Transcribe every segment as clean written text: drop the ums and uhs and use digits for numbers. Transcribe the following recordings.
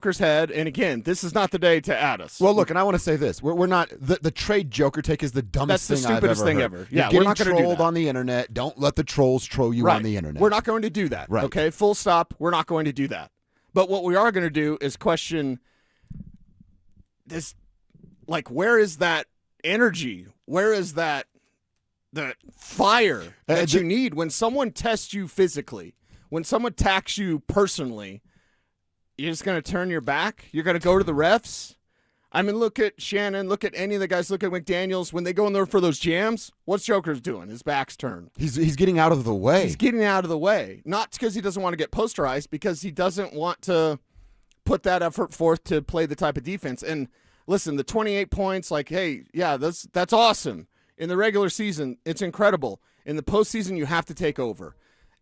Joker's head, and again, this is not the day to add us. Well, look, and I want to say this: we're not the trade Joker take is the dumbest That's the thing stupidest I've ever thing heard. ever. Yeah, You're we're not getting going to do trolled that on the internet. Don't let the trolls troll you on the internet. We're not going to do that. Right. Okay, full stop. We're not going to do that. But what we are going to do is question this, like, where is that energy? Where is that fire that you need when someone tests you physically, when someone attacks you personally? You're just going to turn your back? You're going to go to the refs? I mean, look at Shannon. Look at any of the guys. Look at McDaniels. When they go in there for those jams, what's Joker's doing? His back's turned. He's getting out of the way. He's getting out of the way. Not because he doesn't want to get posterized, because he doesn't want to put that effort forth to play the type of defense. And listen, the 28 points, like, hey, yeah, that's awesome. In the regular season, it's incredible. In the postseason, you have to take over.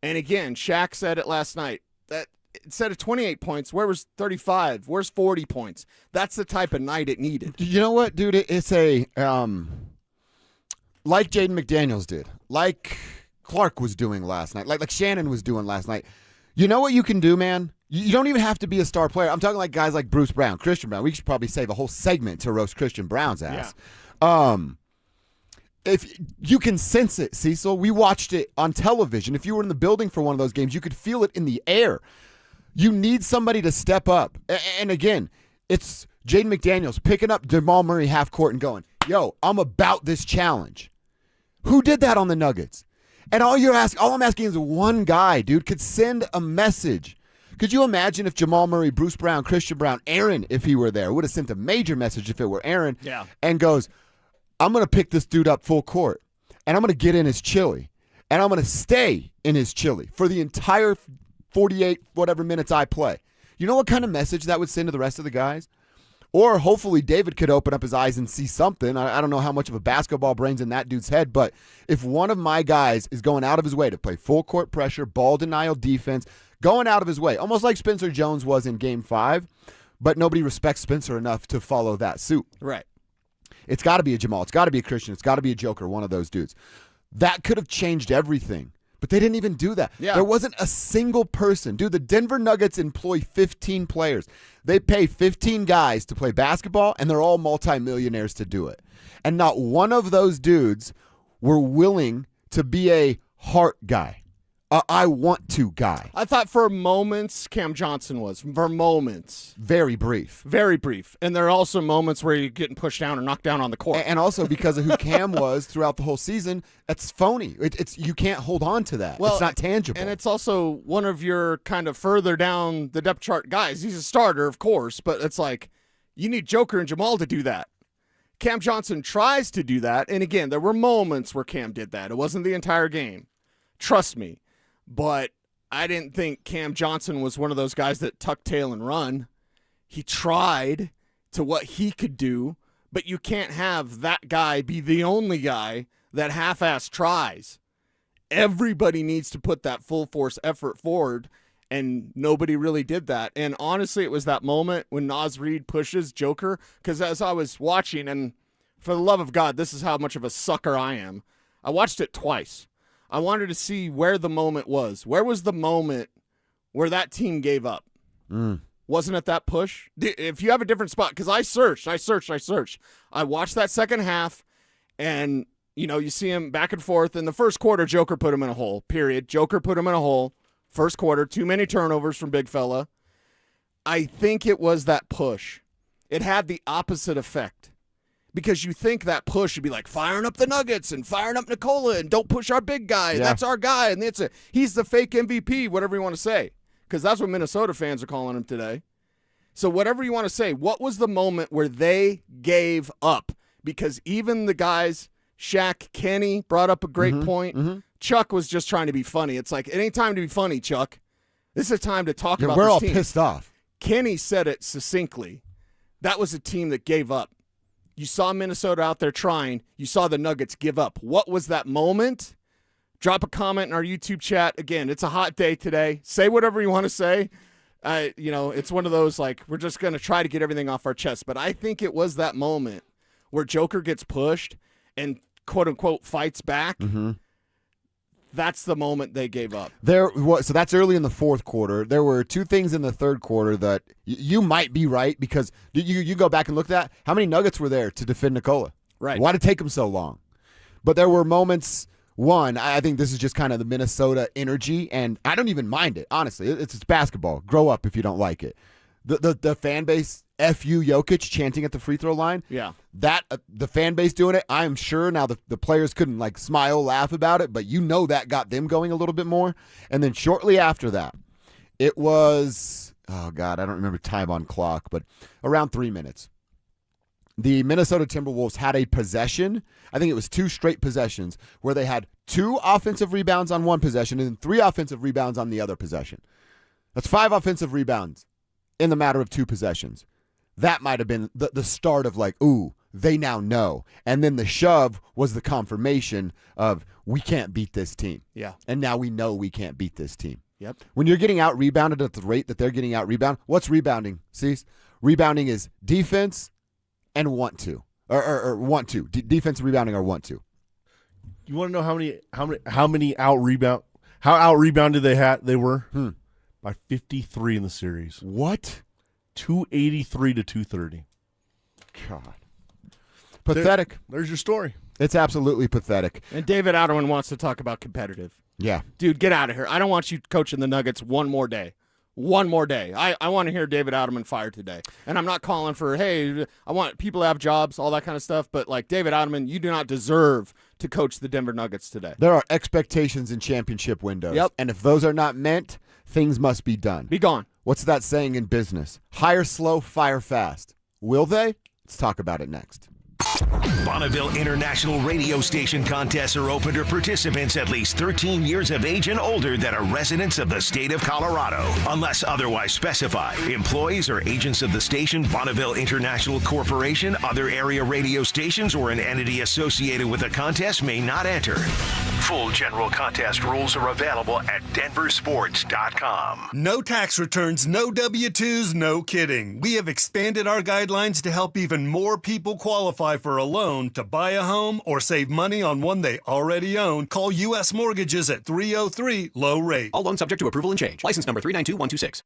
And again, Shaq said it last night, that instead of 28 points, where was 35? Where's 40 points? That's the type of night it needed. You know what, dude? It's a like Jaden McDaniels did, like Clark was doing last night, like Shannon was doing last night. You know what you can do, man? You don't even have to be a star player. I'm talking like guys like Bruce Brown, Christian Brown. We should probably save a whole segment to roast Christian Brown's ass. Yeah. If you can sense it, Cecil, we watched it on television. If you were in the building for one of those games, you could feel it in the air. You need somebody to step up. And again, it's Jaden McDaniels picking up Jamal Murray half court and going, yo, I'm about this challenge. Who did that on the Nuggets? And all I'm asking is one guy, dude, could send a message. Could you imagine if Jamal Murray, Bruce Brown, Christian Brown, Aaron, if he were there, would have sent a major message if it were Aaron, and goes, I'm going to pick this dude up full court, and I'm going to get in his chili, and I'm going to stay in his chili for the entire 48 whatever minutes I play. You know what kind of message that would send to the rest of the guys? Or hopefully David could open up his eyes and see something. I don't know how much of a basketball brain's in that dude's head, but if one of my guys is going out of his way to play full court pressure, ball denial defense, going out of his way, almost like Spencer Jones was in Game 5, but nobody respects Spencer enough to follow that suit. Right. It's got to be a Jamal. It's got to be a Christian. It's got to be a Joker, one of those dudes. That could have changed everything. But they didn't even do that. Yeah. There wasn't a single person. Dude, the Denver Nuggets employ 15 players. They pay 15 guys to play basketball, and they're all multimillionaires to do it. And not one of those dudes were willing to be a heart guy. I want to guy. I thought for moments Cam Johnson was. For moments. Very brief. Very brief. And there are also moments where you're getting pushed down or knocked down on the court. And also because of who Cam was throughout the whole season, that's phony. It's you can't hold on to that. Well, it's not tangible. And it's also one of your kind of further down the depth chart guys. He's a starter, of course, but it's like you need Joker and Jamal to do that. Cam Johnson tries to do that. And again, there were moments where Cam did that. It wasn't the entire game. Trust me. But I didn't think Cam Johnson was one of those guys that tuck tail and run. He tried to what he could do, but you can't have that guy be the only guy that half-ass tries. Everybody needs to put that full force effort forward, and nobody really did that. And honestly, it was that moment when Naz Reid pushes Joker, because as I was watching, and for the love of God, this is how much of a sucker I am, I watched it twice. I wanted to see where the moment was. Where was the moment where that team gave up? Wasn't it that push? If you have a different spot, because I searched. I watched that second half, and, you see him back and forth. In the first quarter, Joker put him in a hole, period. Joker put him in a hole. First quarter, too many turnovers from Big Fella. I think it was that push. It had the opposite effect. Because you think that push would be like firing up the Nuggets and firing up Nikola and don't push our big guy. Yeah. That's our guy. And he's the fake MVP, whatever you want to say. Because that's what Minnesota fans are calling him today. So whatever you want to say, what was the moment where they gave up? Because even the guys, Shaq, Kenny brought up a great point. Mm-hmm. Chuck was just trying to be funny. It's like, it ain't time to be funny, Chuck. This is time to talk about this team. We're all pissed off. Kenny said it succinctly. That was a team that gave up. You saw Minnesota out there trying. You saw the Nuggets give up. What was that moment? Drop a comment in our YouTube chat. Again, it's a hot day today. Say whatever you want to say. It's one of those, like, we're just going to try to get everything off our chest. But I think it was that moment where Joker gets pushed and, quote-unquote, fights back. Mm-hmm. That's the moment they gave up. So that's early in the fourth quarter. There were two things in the third quarter that you might be right, because you go back and look at that. How many Nuggets were there to defend Nikola? Right. Why did it take them so long? But there were moments. One, I think this is just kind of the Minnesota energy, and I don't even mind it, honestly. It's basketball. Grow up if you don't like it. The fan base, F you, Jokic, chanting at the free throw line. Yeah. The fan base doing it, I'm sure now the players couldn't like smile, laugh about it, but that got them going a little bit more. And then shortly after that, it was, oh God, I don't remember time on clock, but around 3 minutes. The Minnesota Timberwolves had a possession. I think it was 2 straight possessions where they had 2 offensive rebounds on one possession and 3 offensive rebounds on the other possession. That's 5 offensive rebounds in the matter of 2 possessions. That might have been the start of like, ooh, they now know. And then the shove was the confirmation of we can't beat this team. Yeah. And now we know we can't beat this team. Yep. When you're getting out-rebounded at the rate that they're getting out-rebounded, what's rebounding, Cease? Rebounding is defense and want to. Or want to. Defensive rebounding or want to. You want to know how many out-rebounded they were? By 53 in the series. What? 283 to 230. God. Pathetic. There's your story. It's absolutely pathetic. And David Adelman wants to talk about competitive. Yeah. Dude, get out of here. I don't want you coaching the Nuggets one more day. One more day. I want to hear David Adelman fired today. And I'm not calling for, hey, I want people to have jobs, all that kind of stuff. But, like, David Adelman, you do not deserve to coach the Denver Nuggets today. There are expectations in championship windows. Yep. And if those are not met, things must be done. Be gone. What's that saying in business? Hire slow, fire fast. Will they? Let's talk about it next. Bonneville International Radio Station contests are open to participants at least 13 years of age and older that are residents of the state of Colorado. Unless otherwise specified, employees or agents of the station, Bonneville International Corporation, other area radio stations, or an entity associated with the contest may not enter. Full general contest rules are available at DenverSports.com. No tax returns, no W-2s, no kidding. We have expanded our guidelines to help even more people qualify for a loan to buy a home or save money on one they already own. Call U.S. Mortgages at 303 low rate. All loans subject to approval and change. License number 392126.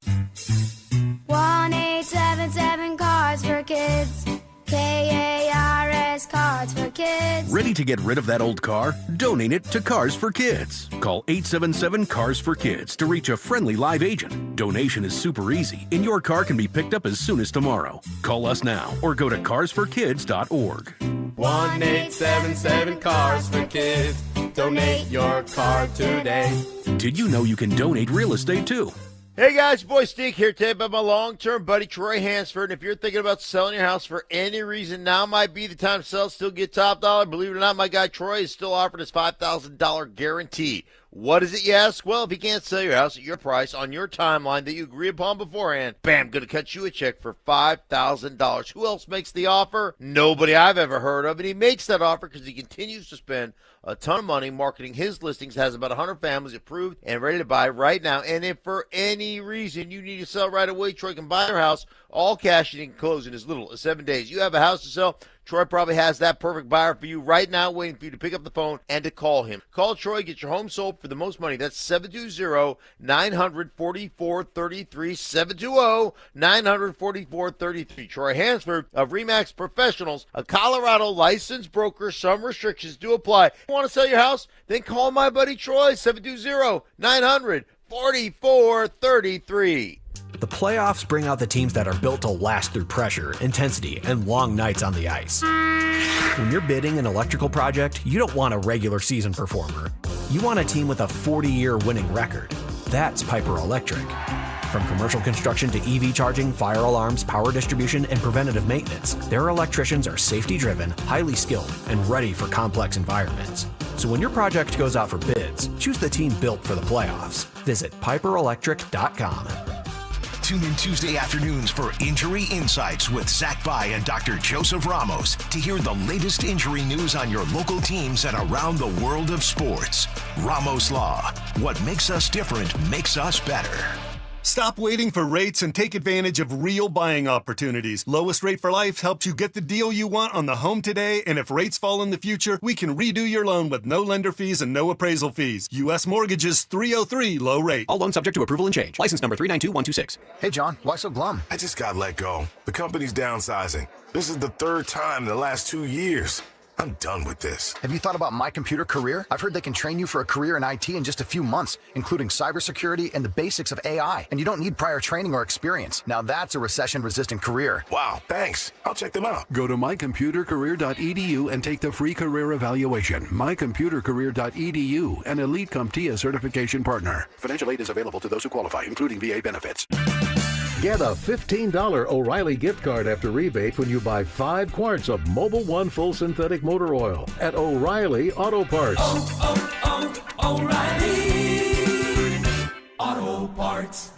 1877 Cards for Kids. KARS Cards for Kids. Ready to get rid of that old car? Donate it to Cars for Kids. Call 877 Cars for Kids to reach a friendly live agent. Donation is super easy, and your car can be picked up as soon as tomorrow. Call us now or go to carsforkids.org. 1877 Cars for Kids. Donate your car today. Did you know you can donate real estate too? Hey guys, your boy Steve here today about my long-term buddy Troy Hansford. And if you're thinking about selling your house for any reason, now might be the time to sell, still get top dollar. Believe it or not, my guy Troy is still offering his $5,000 guarantee. What is it, you ask? Well, if you can't sell your house at your price on your timeline that you agree upon beforehand, bam, going to cut you a check for $5,000. Who else makes the offer? Nobody I've ever heard of. And he makes that offer because he continues to spend a ton of money marketing his listings, has about 100 families approved and ready to buy right now. And if for any reason you need to sell right away, Troy can buy your house all cash and he can close in as little as 7 days. You have a house to sell, Troy probably has that perfect buyer for you right now, waiting for you to pick up the phone and to call him. Call Troy, get your home sold for the most money. That's 720-900-4433, 720-900-4433. Troy Hansford of RE/MAX Professionals, a Colorado licensed broker. Some restrictions do apply. Want to sell your house? Then call my buddy Troy, 720-900-4433. The playoffs bring out the teams that are built to last through pressure, intensity, and long nights on the ice. When you're bidding an electrical project, you don't want a regular season performer. You want a team with a 40-year winning record. That's Piper Electric. From commercial construction to EV charging, fire alarms, power distribution, and preventative maintenance, their electricians are safety-driven, highly skilled, and ready for complex environments. So when your project goes out for bids, choose the team built for the playoffs. Visit piperelectric.com. Tune in Tuesday afternoons for Injury Insights with Zach Bai and Dr. Joseph Ramos to hear the latest injury news on your local teams and around the world of sports. Ramos Law. What makes us different makes us better. Stop waiting for rates and take advantage of real buying opportunities. Lowest Rate for Life helps you get the deal you want on the home today, and if rates fall in the future, we can redo your loan with no lender fees and no appraisal fees. U.S. Mortgages 303 low rate. All loans subject to approval and change. License number 392126. Hey, John, why so glum? I just got let go. The company's downsizing. This is the third time in the last 2 years. I'm done with this. Have you thought about My Computer Career? I've heard they can train you for a career in IT in just a few months, including cybersecurity and the basics of AI. And you don't need prior training or experience. Now that's a recession-resistant career. Wow, thanks. I'll check them out. Go to mycomputercareer.edu and take the free career evaluation. mycomputercareer.edu, an Elite CompTIA certification partner. Financial aid is available to those who qualify, including VA benefits. Get a $15 O'Reilly gift card after rebate when you buy 5 quarts of Mobil 1 full synthetic motor oil at O'Reilly Auto Parts. O'Reilly Auto Parts.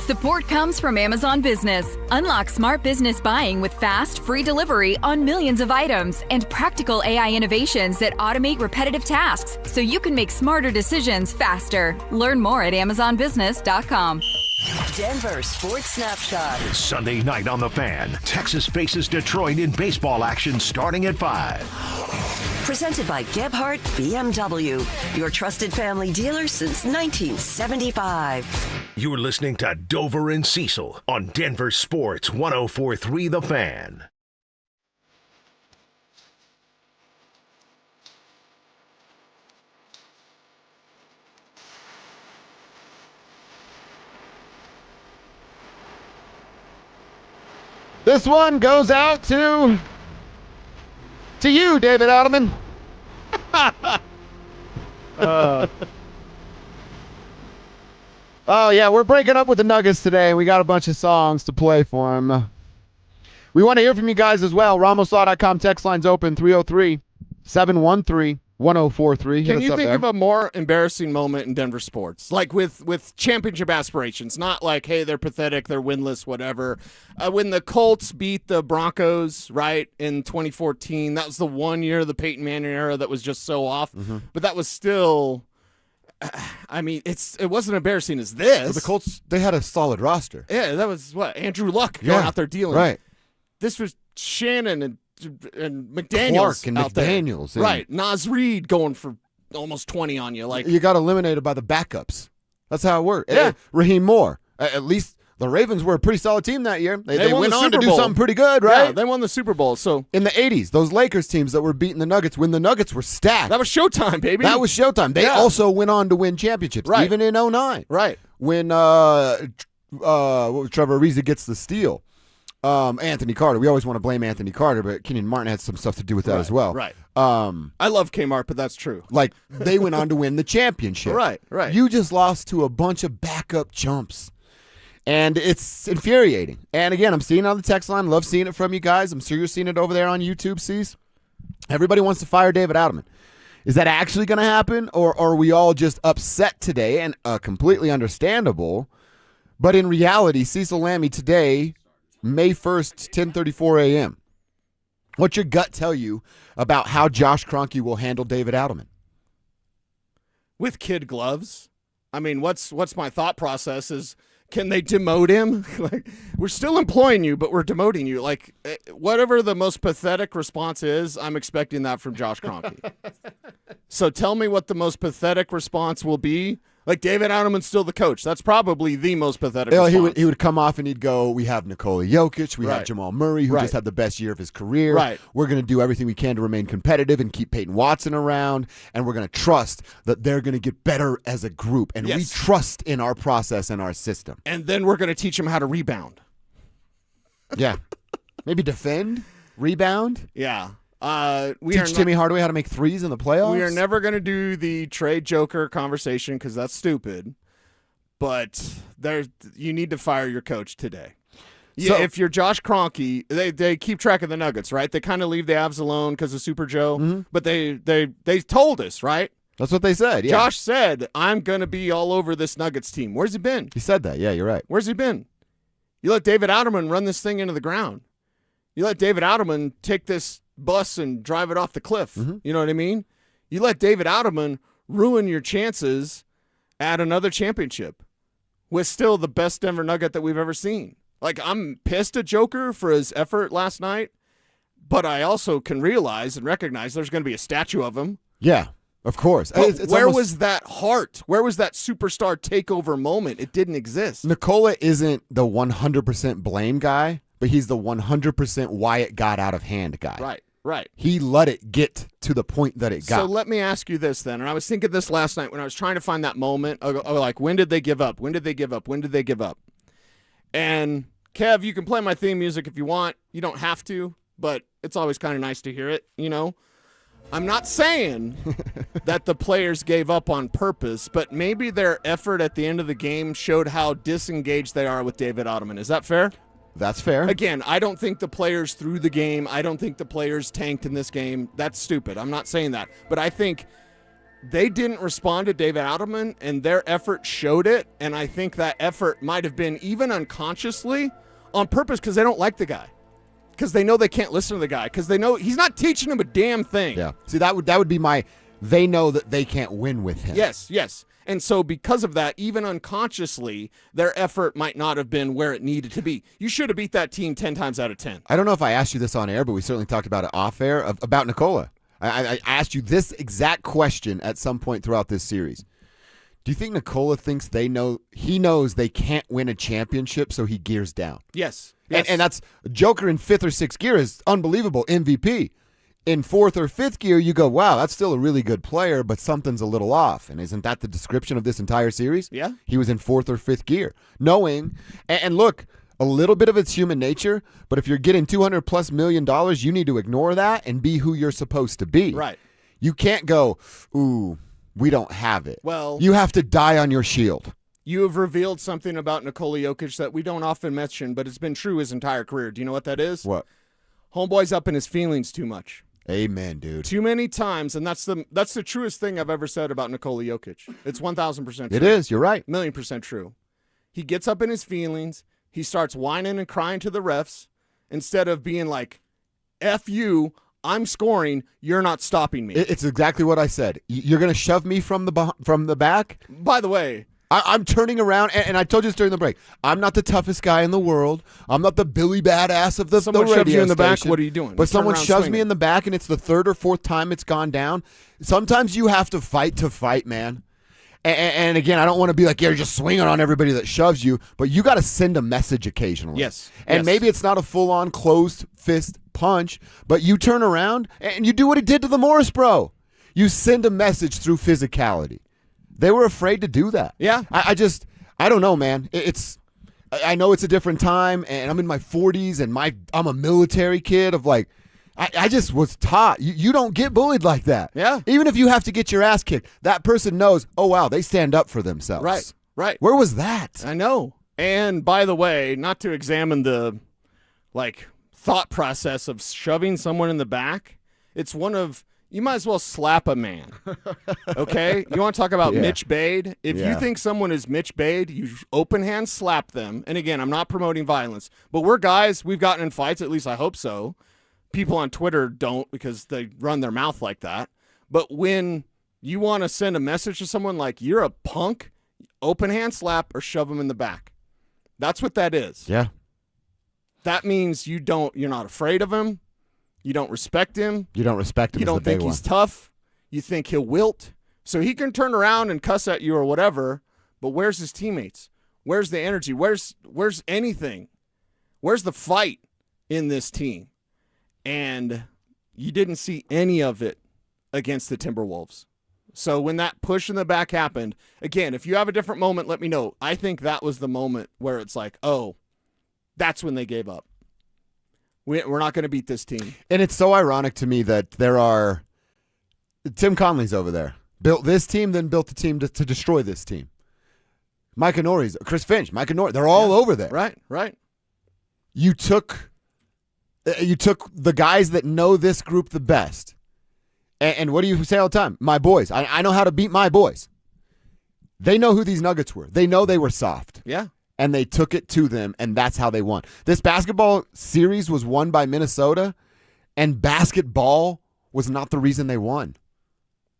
Support comes from Amazon Business. Unlock smart business buying with fast, free delivery on millions of items and practical AI innovations that automate repetitive tasks so you can make smarter decisions faster. Learn more at AmazonBusiness.com. Denver Sports Snapshot. Sunday night on The Fan. Texas faces Detroit in baseball action starting at 5. Presented by Gebhardt BMW, your trusted family dealer since 1975. You're listening to Dover and Cecil on Denver Sports 104.3 The Fan. This one goes out to you, David Adelman. Oh, yeah, we're breaking up with the Nuggets today. We got a bunch of songs to play for them. We want to hear from you guys as well. RamosLaw.com text line's open, 303-713-1043. Can you think of a more embarrassing moment in Denver sports? Like with championship aspirations, not like, hey, they're pathetic, they're winless, whatever. When the Colts beat the Broncos, right, in 2014, that was the 1 year of the Payton Manning era that was just so off. Mm-hmm. But that was still, I mean, it wasn't embarrassing as this. But the Colts, they had a solid roster. Yeah, that was Andrew Luck going out there dealing. Right. This was Shannon and McDaniels Clark and out McDaniels. There. Right. Nas Reed going for almost 20 on you. Like, you got eliminated by the backups. That's how it worked. Yeah. Raheem Moore. At least the Ravens were a pretty solid team that year. They went on to do Bowl. something pretty good, right? Yeah, they won the Super Bowl. So in the 80s, those Lakers teams that were beating the Nuggets, when the Nuggets were stacked. That was Showtime, baby. That was Showtime. They also went on to win championships, right. even in 09. Right. When Trevor Ariza gets the steal. Anthony Carter. We always want to blame Anthony Carter, but Kenyon Martin had some stuff to do with that as well. Right. I love Kmart, but that's true. Like, they went on to win the championship. Right. You just lost to a bunch of backup chumps. And it's infuriating. And again, I'm seeing it on the text line. Love seeing it from you guys. I'm sure you're seeing it over there on YouTube, Cease. Everybody wants to fire David Adelman. Is that actually going to happen? Or are we all just upset today and completely understandable? But in reality, Cecil Lammey today, May 1st, 10:34 a.m. What's your gut tell you about how Josh Kroenke will handle David Adelman? With kid gloves. I mean, what's my thought process is, can they demote him? Like, we're still employing you, but we're demoting you. Like, whatever the most pathetic response is, I'm expecting that from Josh Kroenke. So tell me what the most pathetic response will be. Like, David Adelman's still the coach. That's probably the most pathetic response. He would come off and he'd go, we have Nikola Jokic, we have Jamal Murray, who just had the best year of his career. Right. We're going to do everything we can to remain competitive and keep Peyton Watson around, and we're going to trust that they're going to get better as a group, and we trust in our process and our system. And then we're going to teach him how to rebound. Yeah. Maybe defend, rebound. Yeah. Teach Timmy Hardaway how to make threes in the playoffs. We are never going to do the trade Joker conversation because that's stupid. But you need to fire your coach today. So, if you're Josh Kroenke, they keep track of the Nuggets, right? They kind of leave the Avs alone because of Super Joe. But they told us, right? That's what they said. Yeah. Josh said, I'm going to be all over this Nuggets team. Where's he been? He said that. Yeah, you're right. Where's he been? You let David Adelman run this thing into the ground. You let David Adelman take this bus and drive it off the cliff. You know what I mean? You let David Adelman ruin your chances at another championship. with still the best Denver Nugget that we've ever seen. Like, I'm pissed at Joker for his effort last night, but I also can realize and recognize there's going to be a statue of him. Yeah, of course. But where was that heart? Where was that superstar takeover moment? It didn't exist. Nikola isn't the 100% blame guy, but he's the 100% why it got out of hand guy. Right. He let it get to the point that it got. So let me ask you this then, and I was thinking this last night when I was trying to find that moment of like, when did they give up? When did they give up? When did they give up? And Kev, you can play my theme music if you want. You don't have to, but it's always kind of nice to hear it, you know? I'm not saying that the players gave up on purpose, but maybe their effort at the end of the game showed how disengaged they are with David Adelman. Is that fair? That's fair. Again, I don't think the players threw the game. I don't think the players tanked in this game. That's stupid. I'm not saying that. But I think they didn't respond to David Adelman, and their effort showed it. And I think that effort might have been even unconsciously on purpose because they don't like the guy. Because they know they can't listen to the guy. Because they know he's not teaching them a damn thing. Yeah. See, that would be my, they know that they can't win with him. Yes. And so because of that, even unconsciously, their effort might not have been where it needed to be. You should have beat that team 10 times out of 10. I don't know if I asked you this on air, but we certainly talked about it off air, about Nikola. I asked you this exact question at some point throughout this series. Do you think Nikola thinks he knows they can't win a championship, so he gears down? Yes. And that's Joker in 5th or 6th gear is unbelievable, MVP. In 4th or 5th gear, you go, wow, that's still a really good player, but something's a little off. And isn't that the description of this entire series? Yeah. He was in 4th or 5th gear. Knowing, and look, a little bit of it's human nature, but if you're getting $200+ million, you need to ignore that and be who you're supposed to be. Right. You can't go, ooh, we don't have it. Well, you have to die on your shield. You have revealed something about Nikola Jokic that we don't often mention, but it's been true his entire career. Do you know what that is? What? Homeboy's up in his feelings too much. Amen, dude. Too many times, and that's the truest thing I've ever said about Nikola Jokic. It's 1,000% true. It is. You're right. 1,000,000% true. He gets up in his feelings. He starts whining and crying to the refs instead of being like, F you, I'm scoring, you're not stopping me. It's exactly what I said. You're going to shove me from the back? By the way, I'm turning around, and I told you this during the break. I'm not the toughest guy in the world. I'm not the Billy Badass of the someone radio shoves you in the back, station. what are you doing? But You turn someone around shoves me swinging. in the back, and it's the 3rd or 4th time it's gone down. Sometimes you have to fight, man. And again, I don't want to be like, you're just swinging on everybody that shoves you, but you got to send a message occasionally. Yes. And maybe it's not a full-on closed fist punch, but you turn around and you do what he did to the Morris bro. You send a message through physicality. They were afraid to do that. Yeah. I don't know, man. I know it's a different time, and I'm in my 40s, and I'm a military kid of like, I just was taught, you don't get bullied like that. Yeah. Even if you have to get your ass kicked, that person knows, oh, wow, they stand up for themselves. Right. Where was that? I know. And by the way, not to examine the thought process of shoving someone in the back, it's one of, you might as well slap a man. Okay? You want to talk about Mitch Bade? If you think someone is Mitch Bade, you open hand slap them. And again, I'm not promoting violence, but we're guys, we've gotten in fights, at least I hope so. People on Twitter don't because they run their mouth like that. But when you want to send a message to someone like you're a punk, open hand slap or shove them in the back. That's what that is. Yeah. That means you're not afraid of him. You don't respect him. You don't respect him. You don't think he's tough. You think he'll wilt. So he can turn around and cuss at you or whatever, but where's his teammates? Where's the energy? Where's anything? Where's the fight in this team? And you didn't see any of it against the Timberwolves. So when that push in the back happened, again, if you have a different moment, let me know. I think that was the moment where it's like, oh, that's when they gave up. We're not going to beat this team. And it's so ironic to me that Tim Conley's over there. Built this team, then built the team to destroy this team. Mike Honori's, Chris Finch, Mike Honori, they're all over there. Right. You took the guys that know this group the best. And what do you say all the time? My boys. I know how to beat my boys. They know who these Nuggets were. They know they were soft. Yeah. And they took it to them, and that's how they won. This basketball series was won by Minnesota, and basketball was not the reason they won.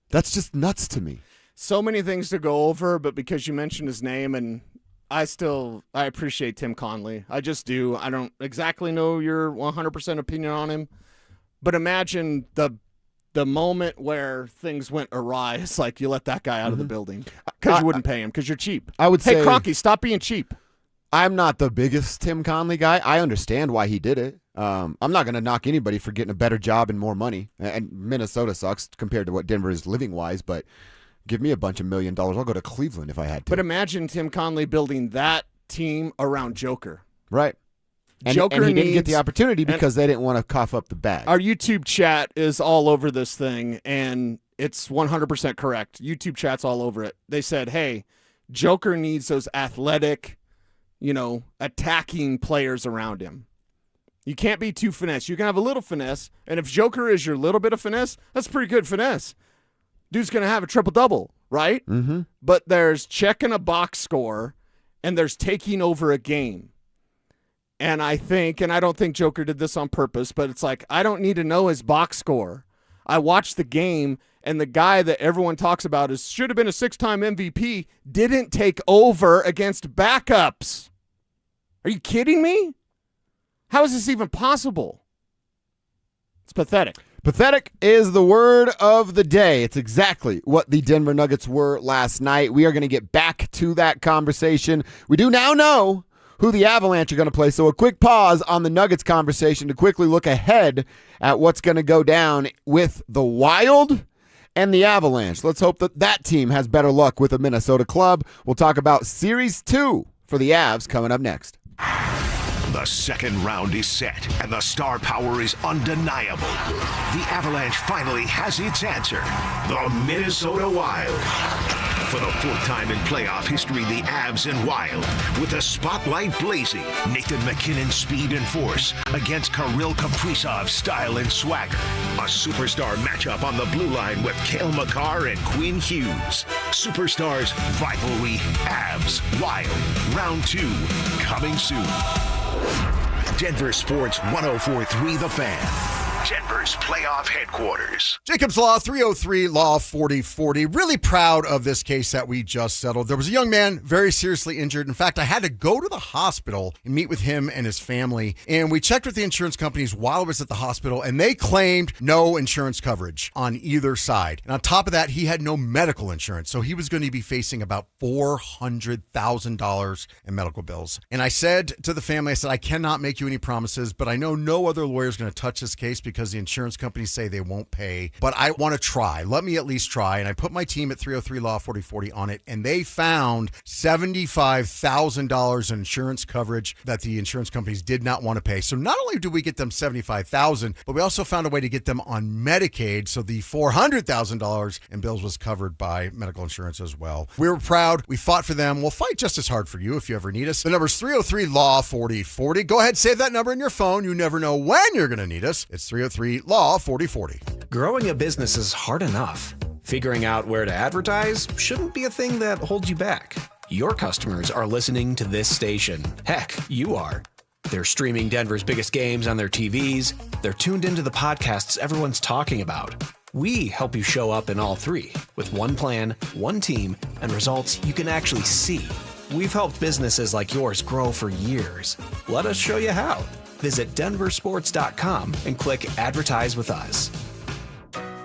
That's just nuts to me. So many things to go over, but because you mentioned his name, and I appreciate Tim Conley. I just do. I don't exactly know your 100% opinion on him, but imagine the moment where things went awry. It's like you let that guy out of the building because you wouldn't pay him because you're cheap. I would say, hey, Kroenke, stop being cheap. I'm not the biggest Tim Conley guy. I understand why he did it. I'm not going to knock anybody for getting a better job and more money. And Minnesota sucks compared to what Denver is living-wise, but give me a bunch of $1 million. I'll go to Cleveland if I had to. But imagine Tim Conley building that team around Joker. Right. And he didn't get the opportunity because they didn't want to cough up the bag. Our YouTube chat is all over this thing, and it's 100% correct. YouTube chat's all over it. They said, hey, Joker needs those athletic, attacking players around him. You can't be too finesse. You can have a little finesse, and if Joker is your little bit of finesse, that's pretty good finesse. Dude's going to have a triple-double, right? Mm-hmm. But there's checking a box score, and there's taking over a game. And I don't think Joker did this on purpose, but it's like, I don't need to know his box score. I watched the game, and the guy that everyone talks about should have been a 6-time MVP, didn't take over against backups. Are you kidding me? How is this even possible? It's pathetic. Pathetic is the word of the day. It's exactly what the Denver Nuggets were last night. We are going to get back to that conversation. We do now know who the Avalanche are going to play. So a quick pause on the Nuggets conversation to quickly look ahead at what's going to go down with the Wild and the Avalanche. Let's hope that team has better luck with a Minnesota club. We'll talk about Series 2 for the Avs coming up next. The second round is set, and the star power is undeniable. The Avalanche finally has its answer. The Minnesota Wild. For the fourth time in playoff history, the Avs and Wild, with the spotlight blazing. Nathan McKinnon's speed and force against Kirill Kaprizov's style and swagger. A superstar matchup on the blue line with Cale Makar and Quinn Hughes. Superstars rivalry, Avs, Wild. Round 2, coming soon. Denver Sports 104.3 The Fan. Denver's playoff headquarters. Jacob's Law 303 Law 4040. Really proud of this case that we just settled. There was a young man very seriously injured. In fact, I had to go to the hospital and meet with him and his family. And we checked with the insurance companies while I was at the hospital, and they claimed no insurance coverage on either side. And on top of that, he had no medical insurance. So he was going to be facing about $400,000 in medical bills. And I said to the family, I said, I cannot make you any promises, but I know no other lawyer is going to touch this case because the insurance companies say they won't pay, but I want to try. Let me at least try. And I put my team at 303 Law 4040 on it, and they found $75,000 in insurance coverage that the insurance companies did not want to pay. So not only did we get them $75,000, but we also found a way to get them on Medicaid. So the $400,000 in bills was covered by medical insurance as well. We were proud. We fought for them. We'll fight just as hard for you if you ever need us. The number's 303 Law 4040. Go ahead, save that number in your phone. You never know when you're going to need us. It's 303 Law 4040. Growing a business is hard enough. Figuring out where to advertise shouldn't be a thing that holds you back. Your customers are listening to this station. Heck, you are. They're streaming Denver's biggest games on their TVs. They're tuned into the podcasts everyone's talking about. We help you show up in all three with one plan, one team, and results you can actually see. We've helped businesses like yours grow for years. Let us show you how. Visit DenverSports.com and click Advertise with Us.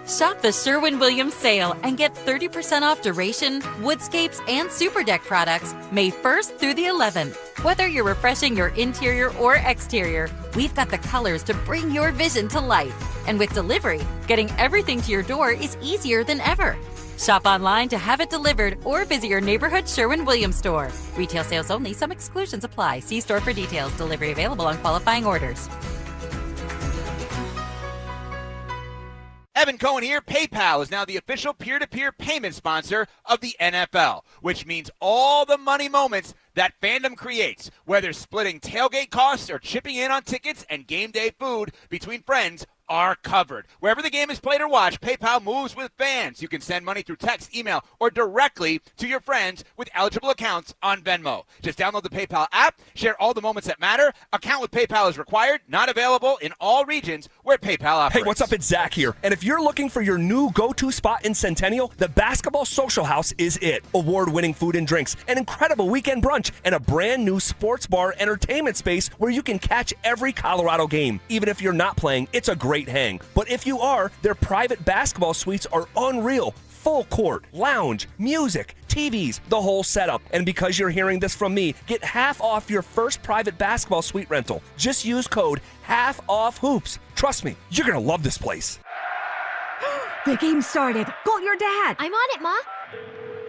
Shop the Sherwin-Williams sale and get 30% off Duration, Woodscapes, and Super Deck products May 1st through the 11th. Whether you're refreshing your interior or exterior, we've got the colors to bring your vision to life. And with delivery, getting everything to your door is easier than ever. Shop online to have it delivered or visit your neighborhood Sherwin-Williams store. Retail sales only. Some exclusions apply. See store for details. Delivery available on qualifying orders. Evan Cohen here. PayPal is now the official peer-to-peer payment sponsor of the NFL, which means all the money moments that fandom creates, whether splitting tailgate costs or chipping in on tickets and game day food between friends, are covered. Wherever the game is played or watched, PayPal moves with fans. You can send money through text, email, or directly to your friends with eligible accounts on Venmo. Just download the PayPal app, share all the moments that matter. Account with PayPal is required, not available in all regions where PayPal operates. Hey, what's up? It's Zach here. And if you're looking for your new go-to spot in Centennial, the Basketball Social House is it. Award-winning food and drinks, an incredible weekend brunch, and a brand new sports bar entertainment space where you can catch every Colorado game. Even if you're not playing, it's a great hang. But if you are, their private basketball suites are unreal. Full court, lounge, music, TVs, the whole setup. And because you're hearing this from me, get half off your first private basketball suite rental. Just use code HALFOFFHOOPS. Trust me, you're going to love this place. The game started. Call your dad. I'm on it, Ma.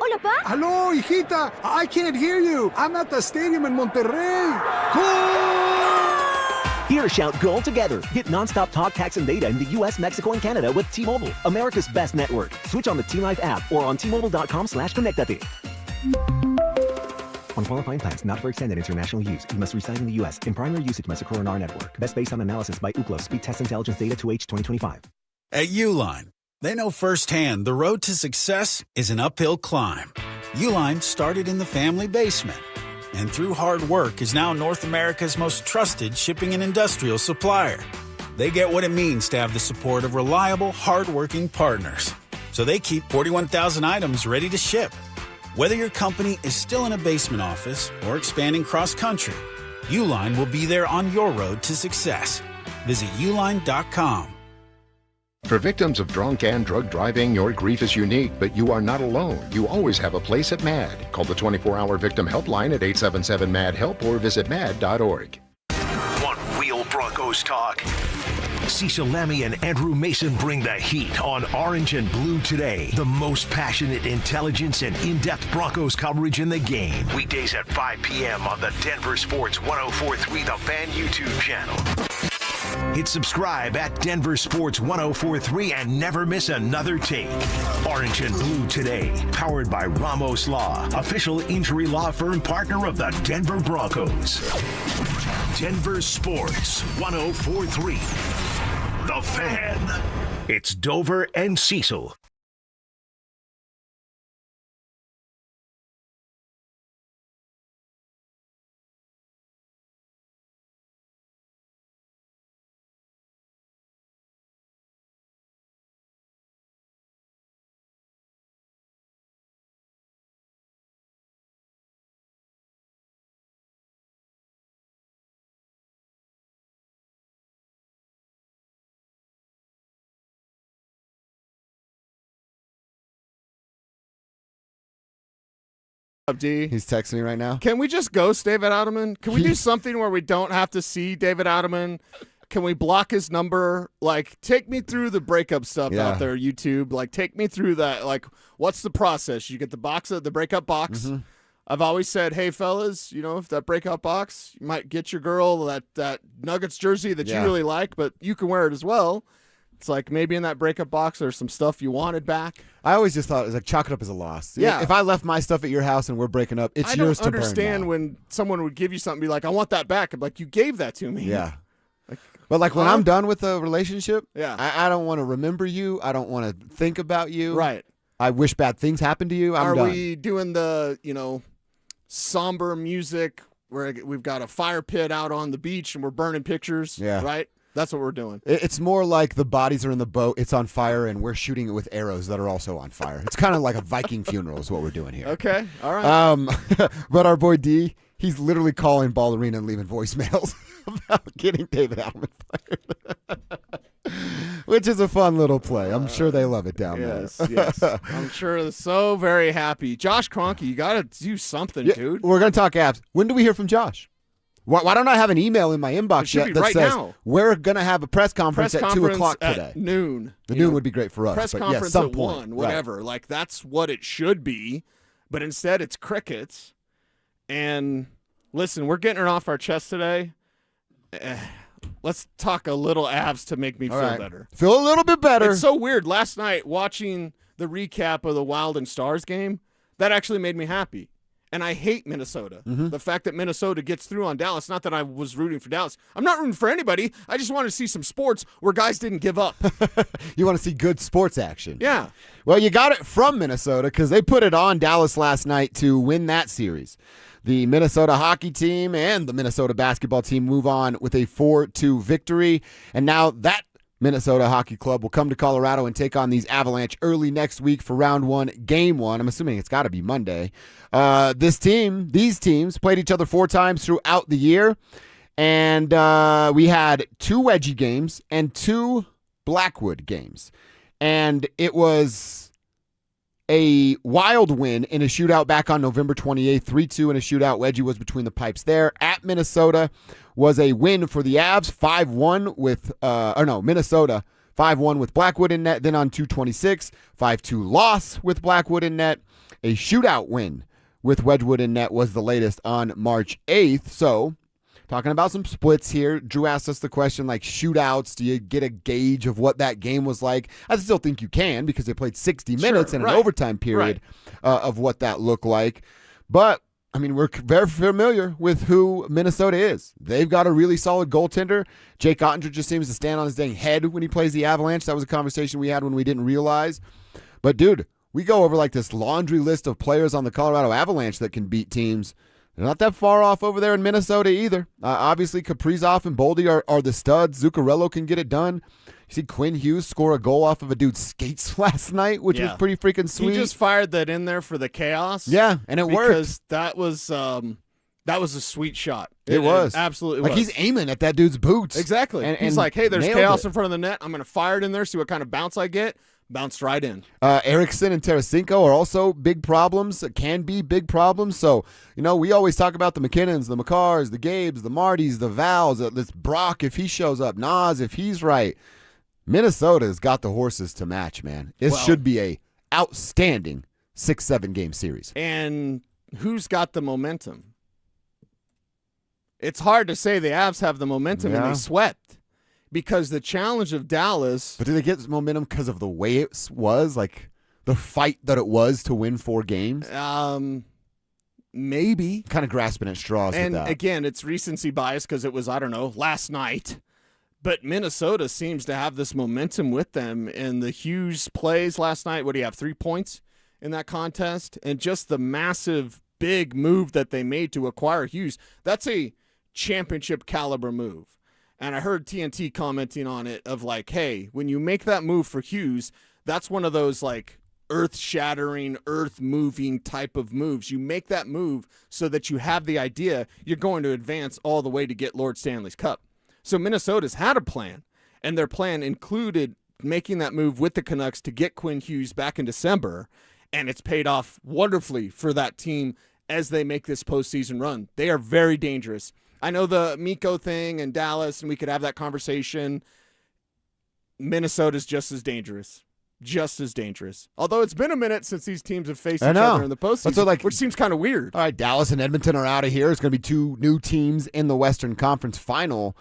Hola, Pa. Hello, hijita. I can't hear you. I'm at the stadium in Monterrey. Goal! Here, shout goal together. Get nonstop talk, text, and data in the U.S., Mexico, and Canada with T-Mobile, America's best network. Switch on the T-Life app or on T-Mobile.com/connectate. On qualifying plans, not for extended international use. You must reside in the U.S. In primary usage must occur on our network. Best based on analysis by Ookla Speed Test Intelligence Data 2H 2025. At Uline, they know firsthand the road to success is an uphill climb. Uline started in the family basement, and through hard work is now North America's most trusted shipping and industrial supplier. They get what it means to have the support of reliable, hardworking partners. So they keep 41,000 items ready to ship. Whether your company is still in a basement office or expanding cross-country, Uline will be there on your road to success. Visit uline.com. For victims of drunk and drug driving, your grief is unique, but you are not alone. You always have a place at MAD. Call the 24-hour victim helpline at 877-MAD-HELP or visit mad.org. Want real Broncos talk? Cecil Lammy and Andrew Mason bring the heat on Orange and Blue Today. The most passionate intelligence and in-depth Broncos coverage in the game. Weekdays at 5 p.m. on the Denver Sports 104.3 The Fan YouTube channel. Hit subscribe at Denver Sports 104.3 and never miss another take. Orange and Blue Today, powered by Ramos Law, official injury law firm partner of the Denver Broncos. Denver Sports 104.3. The Fan. It's Dover and Cecil. D. He's texting me right now. Can we just ghost David Adelman? Can we do something where we don't have to see David Adelman? Can we block his number? Like, take me through the breakup stuff out there, YouTube. Like, take me through that. Like, what's the process? You get the breakup box. Mm-hmm. I've always said, hey, fellas, you know, if that breakup box, you might get your girl that Nuggets jersey that you really like, but you can wear it as well. It's like maybe in that breakup box there's some stuff you wanted back. I always just thought it was like chalk it up as a loss. Yeah. If I left my stuff at your house and we're breaking up, it's yours to burn. I don't understand when someone would give you something and be like, I want that back. I'm like, you gave that to me. Yeah. But like when I'm done with a relationship, yeah. I don't want to remember you. I don't want to think about you. Right. I wish bad things happened to you. I'm done. Are we doing the, somber music where we've got a fire pit out on the beach and we're burning pictures? Yeah. Right? That's what we're doing. It's more like the bodies are in the boat, it's on fire, and we're shooting it with arrows that are also on fire. It's kind of like a Viking funeral is what we're doing here. Okay, all right. But our boy D, he's literally calling Ball Arena and leaving voicemails about getting David Adelman fired. Which is a fun little play. I'm sure they love it down there. Yes. I'm sure they're so very happy. Josh Kroenke, you got to do something, dude. We're going to talk abs. When do we hear from Josh? Why don't I have an email in my inbox yet that says we're going to have a press conference at 2 o'clock today? At noon. The noon would be great for us. Press conference at 1, whatever. Right. Like, that's what it should be. But instead, it's crickets. And listen, we're getting it off our chest today. Let's talk a little abs to make me feel better. Feel a little bit better. It's so weird. Last night, watching the recap of the Wild and Stars game, that actually made me happy. And I hate Minnesota. The fact that Minnesota gets through on Dallas, not that I was rooting for Dallas. I'm not rooting for anybody. I just wanted to see some sports where guys didn't give up. You want to see good sports action. Yeah. Well, you got it from Minnesota because they put it on Dallas last night to win that series. The Minnesota hockey team and the Minnesota basketball team move on with a 4-2 victory. And now that Minnesota Hockey Club will come to Colorado and take on these Avalanche early next week for round 1, game 1. I'm assuming it's got to be Monday. These teams played each other 4 times throughout the year. And we had 2 Wedgie games and 2 Blackwood games. And it was a wild win in a shootout back on November 28th, 3-2 in a shootout. Wedgie was between the pipes there. At Minnesota was a win for the Avs, 5-1 with, Minnesota, 5-1 with Blackwood in net. Then on 2/26, 5-2 loss with Blackwood in net. A shootout win with Wedgwood in net was the latest on March 8th. So, talking about some splits here, Drew asked us the question, like, shootouts, do you get a gauge of what that game was like? I still think you can because they played 60 minutes in an overtime period of what that looked like. But, I mean, we're very familiar with who Minnesota is. They've got a really solid goaltender. Jake Ottinger just seems to stand on his dang head when he plays the Avalanche. That was a conversation we had when we didn't realize. But, dude, we go over like this laundry list of players on the Colorado Avalanche that can beat teams. They're not that far off over there in Minnesota either. Obviously, Kaprizov and Boldy are the studs. Zuccarello can get it done. You see Quinn Hughes score a goal off of a dude's skates last night, which was pretty freaking sweet. He just fired that in there for the chaos. Yeah, and it worked. Because that was a sweet shot. It was. Absolutely like was. He's aiming at that dude's boots. Exactly. And he's like, hey, there's nailed chaos it. in front of the net. I'm going to fire it in there, see what kind of bounce I get. Bounced right in. Eriksson and Tarasenko are also big problems, can be big problems. So, we always talk about the McKinnons, the McCarrs, the Gabes, the Martys, the Vals, this Brock if he shows up, Nas if he's right. Minnesota's got the horses to match, man. This should be a outstanding 6-7 game series. And who's got the momentum? It's hard to say the Avs have the momentum and they swept. Because the challenge of Dallas... But did they get momentum because of the way it was? Like, the fight that it was to win 4 games? Maybe. Kind of grasping at straws with that. And, again, it's recency bias because it was, last night. But Minnesota seems to have this momentum with them. And the Hughes plays last night, what do you have, 3 points in that contest? And just the massive, big move that they made to acquire Hughes, that's a championship caliber move. And I heard TNT commenting on it of like, hey, when you make that move for Hughes, that's one of those like earth-shattering, earth-moving type of moves. You make that move so that you have the idea you're going to advance all the way to get Lord Stanley's Cup. So Minnesota's had a plan, and their plan included making that move with the Canucks to get Quinn Hughes back in December, and it's paid off wonderfully for that team as they make this postseason run. They are very dangerous. I know the Mikko thing and Dallas, and we could have that conversation. Minnesota's just as dangerous. Just as dangerous. Although it's been a minute since these teams have faced each other in the postseason, which seems kind of weird. All right, Dallas and Edmonton are out of here. It's going to be 2 new teams in the Western Conference Final.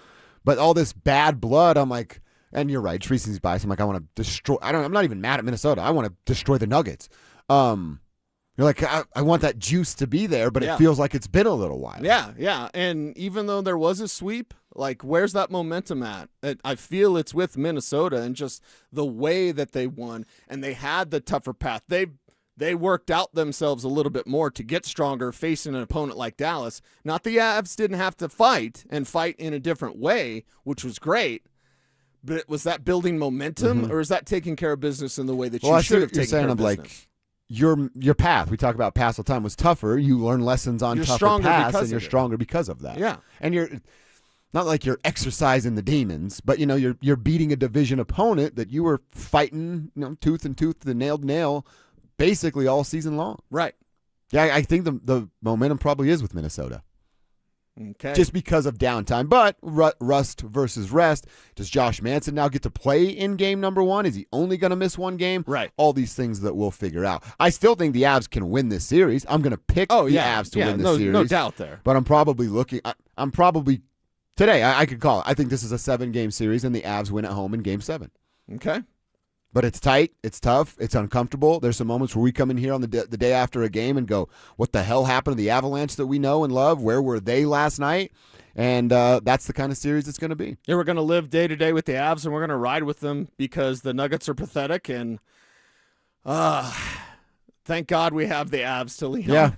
But all this bad blood, I'm like, and you're right, it's recency bias. I'm like, I want to destroy. I'm not even mad at Minnesota. I want to destroy the Nuggets. You're like, I want that juice to be there, but it feels like it's been a little while. Yeah. And even though there was a sweep, like, where's that momentum at? I feel it's with Minnesota and just the way that they won, and they had the tougher path. They worked out themselves a little bit more to get stronger facing an opponent like Dallas. Not the Avs didn't have to fight and fight in a different way, which was great. But was that building momentum, or is that taking care of business in the way that you should have taken care of business? Like, your path, we talk about pass all the time, was tougher. You learn lessons on tougher paths, and you're stronger because of that. Yeah. And you're not like you're exercising the demons, but you're beating a division opponent that you were fighting, tooth and tooth, the nail to nail, basically all season long. Right. Yeah, I think the momentum probably is with Minnesota. Okay. Just because of downtime. But rust versus rest. Does Josh Manson now get to play in game number 1? Is he only going to miss 1 game? Right. All these things that we'll figure out. I still think the Avs can win this series. I'm going to pick the Avs to win this series. No doubt there. But I'm probably today, I could call it. I think this is a 7-game series, and the Avs win at home in game 7. Okay. But it's tight, it's tough, it's uncomfortable. There's some moments where we come in here on the day after a game and go, what the hell happened to the Avalanche that we know and love? Where were they last night? And that's the kind of series it's going to be. Yeah, we're going to live day to day with the Avs, and we're going to ride with them because the Nuggets are pathetic, and thank God we have the Avs to lean on.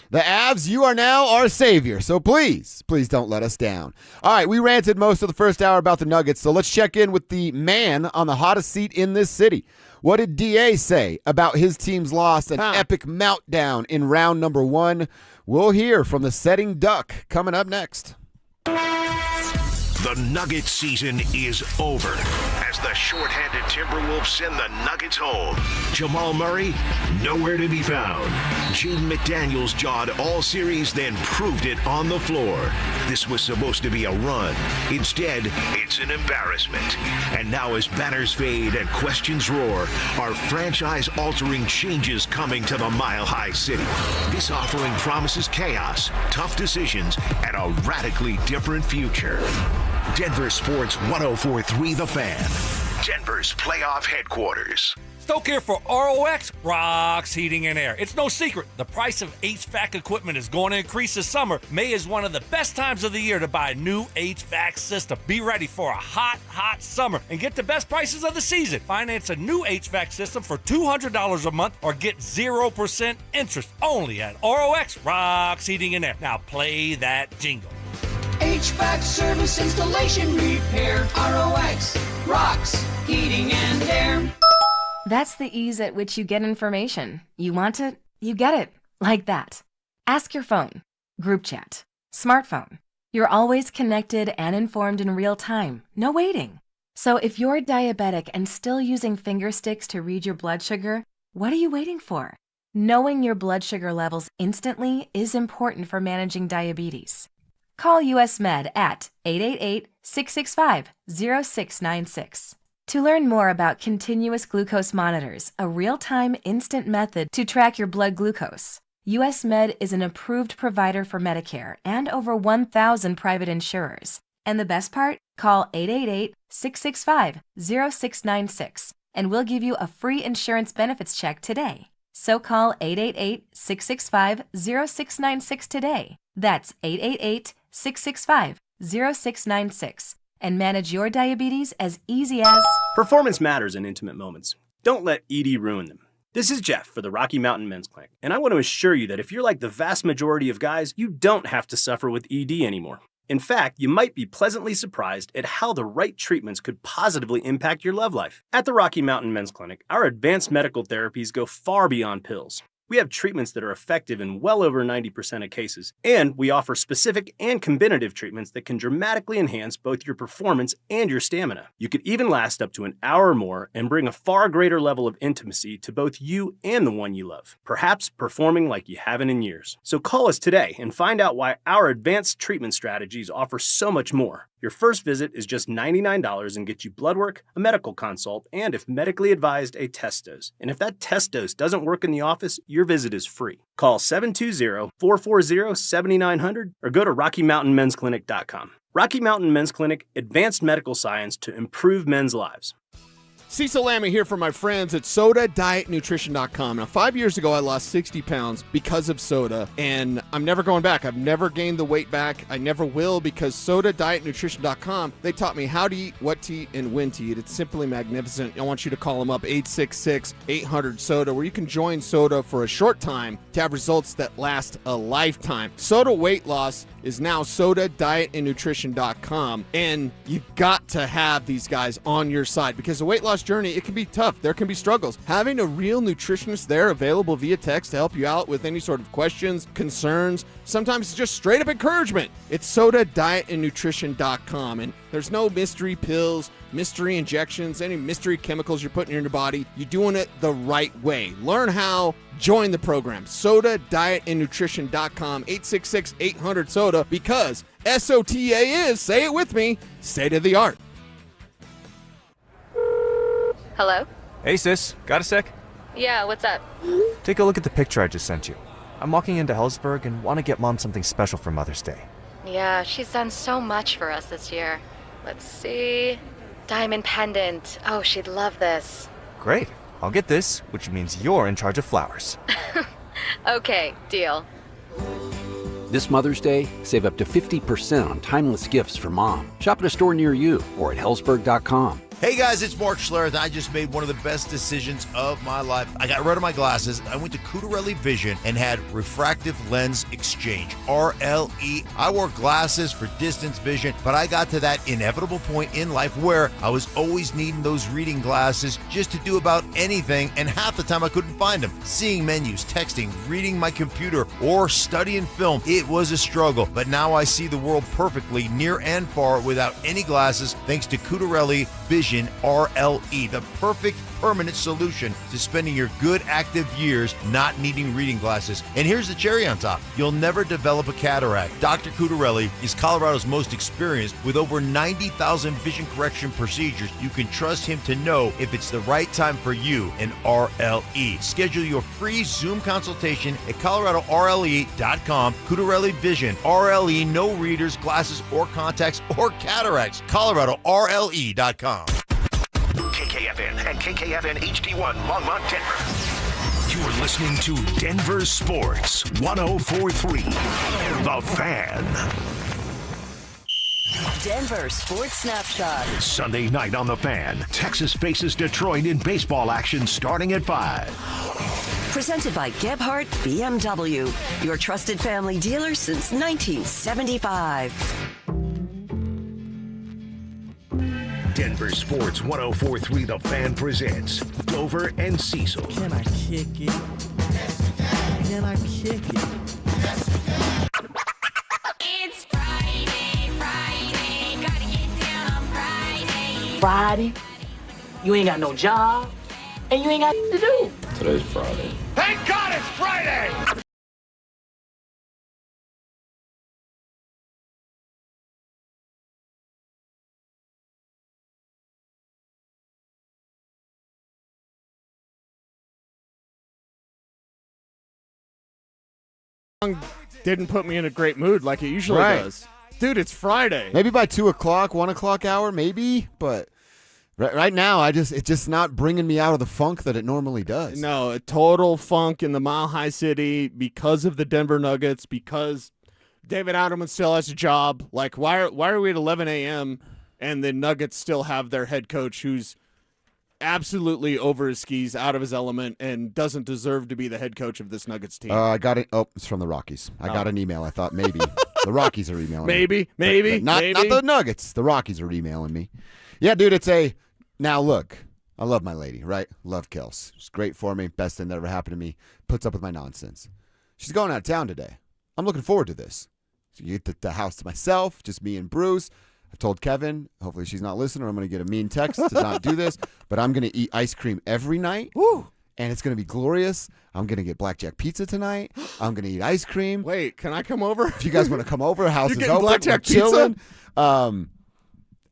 The Avs, you are now our savior, so please don't let us down. All right, we ranted most of the first hour about the Nuggets, so let's check in with the man on the hottest seat in this city. What did DA say about his team's loss, an epic meltdown in round number 1? We'll hear from the setting duck coming up next. The Nuggets season is over as the shorthanded Timberwolves send the Nuggets home. Jamal Murray, nowhere to be found. Jaden McDaniels jawed all series, then proved it on the floor. This was supposed to be a run. Instead, it's an embarrassment. And now as banners fade and questions roar, are franchise-altering changes coming to the Mile High City? This offering promises chaos, tough decisions, and a radically different future. Denver Sports 104.3 The Fan, Denver's playoff headquarters. Stoke here for ROX Rocks Heating and Air. It's no secret, the price of HVAC equipment is going to increase this summer. May is one of the best times of the year to buy a new HVAC system. Be ready for a hot, hot summer and get the best prices of the season. Finance a new HVAC system for $200 a month or get 0% interest only at ROX Rocks Heating and Air. Now play that jingle. HVAC service, installation, repair. ROX Rocks Heating and Air. That's the ease at which you get information. You want it, you get it. Like that. Ask your phone. Group chat. Smartphone. You're always connected and informed in real time. No waiting. So if you're diabetic and still using finger sticks to read your blood sugar, what are you waiting for? Knowing your blood sugar levels instantly is important for managing diabetes. Call US Med at 888-665-0696. To learn more about continuous glucose monitors, a real-time instant method to track your blood glucose, US Med is an approved provider for Medicare and over 1,000 private insurers. And the best part? Call 888-665-0696 and we'll give you a free insurance benefits check today. So call 888-665-0696 today. That's 888-665-0696 and manage your diabetes as easy as... Performance matters in intimate moments. Don't let ED ruin them. This is Jeff for the Rocky Mountain Men's Clinic, and I want to assure you that if you're like the vast majority of guys, you don't have to suffer with ED anymore. In fact, you might be pleasantly surprised at how the right treatments could positively impact your love life. At the Rocky Mountain Men's Clinic, our advanced medical therapies go far beyond pills. We have treatments that are effective in well over 90% of cases, and we offer specific and combinative treatments that can dramatically enhance both your performance and your stamina. You could even last up to an hour or more and bring a far greater level of intimacy to both you and the one you love, perhaps performing like you haven't in years. So call us today and find out why our advanced treatment strategies offer so much more. Your first visit is just $99 and gets you blood work, a medical consult, and if medically advised, a test dose. And if that test dose doesn't work in the office, your visit is free. Call 720-440-7900 or go to RockyMountainMen'sClinic.com. Rocky Mountain Men's Clinic, advanced medical science to improve men's lives. Cecil Lammy here for my friends at SodaDietNutrition.com. Now, 5 years ago, I lost 60 pounds because of soda, and I'm never going back. I've never gained the weight back. I never will because SodaDietNutrition.com, they taught me how to eat, what to eat, and when to eat. It's simply magnificent. I want you to call them up, 866-800-SODA, where you can join Soda for a short time to have results that last a lifetime. Soda weight loss is now SodaDietNutrition.com, and you've got to have these guys on your side because the weight loss journey, it can be tough. There can be struggles. Having a real nutritionist there available via text to help you out with any sort of questions, concerns, sometimes it's just straight up encouragement. It's SodaDietNutrition.com, and there's no mystery pills, mystery injections, any mystery chemicals you're putting in your body. You're doing it the right way. Learn how. Join the program. SodaDietNutrition.com, 866-800-SODA, because SOTA is, say it with me, state of the art. Hello? Hey sis, got a sec? Yeah, what's up? Take a look at the picture I just sent you. I'm walking into Hellsburg and want to get Mom something special for Mother's Day. Yeah, she's done so much for us this year. Let's see. Diamond pendant. Oh, she'd love this. Great. I'll get this, which means you're in charge of flowers. Okay, deal. This Mother's Day, save up to 50% on timeless gifts for mom. Shop at a store near you or at Hellsberg.com. Hey guys, it's Mark Schlereth. I just made one of the best decisions of my life. I got rid of my glasses. I went to Cutarelli Vision and had refractive lens exchange, RLE. I wore glasses for distance vision, but I got to that inevitable point in life where I was always needing those reading glasses just to do about anything, and half the time I couldn't find them. Seeing menus, texting, reading my computer, or studying film, it was a struggle. But now I see the world perfectly, near and far, without any glasses, thanks to Cutarelli Vision RLE, the perfect permanent solution to spending your good active years not needing reading glasses. And here's the cherry on top. You'll never develop a cataract. Dr. Cutarelli is Colorado's most experienced with over 90,000 vision correction procedures. You can trust him to know if it's the right time for you and RLE. Schedule your free Zoom consultation at coloradorle.com. Cutarelli Vision, RLE, no readers, glasses, or contacts, or cataracts. coloradorle.com. KKFN and KKFN HD1 Longmont, Denver. You're listening to Denver Sports 104.3 The Fan. Denver Sports Snapshot. Sunday night on The Fan. Texas faces Detroit in baseball action starting at 5. Presented by Gebhardt BMW, your trusted family dealer since 1975. Denver Sports 104.3 The Fan presents Dover and Cecil. Can I kick it? Can I kick it? It's Friday, gotta get down on Friday. Friday, you ain't got no job, and you ain't got to do. Today's Friday. Thank God it's Friday! Didn't put me in a great mood like it usually does. Dude, it's Friday. Maybe by 2 o'clock, 1 o'clock hour, maybe, but right now, it's just not bringing me out of the funk that it normally does. No, a total funk in the Mile High City because of the Denver Nuggets, because David Adelman still has a job. Like, why are we at 11 a.m. and the Nuggets still have their head coach who's absolutely over his skis, out of his element, and doesn't deserve to be the head coach of this Nuggets team? I got it. Oh, it's from the Rockies. I got an email. I thought maybe the Rockies are emailing me. Maybe. Not the Nuggets. The Rockies are emailing me. Yeah, dude, now look, I love my lady, right? Love Kels. She's great for me. Best thing that ever happened to me. Puts up with my nonsense. She's going out of town today. I'm looking forward to this. So you get the house to myself, just me and Bruce. I told Kevin, hopefully she's not listening, or I'm going to get a mean text to not do this, but I'm going to eat ice cream every night. Woo! And it's going to be glorious. I'm going to get blackjack pizza tonight. I'm going to eat ice cream. Wait, can I come over? If you guys want to come over, house is open. Blackjack We're chilling. And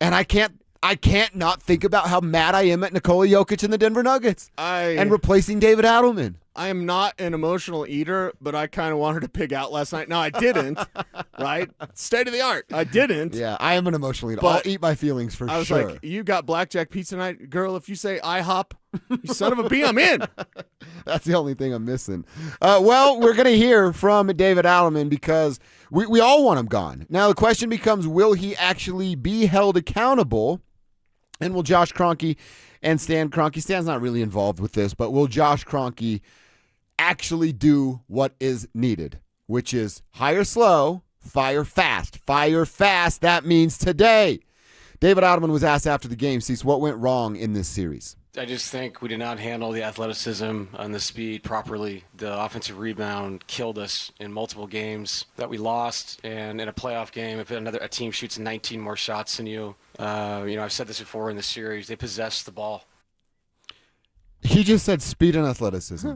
I can't not think about how mad I am at Nikola Jokic and the Denver Nuggets and replacing David Adelman. I am not an emotional eater, but I kind of wanted to pig out last night. No, I didn't, right? State of the art. I didn't. Yeah, I am an emotional eater. I'll eat my feelings for sure. I was like, you got blackjack pizza night? Girl, if you say IHOP, you son of a bee, I'm in. That's the only thing I'm missing. Well, we're going to hear from David Adelman because we all want him gone. Now, the question becomes, will he actually be held accountable? And will Josh Kroenke and Stan Kroenke, Stan's not really involved with this, but will Josh Kroenke actually do what is needed, which is hire slow, fire fast. Fire fast, that means today. David Adelman was asked after the game, Cecil, what went wrong in this series? I just think we did not handle the athleticism and the speed properly. The offensive rebound killed us in multiple games that we lost. And in a playoff game, if a team shoots 19 more shots than you, I've said this before in the series, they possess the ball. He just said speed and athleticism.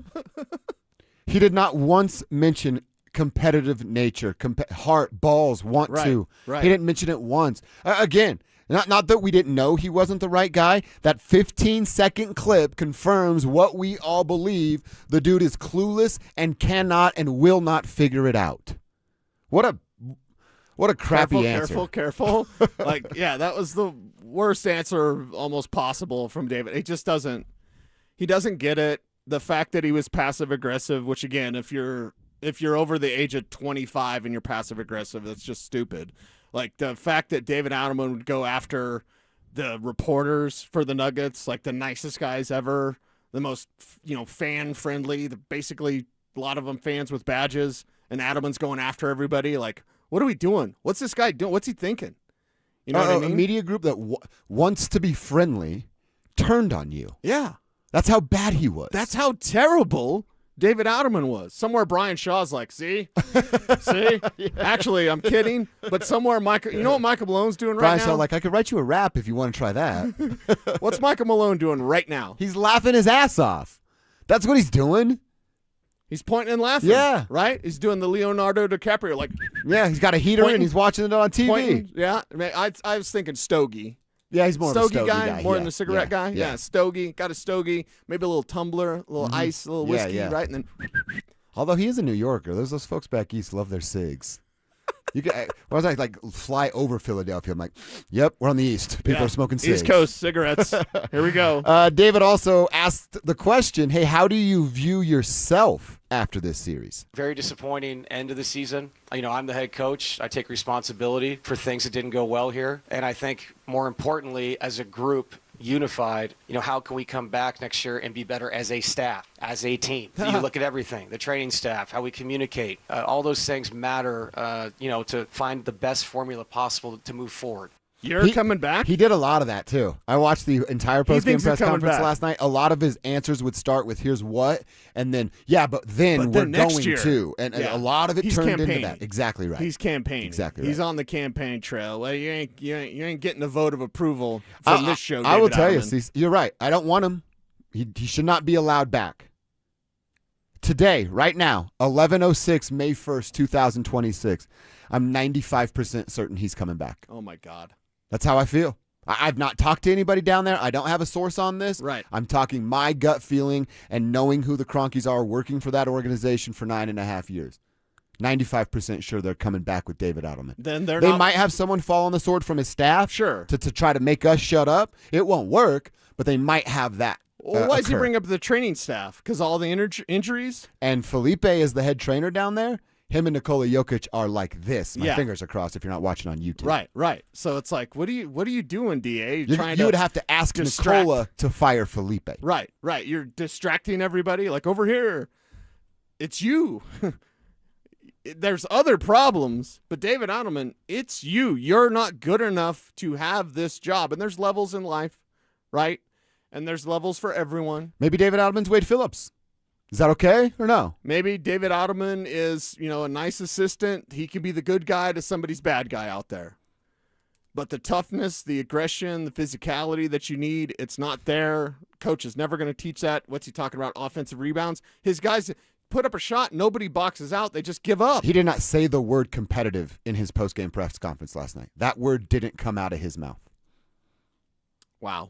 He did not once mention competitive nature, heart, balls, want to. Right. He didn't mention it once. Again, not that we didn't know he wasn't the right guy. That 15-second clip confirms what we all believe. The dude is clueless and cannot and will not figure it out. What What a crappy answer. Careful. Like, yeah, that was the worst answer almost possible from David. He just doesn't get it. The fact that he was passive aggressive, which again, if you're over the age of 25 and you're passive aggressive, that's just stupid. Like the fact that David Adelman would go after the reporters for the Nuggets, like the nicest guys ever, the most, fan friendly, basically a lot of them fans with badges, and Adelman's going after everybody. Like, what are we doing? What's this guy doing? What's he thinking? You know what I mean? A media group that wants to be friendly turned on you. Yeah. That's how bad he was. That's how terrible David Adelman was. Somewhere Brian Shaw's like, see? See? Yeah. Actually, I'm kidding. But somewhere you know what Michael Malone's doing Brian right now? Shaw, like, I could write you a rap if you want to try that. What's Michael Malone doing right now? He's laughing his ass off. That's what he's doing. He's pointing and laughing. Yeah. Right? He's doing the Leonardo DiCaprio, like. Yeah, he's got a heater and he's watching it on TV. Pointing, yeah. I was thinking Stogie. Yeah, he's more of a stogie guy. More than a cigarette guy. Yeah, stogie. Got a stogie. Maybe a little tumbler, a little ice, a little whiskey, right? And then. Although he is a New Yorker, those folks back east love their cigs. You can, was I like fly over Philadelphia? I'm like, yep, we're on the east. People are smoking cigs. East Coast cigarettes. Here we go. David also asked the question, hey, how do you view yourself after this series? Very disappointing end of the season. I'm the head coach. I take responsibility for things that didn't go well here. And I think more importantly, as a group, unified, how can we come back next year and be better as a staff, as a team? You look at everything, the training staff, how we communicate, all those things matter, to find the best formula possible to move forward. You're coming back? He did a lot of that, too. I watched the entire postgame press conference last night. A lot of his answers would start with, here's what, and then, but then we're going to. And a lot of it turned into that. Exactly right. He's campaigning. Exactly right. He's on the campaign trail. Well, you ain't getting a vote of approval from this show, I will David tell you, Adelman. you're right. I don't want him. He should not be allowed back. Today, right now, 11:06, May 1st, 2026, I'm 95% certain he's coming back. Oh, my God. That's how I feel. I've not talked to anybody down there. I don't have a source on this. Right. I'm talking my gut feeling and knowing who the Cronkies are working for that organization for 9.5 years. 95% sure they're coming back with David Adelman. Then they might have someone fall on the sword from his staff to try to make us shut up. It won't work, but they might have that. Well, why does he bring up the training staff? Because all the injuries? And Felipe is the head trainer down there. Him and Nikola Jokic are like this. My fingers are crossed if you're not watching on YouTube. Right. So it's like, what are you doing, DA? You would have to ask Nikola to fire Felipe. Right. You're distracting everybody. Like over here, it's you. There's other problems, but David Adelman, it's you. You're not good enough to have this job. And there's levels in life, right? And there's levels for everyone. Maybe David Adelman's Wade Phillips. Is that okay or no? Maybe David Adelman is, a nice assistant. He can be the good guy to somebody's bad guy out there. But the toughness, the aggression, the physicality that you need, it's not there. Coach is never going to teach that. What's he talking about? Offensive rebounds. His guys put up a shot. Nobody boxes out. They just give up. He did not say the word competitive in his postgame press conference last night. That word didn't come out of his mouth. Wow.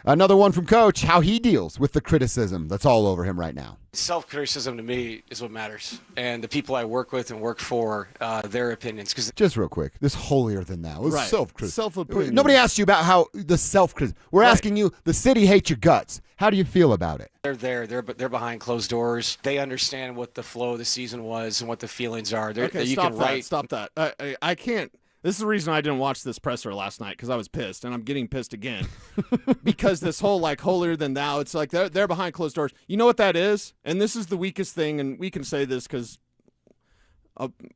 Another one from Coach, how he deals with the criticism that's all over him right now. Self-criticism to me is what matters. And the people I work with and work for, their opinions. Just real quick, this holier than thou is self-criticism. Self-opinion. Nobody asked you about how the self-criticism. We're asking you, the city hates your guts. How do you feel about it? They're there. They're behind closed doors. They understand what the flow of the season was and what the feelings are. Stop that. I can't. This is the reason I didn't watch this presser last night, because I was pissed, and I'm getting pissed again. Because this whole, holier than thou, it's like they're behind closed doors. You know what that is? And this is the weakest thing, and we can say this because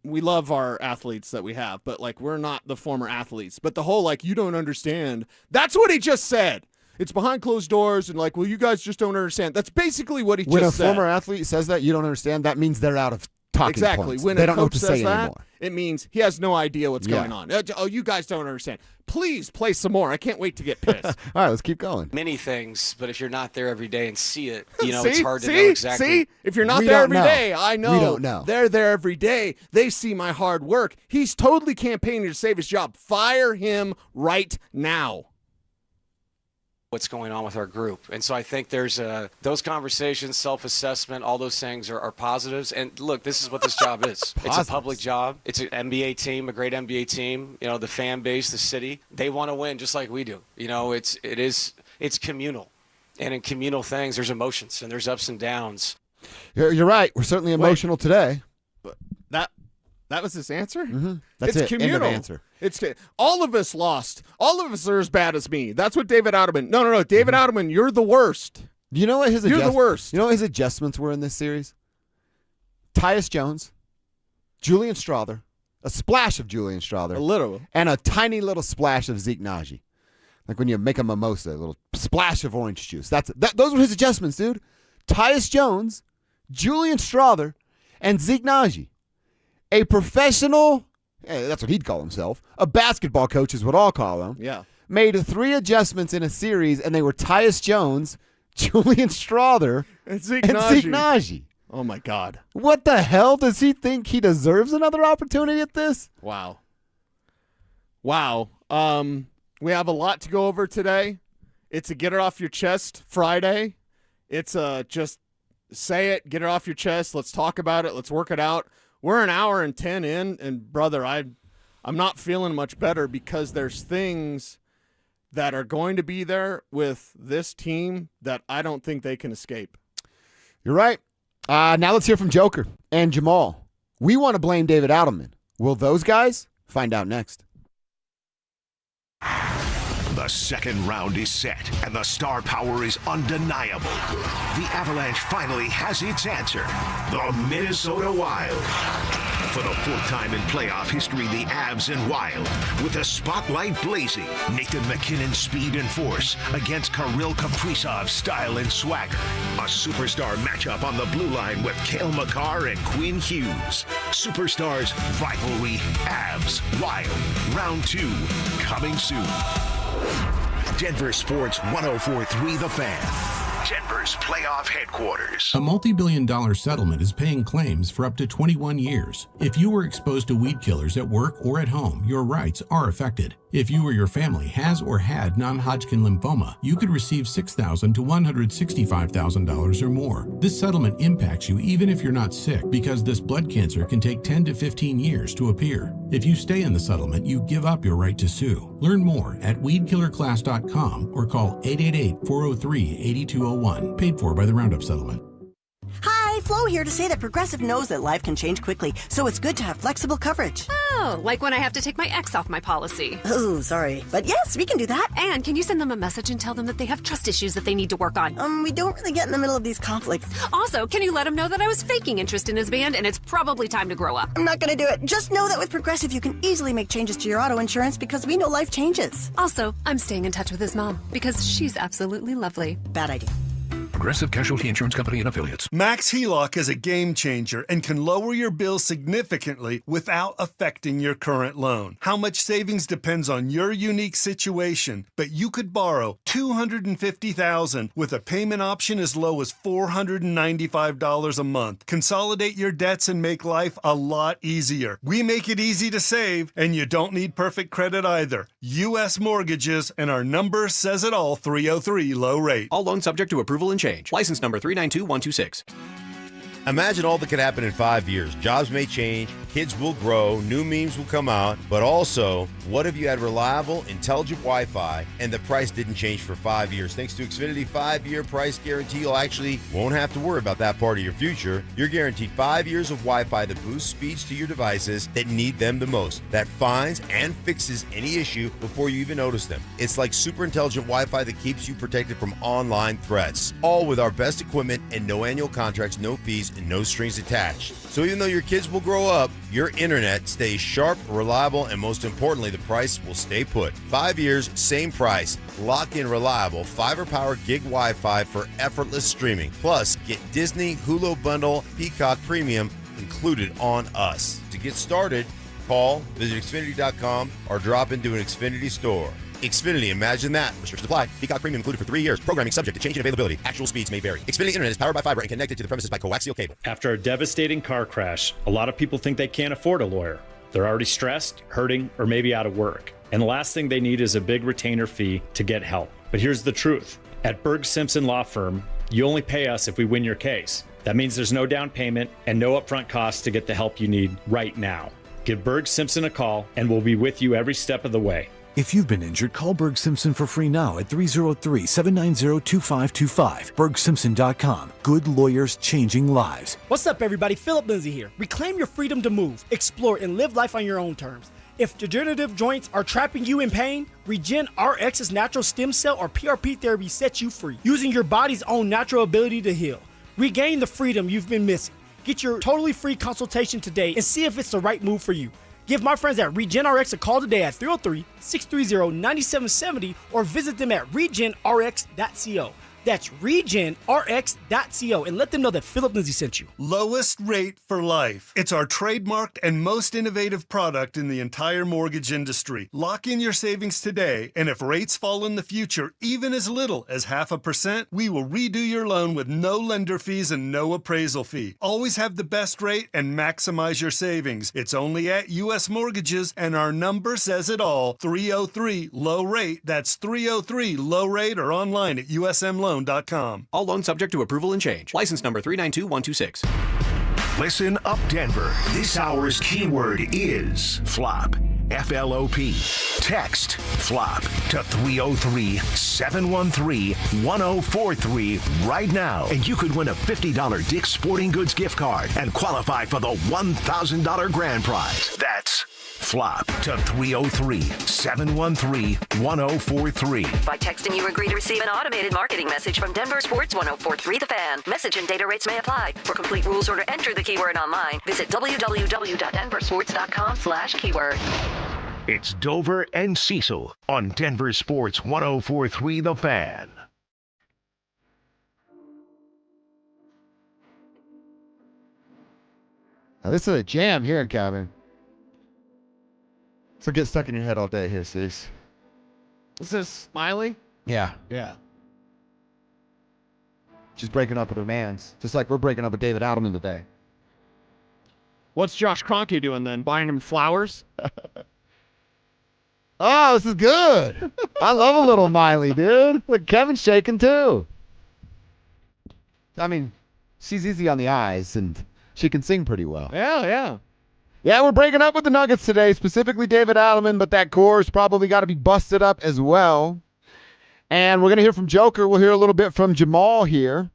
we love our athletes that we have, but, we're not the former athletes. But the whole, you don't understand, that's what he just said. It's behind closed doors, and well, you guys just don't understand. That's basically what he just said. When a former athlete says that, you don't understand, that means they're out of talking points. When they a don't know what coach to says say that, anymore. It means he has no idea what's going on. Oh, you guys don't understand. Please play some more. I can't wait to get pissed. All right, let's keep going. Many things, but if you're not there every day and see it, see? it's hard to know exactly. See? If you're not there every day, I know. We don't know. They're there every day. They see my hard work. He's totally campaigning to save his job. Fire him right now. what's going on with our group. And so I think there's those conversations, self-assessment, all those things are positives. And look, this is what this job is. It's a public job. It's an NBA team, a great NBA team. You know, the fan base, the city, they want to win just like we do. You know, it's communal. And in communal things, there's emotions and there's ups and downs. You're right. We're certainly emotional today. But that was his answer? Mm-hmm. That's it's it. communal. End of answer. It's all of us lost. All of us are as bad as me. That's what David Adelman. No. David Adelman, you're the worst. You know what You're the worst. You know what his adjustments were in this series? Tyus Jones, Julian Strawther, a splash of Julian Strawther. A little. And a tiny little splash of Zeke Naji. Like when you make a mimosa, a little splash of orange juice. Those were his adjustments, dude. Tyus Jones, Julian Strawther, and Zeke Naji. A professional, that's what he'd call himself, a basketball coach is what I'll call him. Yeah. Made 3 adjustments in a series, and they were Tyus Jones, Julian Strawther, and Zeke Naji. Oh, my God. What the hell? Does he think he deserves another opportunity at this? Wow. We have a lot to go over today. It's a get it off your chest Friday. It's just say it, get it off your chest. Let's talk about it. Let's work it out. We're an hour and 10 in, and brother, I'm not feeling much better because there's things that are going to be there with this team that I don't think they can escape. You're right. Now let's hear from Joker and Jamal. We want to blame David Adelman. Will those guys? Find out next. The second round is set, and the star power is undeniable. The Avalanche finally has its answer, the Minnesota Wild. For the 4th time in playoff history, the Avs and Wild, with the spotlight blazing, Nathan MacKinnon's speed and force against Kirill Kaprizov's style and swagger. A superstar matchup on the blue line with Cale Makar and Quinn Hughes. Superstars rivalry, Avs, Wild, round 2, coming soon. Denver Sports 104.3 The Fan. Denver's playoff headquarters. A multi-billion-dollar settlement is paying claims for up to 21 years. If you were exposed to weed killers at work or at home, your rights are affected. If you or your family has or had non-Hodgkin lymphoma, you could receive $6,000 to $165,000 or more. This settlement impacts you even if you're not sick, because this blood cancer can take 10 to 15 years to appear. If you stay in the settlement, you give up your right to sue. Learn more at weedkillerclass.com or call 888-403-8201. Paid for by the Roundup Settlement. Hi, Flo here to say that Progressive knows that life can change quickly, so it's good to have flexible coverage. Oh, like when I have to take my ex off my policy. Oh, sorry. But yes, we can do that. And can you send them a message and tell them that they have trust issues that they need to work on? We don't really get in the middle of these conflicts. Also, can you let him know that I was faking interest in his band and it's probably time to grow up? I'm not going to do it. Just know that with Progressive, you can easily make changes to your auto insurance because we know life changes. Also, I'm staying in touch with his mom because she's absolutely lovely. Bad idea. Progressive Casualty Insurance Company and Affiliates. Max HELOC is a game changer and can lower your bill significantly without affecting your current loan. How much savings depends on your unique situation, but you could borrow $250,000 with a payment option as low as $495 a month. Consolidate your debts and make life a lot easier. We make it easy to save, and you don't need perfect credit either. U.S. Mortgages, and our number says it all, 303 low rate. All loans subject to approval and change. License number 392126. Imagine all that could happen in 5 years. Jobs may change, kids will grow, new memes will come out, but also, what if you had reliable, intelligent Wi-Fi and the price didn't change for 5 years? Thanks to Xfinity 5-year price guarantee, you'll actually won't have to worry about that part of your future. You're guaranteed 5 years of Wi-Fi that boosts speeds to your devices that need them the most, that finds and fixes any issue before you even notice them. It's like super intelligent Wi-Fi that keeps you protected from online threats, all with our best equipment and no annual contracts, no fees, and no strings attached. So even though your kids will grow up, your internet stays sharp, reliable, and most importantly, the price will stay put. 5 years, same price. Lock in reliable fiber-powered gig Wi-Fi for effortless streaming. Plus, get Disney, Hulu Bundle, Peacock Premium included on us. To get started, call, visit Xfinity.com, or drop into an Xfinity store. Xfinity, imagine that. Restrictions apply. Peacock Premium included for 3 years. Programming subject to change in availability. Actual speeds may vary. Xfinity Internet is powered by fiber and connected to the premises by coaxial cable. After a devastating car crash, a lot of people think they can't afford a lawyer. They're already stressed, hurting, or maybe out of work. and the last thing they need is a big retainer fee to get help. But here's the truth. At Berg Simpson Law Firm, you only pay us if we win your case. That means there's no down payment and no upfront costs to get the help you need right now. Give Berg Simpson a call, and we'll be with you every step of the way. If you've been injured, call Berg Simpson for free now at 303-790-2525. BergSimpson.com. Good lawyers changing lives. What's up, everybody? Philip Lindsay here. Reclaim your freedom to move, explore, and live life on your own terms. If degenerative joints are trapping you in pain, Regen RX's natural stem cell or PRP therapy sets you free, using your body's own natural ability to heal. Regain the freedom you've been missing. Get your totally free consultation today and see if it's the right move for you. Give my friends at RegenRx a call today at 303-630-9770 or visit them at regenrx.co. That's regenrx.co and let them know that Philip Lindsay sent you. Lowest rate for life. It's our trademarked and most innovative product in the entire mortgage industry. Lock in your savings today, and if rates fall in the future, even as little as 0.5%, we will redo your loan with no lender fees and no appraisal fee. Always have the best rate and maximize your savings. It's only at U.S. Mortgages, and our number says it all. 303-LOW-RATE. That's 303-LOW-RATE or online at USMLoan.com. All loans subject to approval and change. License number 392126. Listen up, Denver. This hour's keyword is flop. F-L-O-P. Text flop to 303-713-1043 right now, and you could win a $50 Dick's Sporting Goods gift card and qualify for the $1,000 grand prize. That's flop to 303-713-1043. By texting, you agree to receive an automated marketing message from DenverSports 1043 The Fan. Message and data rates may apply. For complete rules or to enter the keyword online, visit www.denversports.com/keyword. It's Dover and Cecil on Denver Sports 1043 The Fan. Now, this is a jam here, Kevin. So get stuck in your head all day here, Cease. Is this Smiley? Yeah. Yeah. She's breaking up with her mans, just like we're breaking up with David Adelman today. What's Josh Kroenke doing then? Buying him flowers? Oh, this is good. I love a little Miley, dude. Look, Kevin's shaking too. I mean, she's easy on the eyes, and she can sing pretty well. Yeah. Yeah, we're breaking up with the Nuggets today, specifically David Adelman, but that core's probably got to be busted up as well. And we're going to hear from Joker. We'll hear a little bit from Jamal here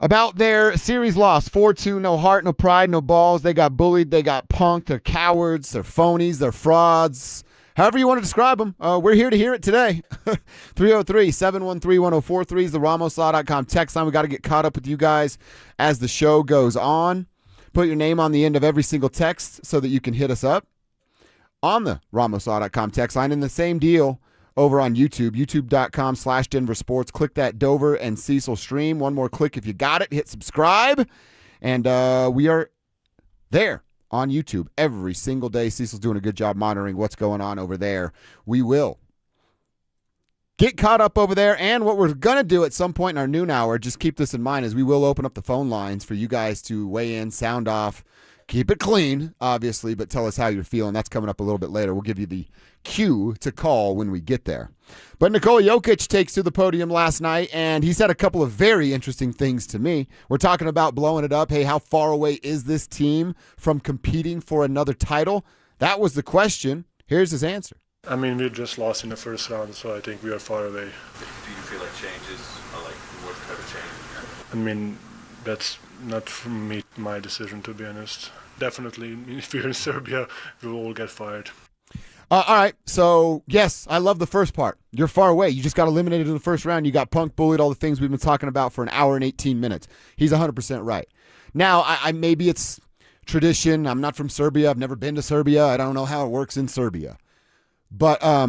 about their series loss. 4-2, no heart, no pride, no balls. They got bullied. They got punked. They're cowards. They're phonies. They're frauds. However you want to describe them, we're here to hear it today. 303-713-1043 is the RamosLaw.com text line. We got to get caught up with you guys as the show goes on. Put your name on the end of every single text so that you can hit us up on the RamosLaw.com text line. And the same deal over on YouTube, youtube.com/DenverSports. Click that Dover and Cecil stream. One more click if you got it. Hit subscribe. And we are there on YouTube every single day. Cecil's doing a good job monitoring what's going on over there. We will get caught up over there. And what we're going to do at some point in our noon hour, just keep this in mind, is we will open up the phone lines for you guys to weigh in, sound off, keep it clean, obviously, but tell us how you're feeling. That's coming up a little bit later. We'll give you the cue to call when we get there. But Nikola Jokic takes to the podium last night, and he said a couple of very interesting things to me. We're talking about blowing it up. Hey, how far away is this team from competing for another title? That was the question. Here's his answer. I mean, we just lost in the first round, so I think we are far away. Do you feel like changes are like what type of change? I mean, that's not from me, my decision, to be honest. Definitely, if we're in Serbia, we will all get fired. All right, so yes, I love the first part. You're far away. You just got eliminated in the first round. You got punked, bullied, all the things we've been talking about for an hour and 18 minutes. He's 100% right. Now, I maybe it's tradition. I'm not from Serbia. I've never been to Serbia. I don't know how it works in Serbia. But I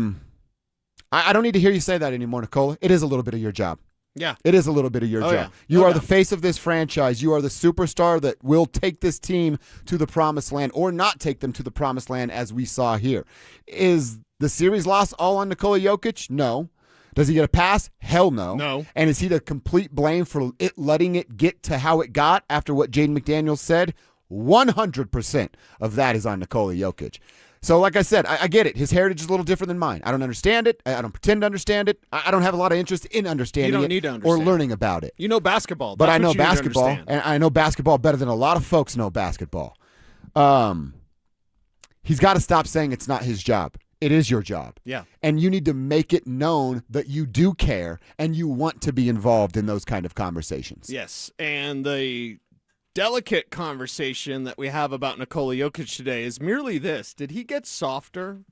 don't need to hear you say that anymore, Nikola. It is a little bit of your job. Yeah. It is a little bit of your job. Yeah. You are the face of this franchise. You are the superstar that will take this team to the promised land or not take them to the promised land, as we saw here. Is the series loss all on Nikola Jokic? No. Does he get a pass? Hell no. No. And is he the complete blame for it letting it get to how it got after what Jaden McDaniels said? 100% of that is on Nikola Jokic. So like I said, I get it. His heritage is a little different than mine. I don't understand it. I don't pretend to understand it. I don't have a lot of interest in understanding You don't it need to or understand. learning about it. You know basketball. But That's I know what you need to basketball, understand. and I know basketball better than a lot of folks know basketball. He's got to stop saying it's not his job. It is your job. Yeah. And you need to make it known that you do care and you want to be involved in those kind of conversations. Yes, and the delicate conversation that we have about Nikola Jokic today is merely this. Did he get softer?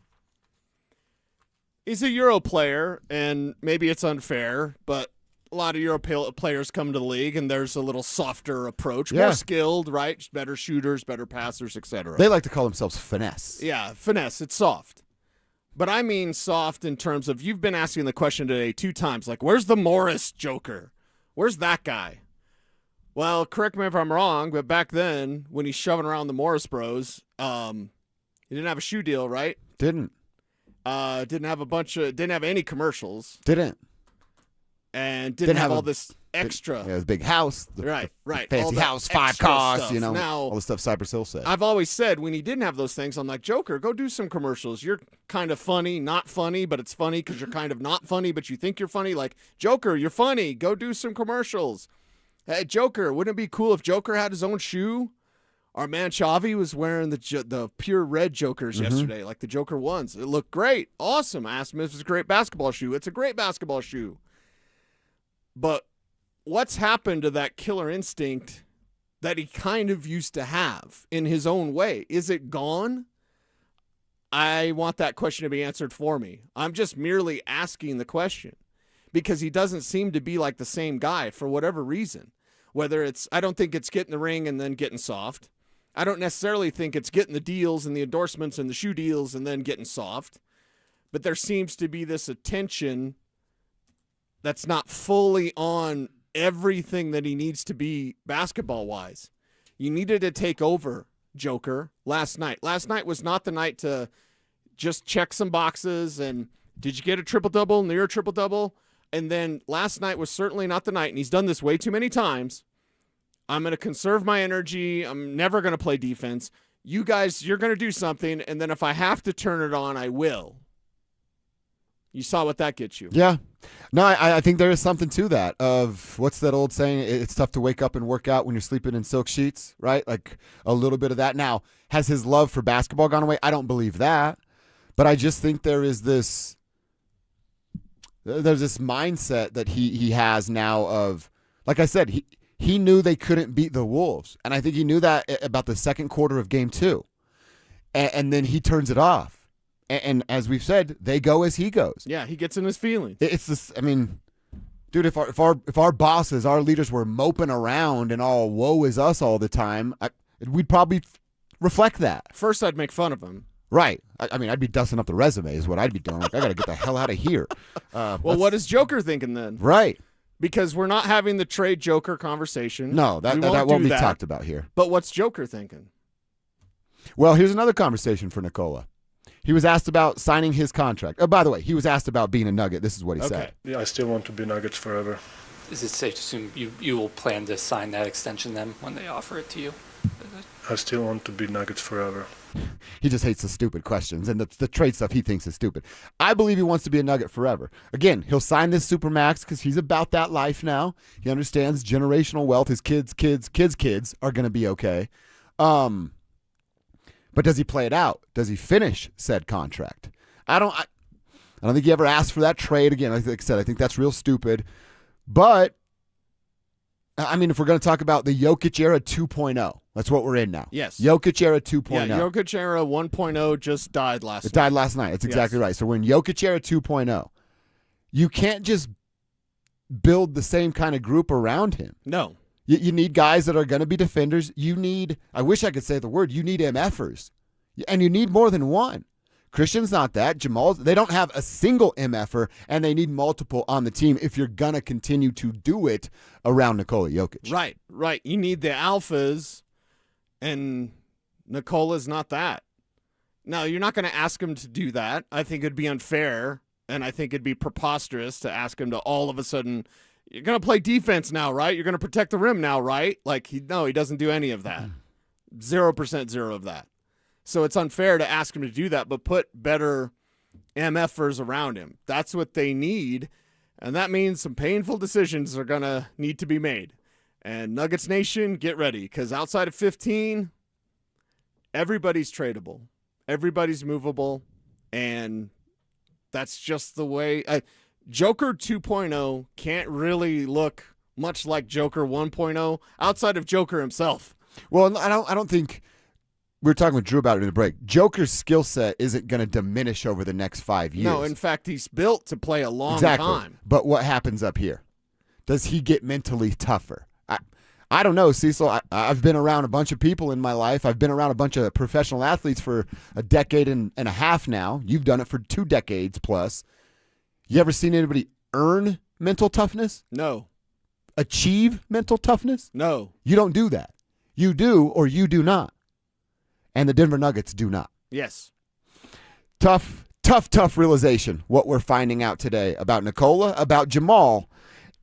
He's a Euro player, and maybe it's unfair, but a lot of Euro players come to the league, and there's a little softer approach, Yeah. more skilled, right? Better shooters, better passers, etc. They like to call themselves finesse. Yeah, finesse. It's soft. But I mean soft in terms of you've been asking the question today 2 times, like, where's the Morris Joker? Where's that guy? Well, correct me if I'm wrong, but back then, when he's shoving around the Morris Bros, he didn't have a shoe deal, right? Didn't Didn't have any commercials. And didn't have all this extra. His big house. Right. Fancy All that house, 5 extra cars, stuff. you know, Now, all the stuff Cypress Hill said. I've always said when he didn't have those things, I'm like, Joker, go do some commercials. You're kind of funny, not funny, but it's funny because you're kind of not funny, but you think you're funny. Like, Joker, you're funny. Go do some commercials. Hey, Joker, wouldn't it be cool if Joker had his own shoe? Our man Chavi was wearing the pure red Jokers yesterday, like the Joker ones. It looked great. Awesome. I asked him if it was a great basketball shoe. It's a great basketball shoe. But what's happened to that killer instinct that he kind of used to have in his own way? Is it gone? I want that question to be answered for me. I'm just merely asking the question because he doesn't seem to be like the same guy for whatever reason. Whether it's, I don't think it's getting the ring and then getting soft. I don't necessarily think it's getting the deals and the endorsements and the shoe deals and then getting soft. But there seems to be this attention that's not fully on everything that he needs to be basketball-wise. You needed to take over, Joker, last night. Last night was not the night to just check some boxes and did you get a triple-double, near a triple-double? And then last night was certainly not the night, and he's done this way too many times. I'm going to conserve my energy. I'm never going to play defense. You guys, you're going to do something, and then if I have to turn it on, I will. You saw what that gets you. Yeah. No, I think there is something to that of what's that old saying? It's tough to wake up and work out when you're sleeping in silk sheets, right? Like a little bit of that. Now, has his love for basketball gone away? I don't believe that. But I just think there's this mindset that he has now of, like I said, he knew they couldn't beat the Wolves. And I think he knew that about the second quarter of game 2. And then he turns it off. And as we've said, they go as he goes. Yeah, he gets in his feelings. It's this. I mean, dude, if our bosses, our leaders were moping around and all woe is us all the time, we'd probably reflect that. First, I'd make fun of him. Right. I mean, I'd be dusting up the resume is what I'd be doing. Like, I got to get the hell out of here. Well, what is Joker thinking then? Right. Because we're not having the trade Joker conversation. No, that won't be talked about here. But what's Joker thinking? Well, here's another conversation for Nikola. He was asked about signing his contract. Oh, by the way, he was asked about being a Nugget. This is what he said. Yeah, I still want to be Nuggets forever. Is it safe to assume you will plan to sign that extension then when they offer it to you? I still want to be Nuggets forever. He just hates the stupid questions and the trade stuff he thinks is stupid. I believe he wants to be a Nugget forever. Again, he'll sign this Supermax because he's about that life now. He understands generational wealth. His kids are going to be okay. But does he play it out? Does he finish said contract? I don't think he ever asked for that trade again. Like I said, I think that's real stupid. But I mean, if we're going to talk about the Jokic era 2.0, that's what we're in now. Yes. Jokic era 2.0. Yeah, Jokic era 1.0 just died last night. It died last night. That's exactly right. So we're in Jokic era 2.0. You can't just build the same kind of group around him. No. You need guys that are going to be defenders. You need, I wish I could say the word, you need MFers. And you need more than one. Christian's not that. Jamal, they don't have a single MFer, and they need multiple on the team if you're going to continue to do it around Nikola Jokic. Right. You need the alphas, and Nikola's not that. Now, you're not going to ask him to do that. I think it'd be unfair, and I think it'd be preposterous to ask him to all of a sudden, you're going to play defense now, right? You're going to protect the rim now, right? Like, he doesn't do any of that. 0% zero of that. So it's unfair to ask him to do that, but put better MFers around him. That's what they need, and that means some painful decisions are going to need to be made. And Nuggets Nation, get ready, because outside of 15, everybody's tradable. Everybody's movable, and that's just the way. Joker 2.0 can't really look much like Joker 1.0 outside of Joker himself. Well, I don't think we were talking with Drew about it in the break. Joker's skill set isn't going to diminish over the next 5 years. No, in fact, he's built to play a long exactly. time. But what happens up here? Does he get mentally tougher? I don't know, Cecil. I've been around a bunch of people in my life. I've been around a bunch of professional athletes for a decade and a half now. You've done it for 2 decades plus. You ever seen anybody earn mental toughness? No. Achieve mental toughness? No. You don't do that. You do or you do not. And the Denver Nuggets do not. Yes. Tough realization, what we're finding out today about Nikola, about Jamal,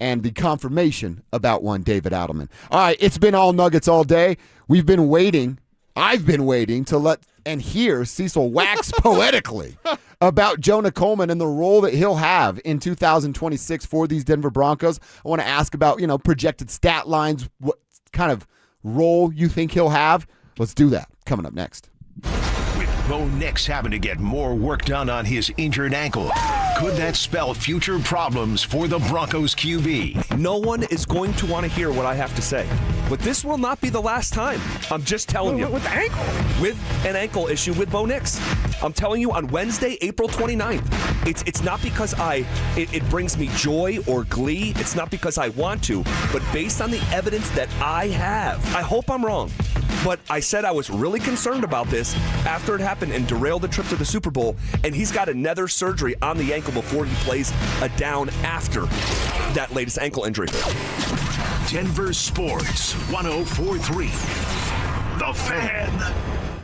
and the confirmation about one David Adelman. All right, it's been all Nuggets all day. We've been waiting. I've been waiting to let and hear Cecil wax poetically about Jonah Coleman and the role that he'll have in 2026 for these Denver Broncos. I want to ask about, projected stat lines, what kind of role you think he'll have. Let's do that. Coming up next. With Bo Nix having to get more work done on his injured ankle, could that spell future problems for the Broncos QB? No one is going to want to hear what I have to say. But this will not be the last time. I'm just telling you. With the ankle? With an ankle issue with Bo Nix. I'm telling you on Wednesday, April 29th. It's not because it brings me joy or glee. It's not because I want to. But based on the evidence that I have, I hope I'm wrong. But I said I was really concerned about this after it happened and derailed the trip to the Super Bowl. And he's got another surgery on the ankle before he plays a down after that latest ankle injury. Denver Sports 104.3. The Fan.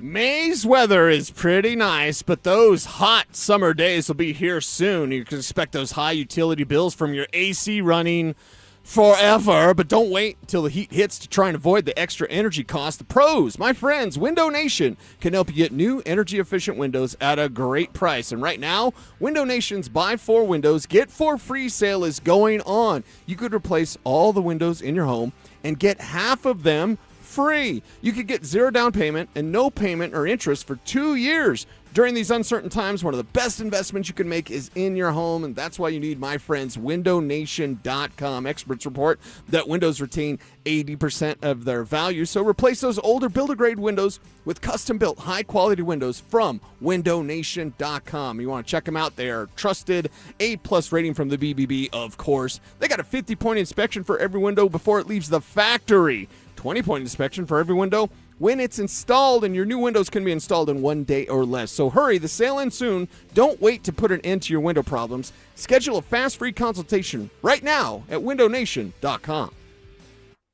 May's weather is pretty nice, but those hot summer days will be here soon. You can expect those high utility bills from your AC running forever, but don't wait until the heat hits to try and avoid the extra energy cost. The pros, my friends, Window Nation, can help you get new energy-efficient windows at a great price. And right now, Window Nation's Buy 4 Windows, Get 4 Free sale is going on. You could replace all the windows in your home and get half of them free. You could get 0 down payment and no payment or interest for 2 years. During these uncertain times, one of the best investments you can make is in your home, and that's why you need my friends WindowNation.com. Experts report that windows retain 80% of their value, so replace those older builder-grade windows with custom-built, high-quality windows from WindowNation.com. You want to check them out. They are trusted, A-plus rating from the BBB, of course. They got a 50-point inspection for every window before it leaves the factory. 20-point inspection for every window when it's installed, and your new windows can be installed in 1 day or less. So hurry, the sale ends soon. Don't wait to put an end to your window problems. Schedule a fast free consultation right now at windownation.com.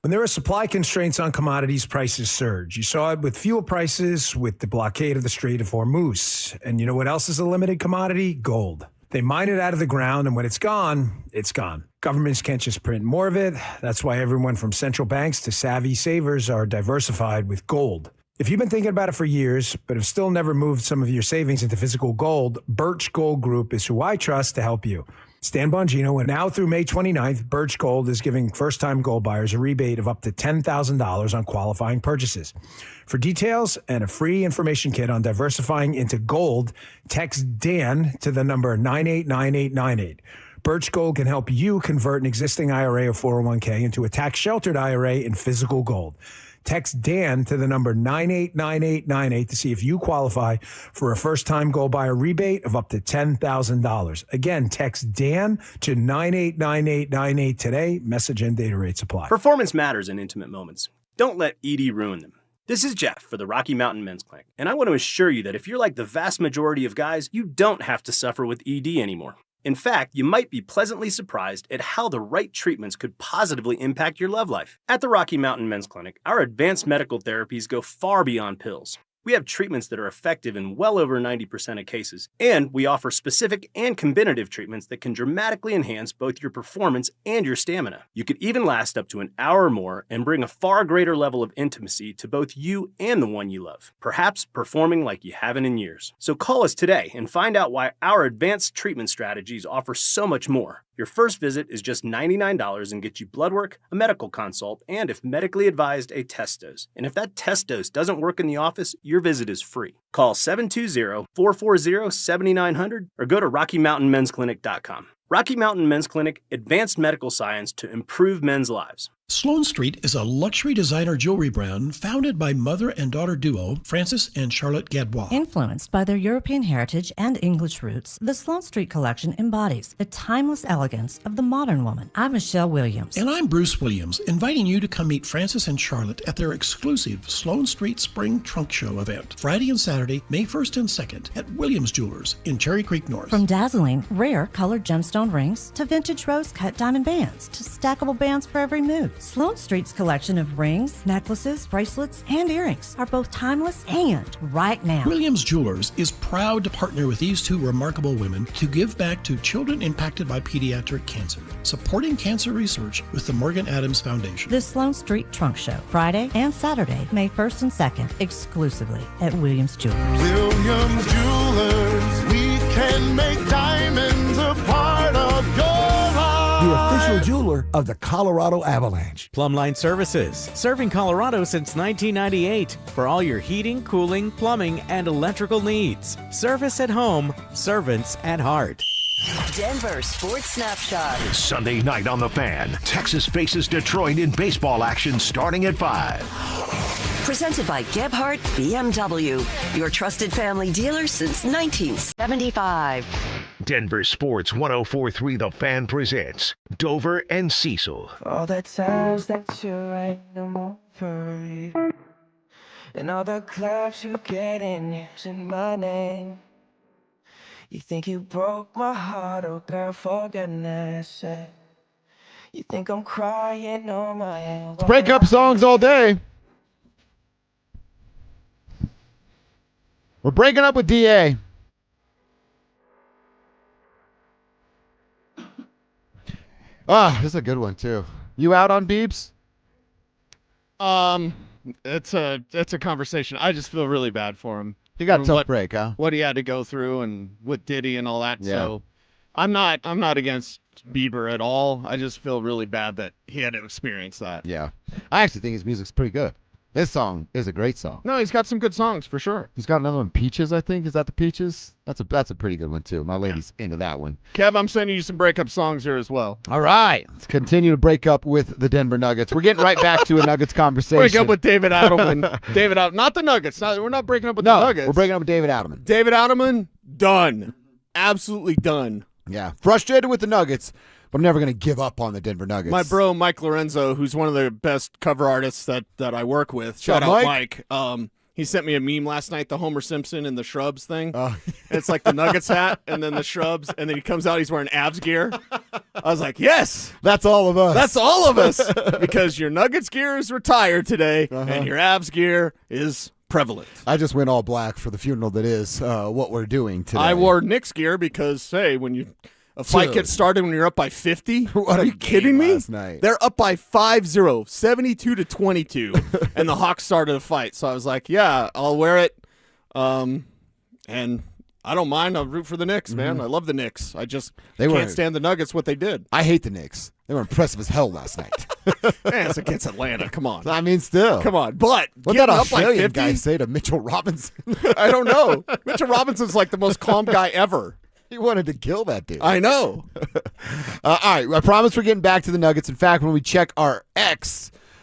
When there are supply constraints on commodities, prices surge. You saw it with fuel prices, with the blockade of the Strait of Hormuz. And you know what else is a limited commodity? Gold. They mine it out of the ground, and when it's gone, it's gone. Governments can't just print more of it. That's why everyone from central banks to savvy savers are diversified with gold. If you've been thinking about it for years, but have still never moved some of your savings into physical gold, Birch Gold Group is who I trust to help you. Stan Bongino, and now through May 29th, Birch Gold is giving first-time gold buyers a rebate of up to $10,000 on qualifying purchases. For details and a free information kit on diversifying into gold, text Dan to the number 989898. Birch Gold can help you convert an existing IRA or 401k into a tax-sheltered IRA in physical gold. Text Dan to the number 989898 to see if you qualify for a first-time gold buyer rebate of up to $10,000. Again, text Dan to 989898 today. Message and data rates apply. Performance matters in intimate moments. Don't let ED ruin them. This is Jeff for the Rocky Mountain Men's Clinic, and I want to assure you that if you're like the vast majority of guys, you don't have to suffer with ED anymore. In fact, you might be pleasantly surprised at how the right treatments could positively impact your love life. At the Rocky Mountain Men's Clinic, our advanced medical therapies go far beyond pills. We have treatments that are effective in well over 90% of cases, and we offer specific and combinative treatments that can dramatically enhance both your performance and your stamina. You could even last up to an hour or more and bring a far greater level of intimacy to both you and the one you love, perhaps performing like you haven't in years. So call us today and find out why our advanced treatment strategies offer so much more. Your first visit is just $99 and gets you blood work, a medical consult, and if medically advised, a test dose. And if that test dose doesn't work in the office, your visit is free. Call 720-440-7900 or go to RockyMountainMen'sClinic.com. Rocky Mountain Men's Clinic, advanced medical science to improve men's lives. Sloane Street is a luxury designer jewelry brand founded by mother and daughter duo Francis and Charlotte Gadbois. Influenced by their European heritage and English roots, the Sloane Street collection embodies the timeless elegance of the modern woman. I'm Michelle Williams. And I'm Bruce Williams, inviting you to come meet Francis and Charlotte at their exclusive Sloane Street Spring Trunk Show event, Friday and Saturday, May 1st and 2nd, at Williams Jewelers in Cherry Creek North. From dazzling, rare colored gemstone rings to vintage rose-cut diamond bands to stackable bands for every mood, Sloane Street's collection of rings, necklaces, bracelets, and earrings are both timeless and right now. Williams Jewelers is proud to partner with these two remarkable women to give back to children impacted by pediatric cancer, supporting cancer research with the Morgan Adams Foundation. The Sloane Street Trunk Show, Friday and Saturday, May 1st and 2nd, exclusively at Williams Jewelers. Williams Jewelers, we can make diamonds a part of your life. The official jeweler of the Colorado Avalanche. Plumline Services, serving Colorado since 1998 for all your heating, cooling, plumbing, and electrical needs. Service at home, servants at heart. Denver Sports Snapshot. Sunday night on The Fan, Texas faces Detroit in baseball action starting at 5. Presented by Gebhardt BMW, your trusted family dealer since 1975. Denver Sports 104.3 The Fan presents Dover and Cecil. All the times that you ain't no more, and all the clubs you get in using my name. You think you broke my heart, oh girl, for goodness sake. You think I'm crying on my own. Breakup songs all day. We're breaking up with DA. This is a good one too. You out on Biebs? It's a conversation. I just feel really bad for him. He got a tough break, huh? What he had to go through and with Diddy and all that. Yeah. So I'm not against Bieber at all. I just feel really bad that he had to experience that. Yeah. I actually think his music's pretty good. This song is a great song. No, he's got some good songs for sure. He's got another one, Peaches, I think. Is that the Peaches? That's a pretty good one too. My lady's into that one. Kev, I'm sending you some breakup songs here as well. All right. Let's continue to break up with the Denver Nuggets. We're getting right back to a Nuggets conversation. Break up with David Adelman. Not the Nuggets. We're not breaking up with the Nuggets. We're breaking up with David Adelman. David Adelman, done. Absolutely done. Yeah. Frustrated with the Nuggets, but I'm never going to give up on the Denver Nuggets. My bro, Mike Lorenzo, who's one of the best cover artists that I work with. Shout out, Mike. He sent me a meme last night, the Homer Simpson and the Shrubs thing. It's like the Nuggets hat and then the Shrubs, and then he comes out, he's wearing Avs gear. I was like, yes. That's all of us. That's all of us. Because your Nuggets gear is retired today, and your Avs gear is prevalent. I just went all black for the funeral that is what we're doing today. I wore Knicks gear because, hey, when a fight gets started when you're up by 50. Are you kidding me? Last night. They're up by 5-0, 72-22, and the Hawks started a fight. So I was like, yeah, I'll wear it. And I don't mind. I'll root for the Knicks, man. I love the Knicks. I just can't stand the Nuggets, what they did. I hate the Knicks. They were impressive as hell last night. Man, it's against Atlanta. Come on. I mean, still. Come on. But what did that up by Australian 50, guy say to Mitchell Robinson? I don't know. Mitchell Robinson's like the most calm guy ever. He wanted to kill that dude. I know. All right. I promise we're getting back to the Nuggets. In fact, when we check our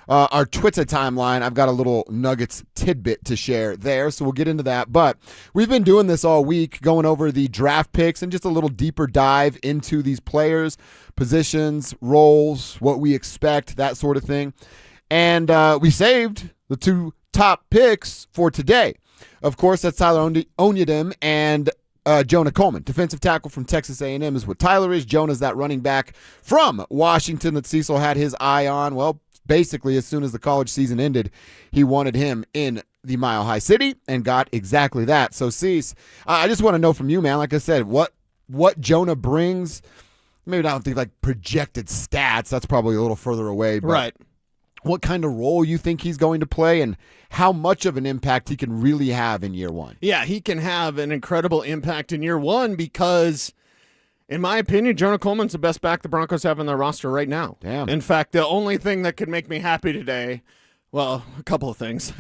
our Twitter timeline, I've got a little Nuggets tidbit to share there, so we'll get into that. But we've been doing this all week, going over the draft picks and just a little deeper dive into these players, positions, roles, what we expect, that sort of thing. And we saved the two top picks for today. Of course, that's Tyler Onyedem and Jonah Coleman, defensive tackle from Texas A&M is what Tyler is. Jonah's that running back from Washington that Cecil had his eye on. Well, basically, as soon as the college season ended, he wanted him in the Mile High City and got exactly that. So, Cease, I just want to know from you, man, like I said, what Jonah brings. Maybe not think like projected stats. That's probably a little further away. But right. What kind of role you think he's going to play and how much of an impact he can really have in year one? Yeah, he can have an incredible impact in year one because, in my opinion, Jonah Coleman's the best back the Broncos have in their roster right now. Damn. In fact, the only thing that could make me happy today, well, a couple of things.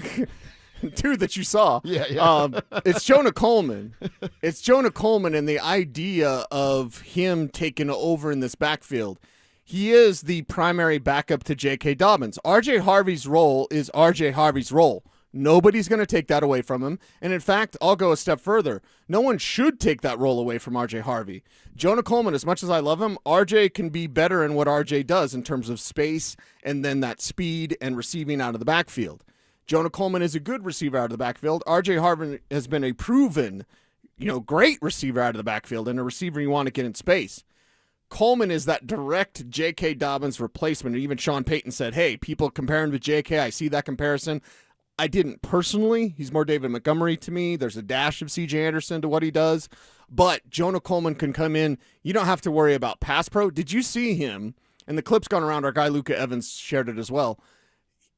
Two that you saw. Yeah. It's Jonah Coleman. It's Jonah Coleman and the idea of him taking over in this backfield. He is the primary backup to J.K. Dobbins. R.J. Harvey's role is R.J. Harvey's role. Nobody's going to take that away from him. And in fact, I'll go a step further. No one should take that role away from R.J. Harvey. Jonah Coleman, as much as I love him, R.J. can be better in what R.J. does in terms of space and then that speed and receiving out of the backfield. Jonah Coleman is a good receiver out of the backfield. R.J. Harvey has been a proven, great receiver out of the backfield and a receiver you want to get in space. Coleman is that direct J.K. Dobbins replacement. And even Sean Payton said, hey, people compare him to J.K. I see that comparison. I didn't personally. He's more David Montgomery to me. There's a dash of C.J. Anderson to what he does. But Jonah Coleman can come in. You don't have to worry about pass pro. Did you see him? And the clip's gone around. Our guy Luca Evans shared it as well.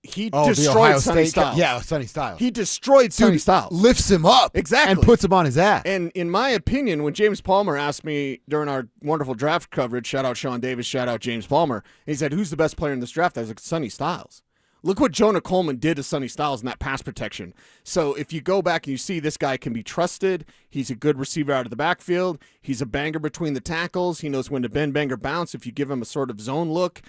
He destroyed Sonny Styles. Yeah, Sonny Styles. He destroyed Sonny Styles. Lifts him up. Exactly. And puts him on his ass. And in my opinion, when James Palmer asked me during our wonderful draft coverage, shout out Sean Davis, shout out James Palmer, he said, who's the best player in this draft? I was like, Sonny Styles. Look what Jonah Coleman did to Sonny Styles in that pass protection. So if you go back and you see this guy can be trusted, he's a good receiver out of the backfield, he's a banger between the tackles, he knows when to bend, bang, or bounce if you give him a sort of zone look.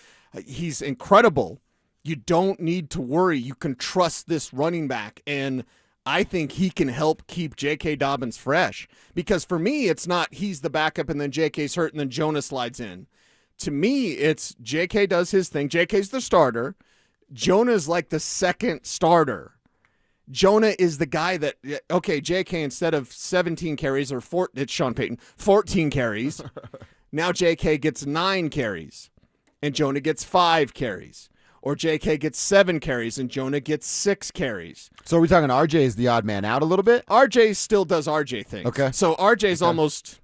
He's incredible. You don't need to worry. You can trust this running back, and I think he can help keep J.K. Dobbins fresh. Because for me, it's not he's the backup and then J.K.'s hurt and then Jonah slides in. To me, it's J.K. does his thing. J.K.'s the starter. Jonah's like the second starter. Jonah is the guy that, okay, J.K. instead of 17 carries it's Sean Payton, 14 carries. Now J.K. gets 9 carries, and Jonah gets 5 carries. Or J.K. gets 7 carries and Jonah gets 6 carries. So are we talking R.J. is the odd man out a little bit? R.J. still does R.J. things. Okay. So R.J.'s almost,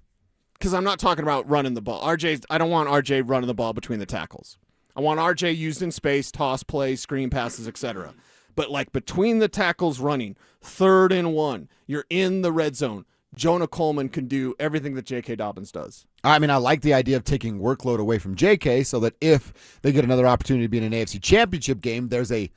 because I'm not talking about running the ball. I don't want R.J. running the ball between the tackles. I want R.J. used in space, toss plays, screen passes, etc. But like between the tackles running, 3rd and 1, you're in the red zone. Jonah Coleman can do everything that J.K. Dobbins does. I mean, I like the idea of taking workload away from J.K. so that if they get another opportunity to be in an AFC Championship game, there's a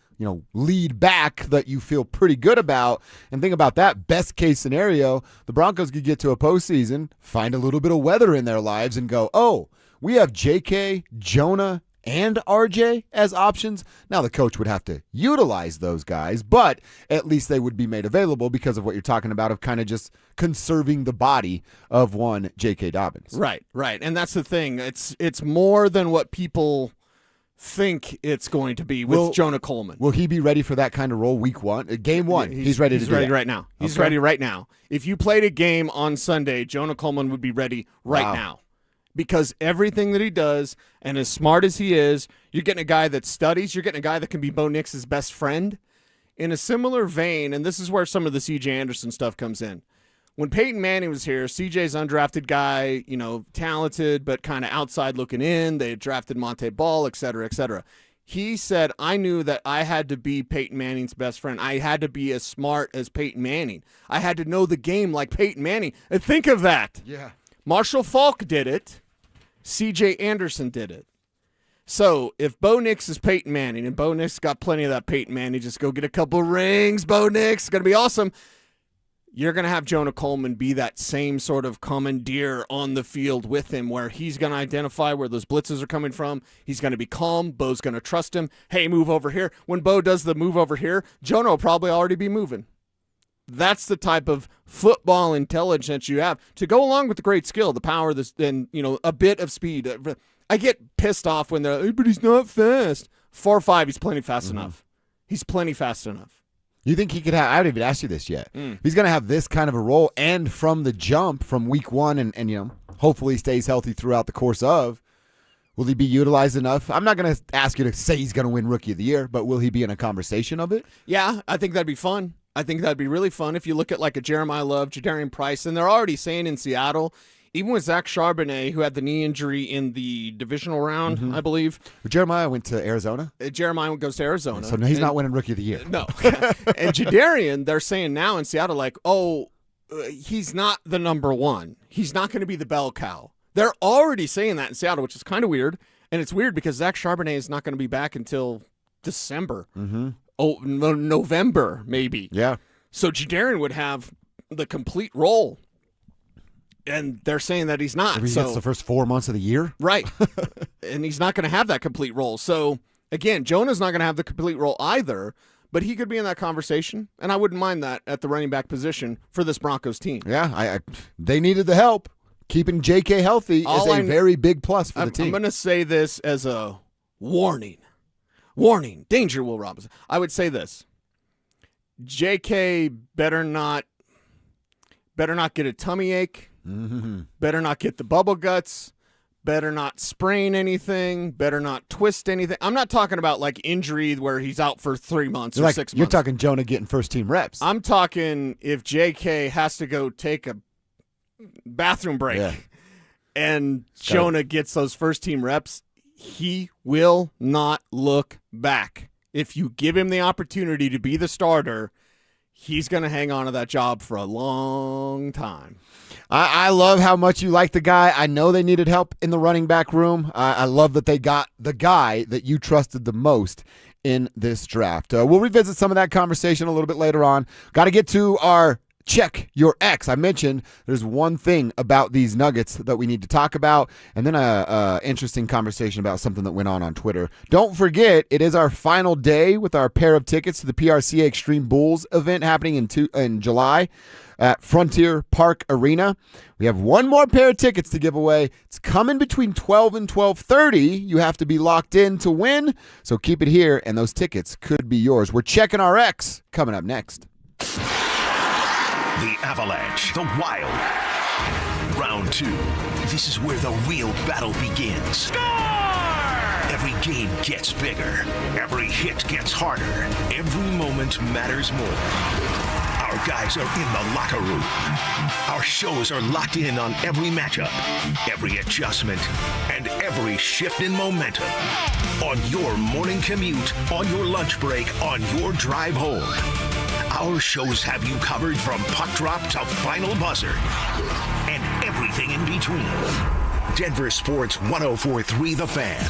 lead back that you feel pretty good about. And think about that. Best case scenario, the Broncos could get to a postseason, find a little bit of weather in their lives, and go, oh, we have J.K., Jonah, and RJ as options. Now the coach would have to utilize those guys, but at least they would be made available because of what you're talking about of kind of just conserving the body of one J.K. Dobbins. Right. And that's the thing. It's more than what people think it's going to be with Jonah Coleman. Will he be ready for that kind of role week 1? Game 1, he's ready to do that. Right now. He's ready right now. If you played a game on Sunday, Jonah Coleman would be ready right now. Because everything that he does, and as smart as he is, you're getting a guy that studies, you're getting a guy that can be Bo Nix's best friend. In a similar vein, and this is where some of the C.J. Anderson stuff comes in. When Peyton Manning was here, C.J.'s undrafted guy, talented, but kind of outside looking in. They had drafted Monte Ball, et cetera, et cetera. He said, I knew that I had to be Peyton Manning's best friend. I had to be as smart as Peyton Manning. I had to know the game like Peyton Manning. And think of that. Yeah. Marshall Faulk did it. C.J. Anderson did it. So if Bo Nix is Peyton Manning, and Bo Nix got plenty of that Peyton Manning, just go get a couple rings, Bo Nix, it's going to be awesome. You're going to have Jonah Coleman be that same sort of commandeer on the field with him where he's going to identify where those blitzes are coming from. He's going to be calm. Bo's going to trust him. Hey, move over here. When Bo does the move over here, Jonah will probably already be moving. That's the type of football intelligence you have to go along with the great skill, the power, and a bit of speed. I get pissed off when they're like, but he's not fast. 4.5, he's plenty fast enough. He's plenty fast enough. You think he could have, I haven't even asked you this yet. If he's going to have this kind of a role and from the jump from week 1 and hopefully stays healthy throughout the course of, Will he be utilized enough? I'm not going to ask you to say he's going to win Rookie of the Year, but will he be in a conversation of it? Yeah, I think that'd be fun. I think that'd be really fun if you look at like a Jeremiah Love, Jadarian Price, and they're already saying in Seattle, even with Zach Charbonnet, who had the knee injury in the divisional round, I believe. Jeremiah went to Arizona? Jeremiah goes to Arizona. So he's not winning Rookie of the Year. No. And Jadarian, they're saying now in Seattle, like, he's not the number one. He's not going to be the bell cow. They're already saying that in Seattle, which is kind of weird. And it's weird because Zach Charbonnet is not going to be back until December. November, maybe. Yeah. So Jadarian would have the complete role. And they're saying that he's not. He gets the first 4 months of the year? Right. And he's not going to have that complete role. So, again, Jonah's not going to have the complete role either, but he could be in that conversation, and I wouldn't mind that at the running back position for this Broncos team. Yeah, they needed the help. Keeping J.K. healthy is a very big plus for the team. I'm going to say this as a warning. Warning. Danger, Will Robinson. I would say this. J.K. better not get a tummy ache. Better not get the bubble guts. Better not sprain anything. Better not twist anything. I'm not talking about like injury where he's out for 3 months or 6 months. You're talking Jonah getting first-team reps. I'm talking if JK has to go take a bathroom break and Jonah gets those first-team reps, he will not look back. If you give him the opportunity to be the starter, he's going to hang on to that job for a long time. I love how much you like the guy. I know they needed help in the running back room. I love that they got the guy that you trusted the most in this draft. We'll revisit some of that conversation a little bit later on. Got to get to our Check Your X. I mentioned there's one thing about these Nuggets that we need to talk about, and then a interesting conversation about something that went on Twitter. Don't forget, it is our final day with our pair of tickets to the PRCA Extreme Bulls event happening in July at Frontier Park Arena. We have one more pair of tickets to give away. It's coming between 12 and 12:30. You have to be locked in to win, so keep it here, and those tickets could be yours. We're checking our X coming up next. The Avalanche, the Wild. Round 2. This is where the real battle begins. Score! Every game gets bigger. Every hit gets harder. Every moment matters more. Our guys are in the locker room. Our shows are locked in on every matchup, every adjustment, and every shift in momentum. On your morning commute, on your lunch break, on your drive home. Our shows have you covered from puck drop to final buzzer and everything in between. DenverSports 104.3 The Fan.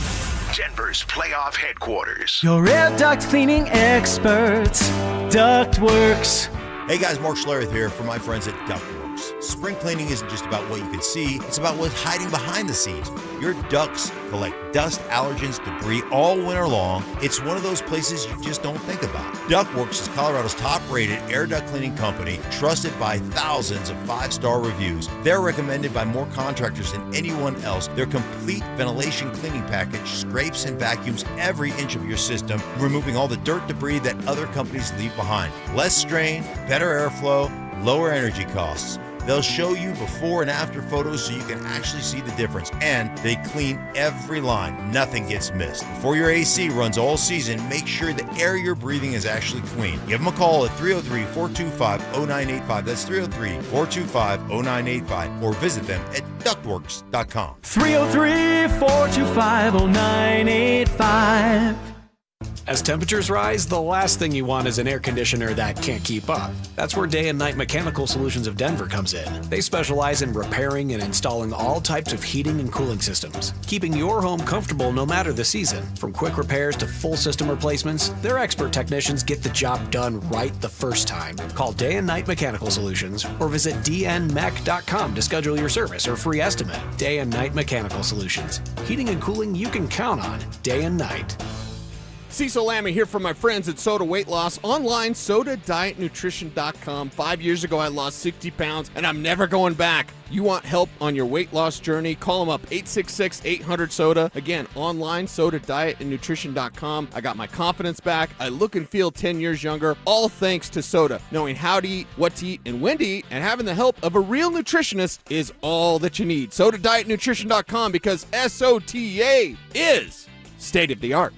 Denver's playoff headquarters. Your air duct cleaning experts, Ductworks. Hey guys, Mark Schlereth here from my friends at Ductworks. Spring cleaning isn't just about what you can see, it's about what's hiding behind the scenes. Your ducts collect dust, allergens, debris all winter long. It's one of those places you just don't think about. Ductworks is Colorado's top-rated air duct cleaning company, trusted by thousands of 5-star reviews. They're recommended by more contractors than anyone else. Their complete ventilation cleaning package scrapes and vacuums every inch of your system, removing all the dirt debris that other companies leave behind. Less strain, better airflow, lower energy costs. They'll show you before and after photos so you can actually see the difference. And they clean every line. Nothing gets missed. Before your AC runs all season, make sure the air you're breathing is actually clean. Give them a call at 303-425-0985. That's 303-425-0985. Or visit them at ductworks.com. 303-425-0985. As temperatures rise, the last thing you want is an air conditioner that can't keep up. That's where Day and Night Mechanical Solutions of Denver comes in. They specialize in repairing and installing all types of heating and cooling systems, keeping your home comfortable no matter the season. From quick repairs to full system replacements, their expert technicians get the job done right the first time. Call Day and Night Mechanical Solutions or visit dnmech.com to schedule your service or free estimate. Day and Night Mechanical Solutions. Heating and cooling you can count on day and night. Cecil Lammy here from my friends at Soda Weight Loss. Online, sodadietnutrition.com. 5 years ago, I lost 60 pounds, and I'm never going back. You want help on your weight loss journey? Call them up, 866-800-SODA. Again, online, sodadietnutrition.com. I got my confidence back. I look and feel 10 years younger, all thanks to soda. Knowing how to eat, what to eat, and when to eat, and having the help of a real nutritionist is all that you need. Sodadietnutrition.com, because SOTA is state of the art.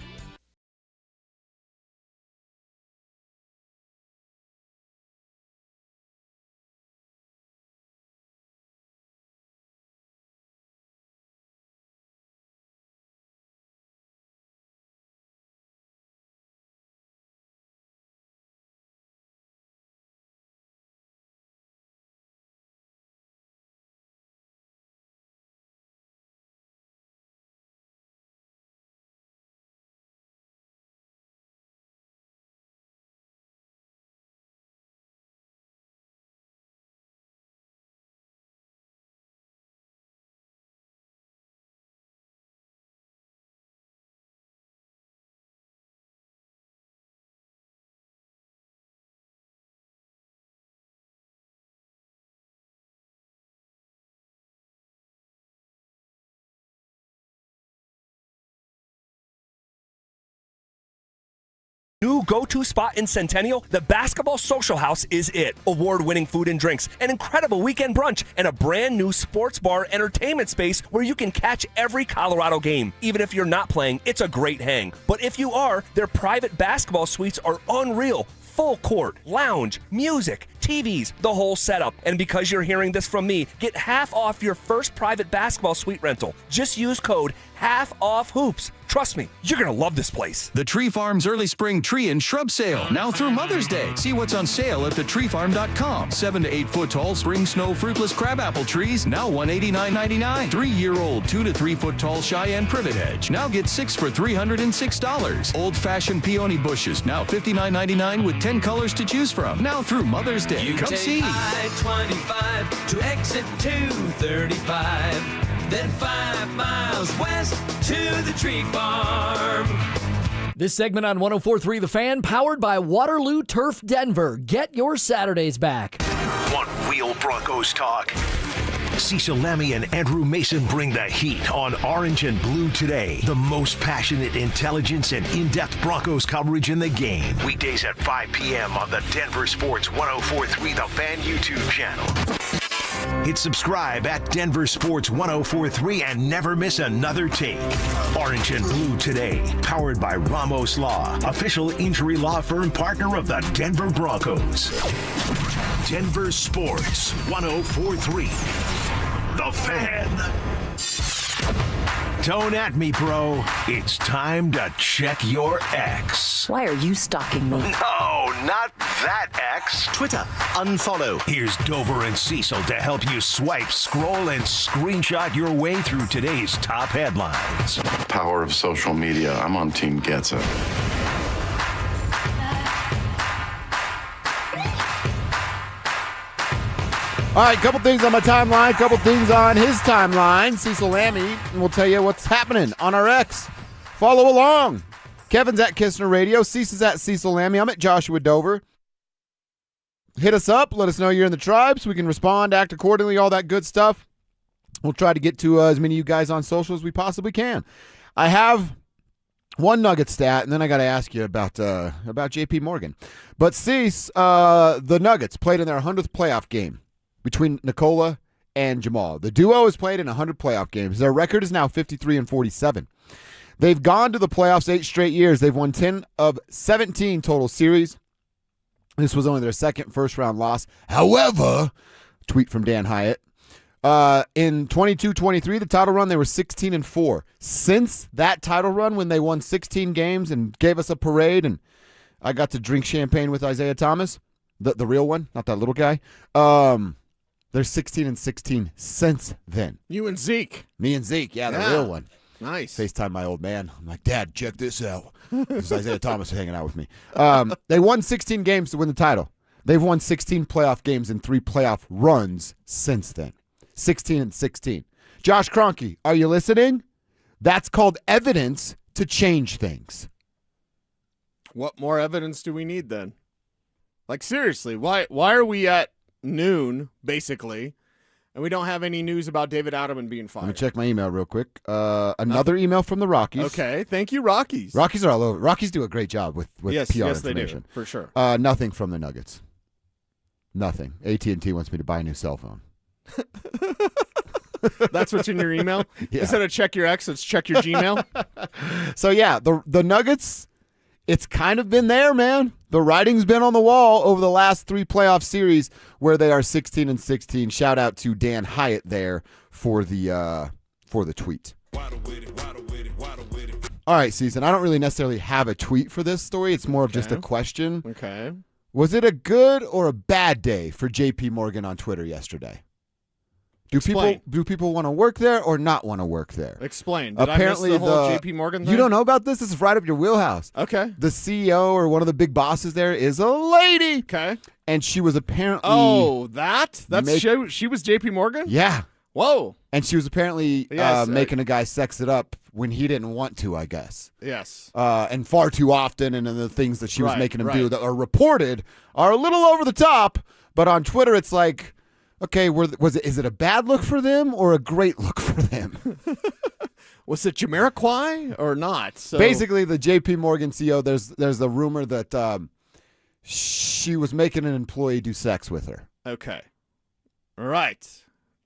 New go-to spot in Centennial, the Basketball Social House is it. Award-winning food and drinks, an incredible weekend brunch, and a brand new sports bar entertainment space where you can catch every Colorado game. Even if you're not playing, it's a great hang. But if you are, their private basketball suites are unreal. Full court, lounge, music, TVs, the whole setup. And because you're hearing this from me, get half off your first private basketball suite rental. Just use code HALFOFFHOOPS. Trust me, you're going to love this place. The Tree Farm's early spring tree and shrub sale, now through Mother's Day. See what's on sale at thetreefarm.com. 7 to 8 foot tall spring snow fruitless crabapple trees, now $189.99. 3-year-old 2 to 3 foot tall Cheyenne privet hedge, now get 6 for $306. Old-fashioned peony bushes, now $59.99 with 10 colors to choose from. Now through Mother's Day. You Come take see. I-25 to exit 235. Then 5 miles west to the Tree Farm. This segment on 104.3 The Fan, powered by Waterloo Turf Denver. Get your Saturdays back. One Wheel Broncos talk. Cecil Lammy and Andrew Mason bring the heat on Orange and Blue Today. The most passionate intelligence and in-depth Broncos coverage in the game. Weekdays at 5 p.m. on the Denver Sports 104.3 The Fan YouTube channel. Hit subscribe at Denver Sports 104.3 and never miss another take. Orange and Blue Today, powered by Ramos Law, official injury law firm partner of the Denver Broncos. Denver Sports 104.3. The Fan. Don't at me, bro. It's time to check your ex. Why are you stalking me? No, not that ex. Twitter, unfollow. Here's Dover and Cecil to help you swipe, scroll, and screenshot your way through today's top headlines. Power of social media. I'm on Team Gets It. All right, couple things on my timeline, couple things on his timeline. Cecil Lammy, and we'll tell you what's happening on our X. Follow along. Kevin's at Kistner Radio. Cecil's at Cecil Lammy. I'm at Joshua Dover. Hit us up. Let us know you're in the tribe so we can respond, act accordingly, all that good stuff. We'll try to get to as many of you guys on social as we possibly can. I have one Nugget stat, and then I got to ask you about J.P. Morgan. But Cease, the Nuggets played in their 100th playoff game between Nikola and Jamal. The duo has played in 100 playoff games. Their record is now 53-47. They've gone to the playoffs 8 straight years. They've won 10 of 17 total series. This was only their second first-round loss. However, tweet from Dan Hyatt, in 22-23, the title run, they were 16-4. Since that title run, when they won 16 games and gave us a parade, and I got to drink champagne with Isaiah Thomas, the real one, not that little guy, they're 16-16 since then. You and Zeke. Me and Zeke, yeah, the real one. Nice. FaceTime my old man. I'm like, Dad, check this out. This is Isaiah Thomas hanging out with me. They won 16 games to win the title. They've won 16 playoff games and 3 playoff runs since then. 16-16. Josh Kroenke, are you listening? That's called evidence to change things. What more evidence do we need then? Like, seriously, why are we at noon, basically, and we don't have any news about David Adelman being fired? Let me check my email real quick. Another email from the Rockies. Okay, thank you, Rockies. Rockies are all over. Rockies do a great job with yes, PR yes, information. They do, for sure. Nothing from the Nuggets. Nothing. AT&T wants me to buy a new cell phone. That's what's in your email? Yeah. Instead of check your X, it's check your Gmail? So, yeah, the Nuggets, it's kind of been there, man. The writing's been on the wall over the last 3 playoff series where they are 16-16. Shout out to Dan Hyatt there for the tweet. All right, Cecil, I don't really necessarily have a tweet for this story. It's more of just a question. Okay. Was it a good or a bad day for JP Morgan on Twitter yesterday? Do people want to work there or not want to work there? Explain. Did Apparently, I miss the whole JP Morgan thing? You don't know about this? This is right up your wheelhouse. Okay. The CEO or one of the big bosses there is a lady. Okay. And she was apparently... Oh, that's she was JP Morgan? Yeah. Whoa. And she was apparently making a guy sex it up when he didn't want to, I guess. Yes. And far too often, and then the things that she was making him do that are reported are a little over the top, but on Twitter it's like... Okay, is it a bad look for them or a great look for them? Was it Jamiroquai or not? So basically, the JP Morgan CEO, there's a rumor that she was making an employee do sex with her. Okay. All right.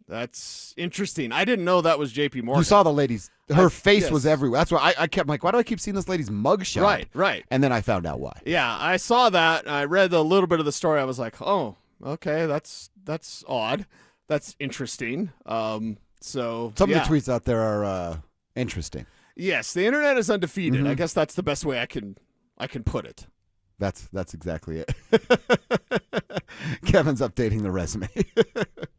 That's interesting. I didn't know that was JP Morgan. You saw the lady's, her face was everywhere. That's why I kept like, why do I keep seeing this lady's mugshot? Right. And then I found out why. Yeah, I saw that. I read a little bit of the story. I was like, oh, okay, that's odd. That's interesting. So some of the tweets out there are interesting. Yes, the internet is undefeated. I guess that's the best way I can put it. That's exactly it. Kevin's updating the resume.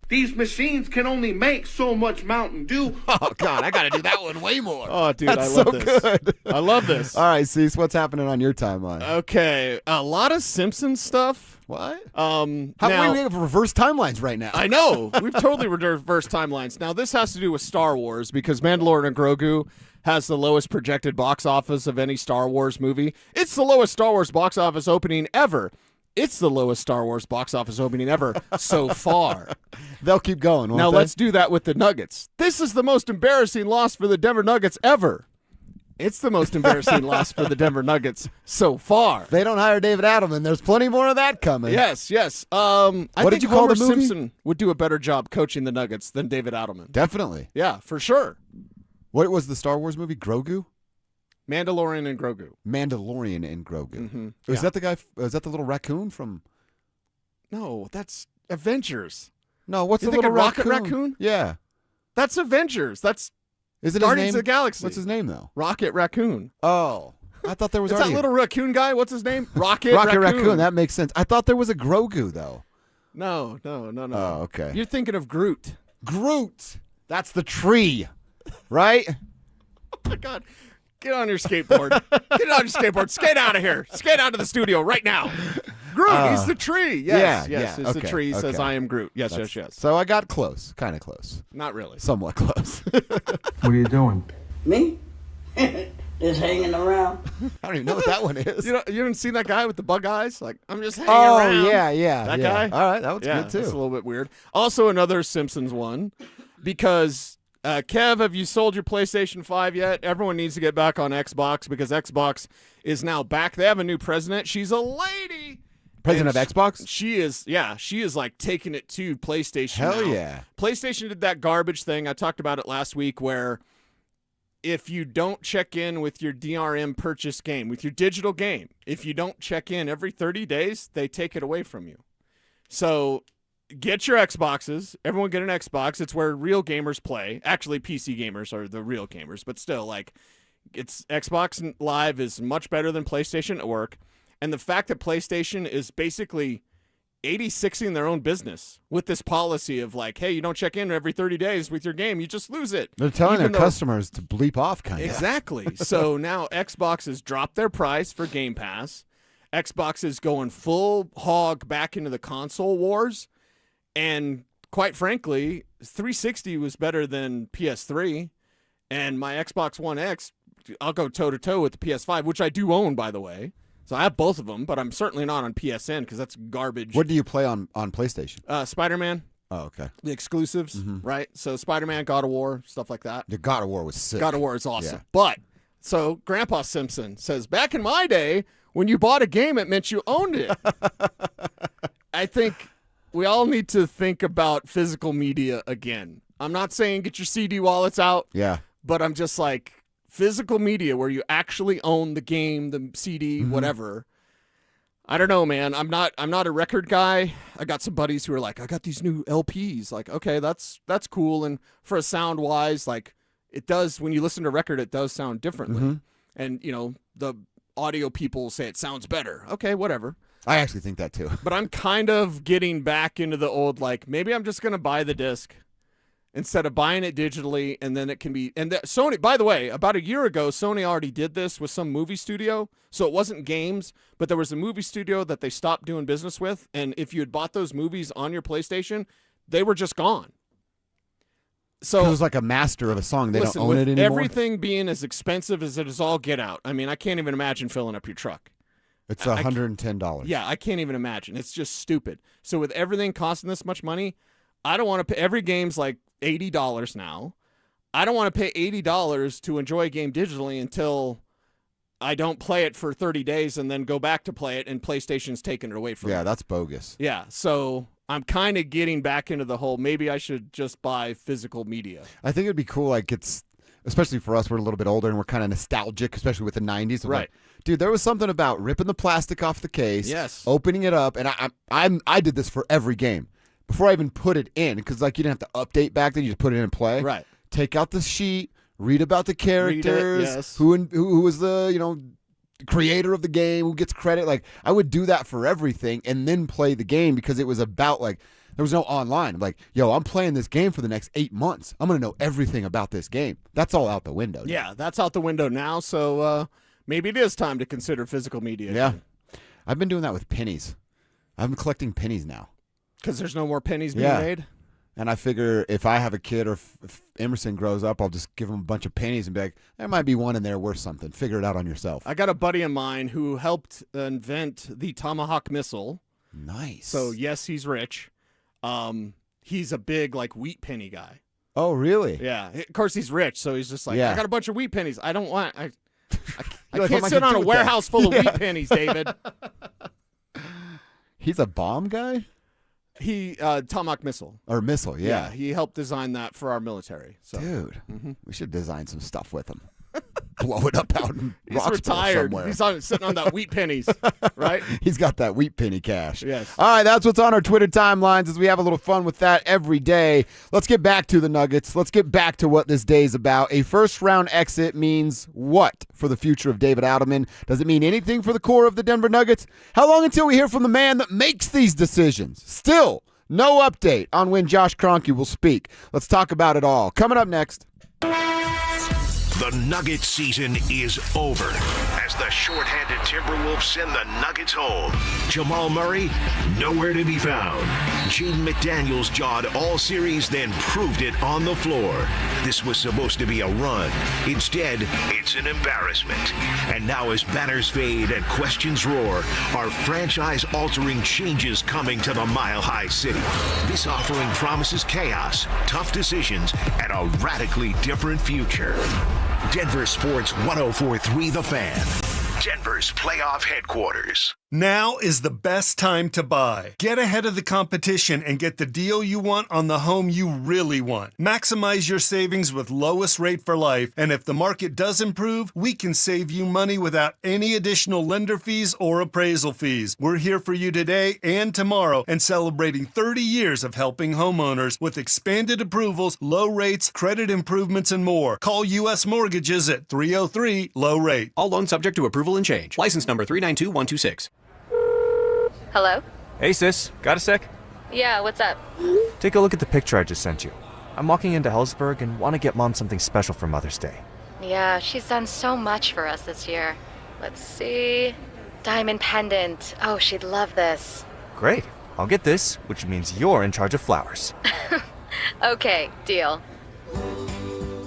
These machines can only make so much Mountain Dew. Oh, God, I got to do that one way more. Oh, dude, That's I love so this. good. I love this. All right, Cease, what's happening on your timeline? Okay, a lot of Simpsons stuff. What? How we have reverse timelines right now? I know. We've totally reversed timelines. Now, this has to do with Star Wars because Mandalorian and Grogu has the lowest projected box office of any Star Wars movie. It's the lowest Star Wars box office opening ever. It's the lowest Star Wars box office opening ever so far. They'll keep going, won't Now, they? let's do that with the Nuggets. This is the most embarrassing loss for the Denver Nuggets ever. It's the most embarrassing loss for the Denver Nuggets so far. If they don't hire David Adelman, there's plenty more of that coming. Yes. What I did think you call Homer the movie? Simpson would do a better job coaching the Nuggets than David Adelman. Definitely. Yeah, for sure. What was the Star Wars movie? Grogu? Mandalorian and Grogu. Mandalorian and Grogu. Mm-hmm. Was that the guy? Was that the little raccoon from? No, that's Avengers. No, what's you the think little of Rocket Raccoon? Yeah. That's Avengers. That's Is it Guardians his name? of the Galaxy. What's his name though? Rocket Raccoon. Oh, I thought there was It's already that little raccoon guy. What's his name? Rocket Raccoon. That makes sense. I thought there was a Grogu though. No. Oh, okay. You're thinking of Groot. Groot. That's the tree, right? Oh my God. Get on your skateboard. Get on your skateboard. Skate out of here. Skate out of the studio right now. Groot, he's the tree. Yes, yeah. It's the tree. He says, I am Groot. Yes. So I got close. Kind of close. Not really. Somewhat close. What are you doing? Me? Just hanging around. I don't even know what that one is. You didn't see that guy with the bug eyes? Like, I'm just hanging around. Oh, yeah. That yeah. guy? All right, that was good too. That's a little bit weird. Also, another Simpsons one because... Kev, have you sold your PlayStation 5 yet? Everyone needs to get back on Xbox because Xbox is now back. They have a new president. She's a lady. President of Xbox? She is like taking it to PlayStation Hell now. yeah. PlayStation did that garbage thing. I talked about it last week where if you don't check in with your DRM purchase game, with your digital game, if you don't check in every 30 days, they take it away from you. So... get your Xboxes. Everyone get an Xbox. It's where real gamers play. Actually, PC gamers are the real gamers, but still, like, it's Xbox Live is much better than PlayStation Network. And the fact that PlayStation is basically 86ing their own business with this policy of like, hey, you don't check in every 30 days with your game, you just lose it. They're telling their customers to bleep off, kind of. Exactly. So now Xbox has dropped their price for Game Pass. Xbox is going full hog back into the console wars. And quite frankly, 360 was better than PS3. And my Xbox One X, I'll go toe-to-toe with the PS5, which I do own, by the way. So I have both of them, but I'm certainly not on PSN because that's garbage. What do you play on PlayStation? Spider-Man. Oh, okay. The exclusives, right? So Spider-Man, God of War, stuff like that. The God of War was sick. God of War is awesome. Yeah. But, so Grandpa Simpson says, back in my day, when you bought a game, it meant you owned it. I think we all need to think about physical media again. I'm not saying get your CD wallets out. Yeah. But I'm just like, physical media where you actually own the game, the CD, whatever. I don't know, man. I'm not a record guy. I got some buddies who are like, I got these new LPs. Like, okay, that's cool. And for a sound wise, like it does, when you listen to a record, it does sound differently. And, you know, the audio people say it sounds better. Okay, whatever. I actually think that too. But I'm kind of getting back into the old, like, maybe I'm just going to buy the disc instead of buying it digitally, and then it can be. And Sony, by the way, about a year ago, Sony already did this with some movie studio. So it wasn't games, but there was a movie studio that they stopped doing business with. And if you had bought those movies on your PlayStation, they were just gone. So it was like a master of a song. They listen, don't own it anymore. Everything being as expensive as it is all get out. I mean, I can't even imagine filling up your truck. It's $110. Yeah, I can't even imagine. It's just stupid. So with everything costing this much money, I don't want to pay. Every game's like $80 now. I don't want to pay $80 to enjoy a game digitally until I don't play it for 30 days and then go back to play it and PlayStation's taking it away from me. Yeah, that's bogus. Yeah, so I'm kind of getting back into the whole, maybe I should just buy physical media. I think it'd be cool, like it's, especially for us, we're a little bit older and we're kind of nostalgic, especially with the 90s. Right. Like, dude, there was something about ripping the plastic off the case, yes, opening it up, and I did this for every game. Before I even put it in, because like you didn't have to update back then, you just put it in and play. Right. Take out the sheet, read about the characters, yes. who was the creator of the game, who gets credit. Like I would do that for everything, and then play the game because it was about like there was no online. I'm like, yo, I'm playing this game for the next 8 months. I'm gonna know everything about this game. That's all out the window. Yeah, that's out the window now. So maybe it is time to consider physical media. Yeah, I've been doing that with pennies. I'm collecting pennies now. Because there's no more pennies being made? And I figure if I have a kid or if Emerson grows up, I'll just give him a bunch of pennies and be like, there might be one in there worth something. Figure it out on yourself. I got a buddy of mine who helped invent the Tomahawk missile. Nice. So, yes, he's rich. He's a big, like, wheat penny guy. Oh, really? Yeah. Of course, he's rich, so he's just like, Yeah. I got a bunch of wheat pennies. I don't want... I like, can't what am I sit gonna on do a with warehouse that? full of Yeah. wheat pennies, David. He's a bomb guy? He Tomahawk missile. Or missile, yeah. He helped design that for our military. So. Dude, we should design some stuff with him. Blow it up out in He's Roxborough retired. somewhere. He's sitting on that wheat pennies, right? He's got that wheat penny cash. Yes. All right, that's what's on our Twitter timelines as we have a little fun with that every day. Let's get back to the Nuggets. Let's get back to what this day is about. A first-round exit means what for the future of David Adelman? Does it mean anything for the core of the Denver Nuggets? How long until we hear from the man that makes these decisions? Still, no update on when Josh Kroenke will speak. Let's talk about it all. Coming up next. The Nuggets season is over as the shorthanded Timberwolves send the Nuggets home. Jamal Murray, nowhere to be found. Jaden McDaniels jawed all series, then proved it on the floor. This was supposed to be a run. Instead, it's an embarrassment. And now as banners fade and questions roar, are franchise-altering changes coming to the Mile High City? This offering promises chaos, tough decisions, and a radically different future. Denver Sports 104.3 The Fan. Denver's playoff headquarters. Now is the best time to buy. Get ahead of the competition and get the deal you want on the home you really want. Maximize your savings with lowest rate for life, and if the market does improve, we can save you money without any additional lender fees or appraisal fees. We're here for you today and tomorrow and celebrating 30 years of helping homeowners with expanded approvals, low rates, credit improvements, and more. Call U.S. Mortgages at 303-LOW-RATE. All loans subject to approval and change. License number 392126. Hello? Hey sis, got a sec? Yeah, what's up? Take a look at the picture I just sent you. I'm walking into Hellsberg and want to get Mom something special for Mother's Day. Yeah, she's done so much for us this year. Let's see. Diamond pendant. Oh, she'd love this. Great, I'll get this, which means you're in charge of flowers. Okay, deal.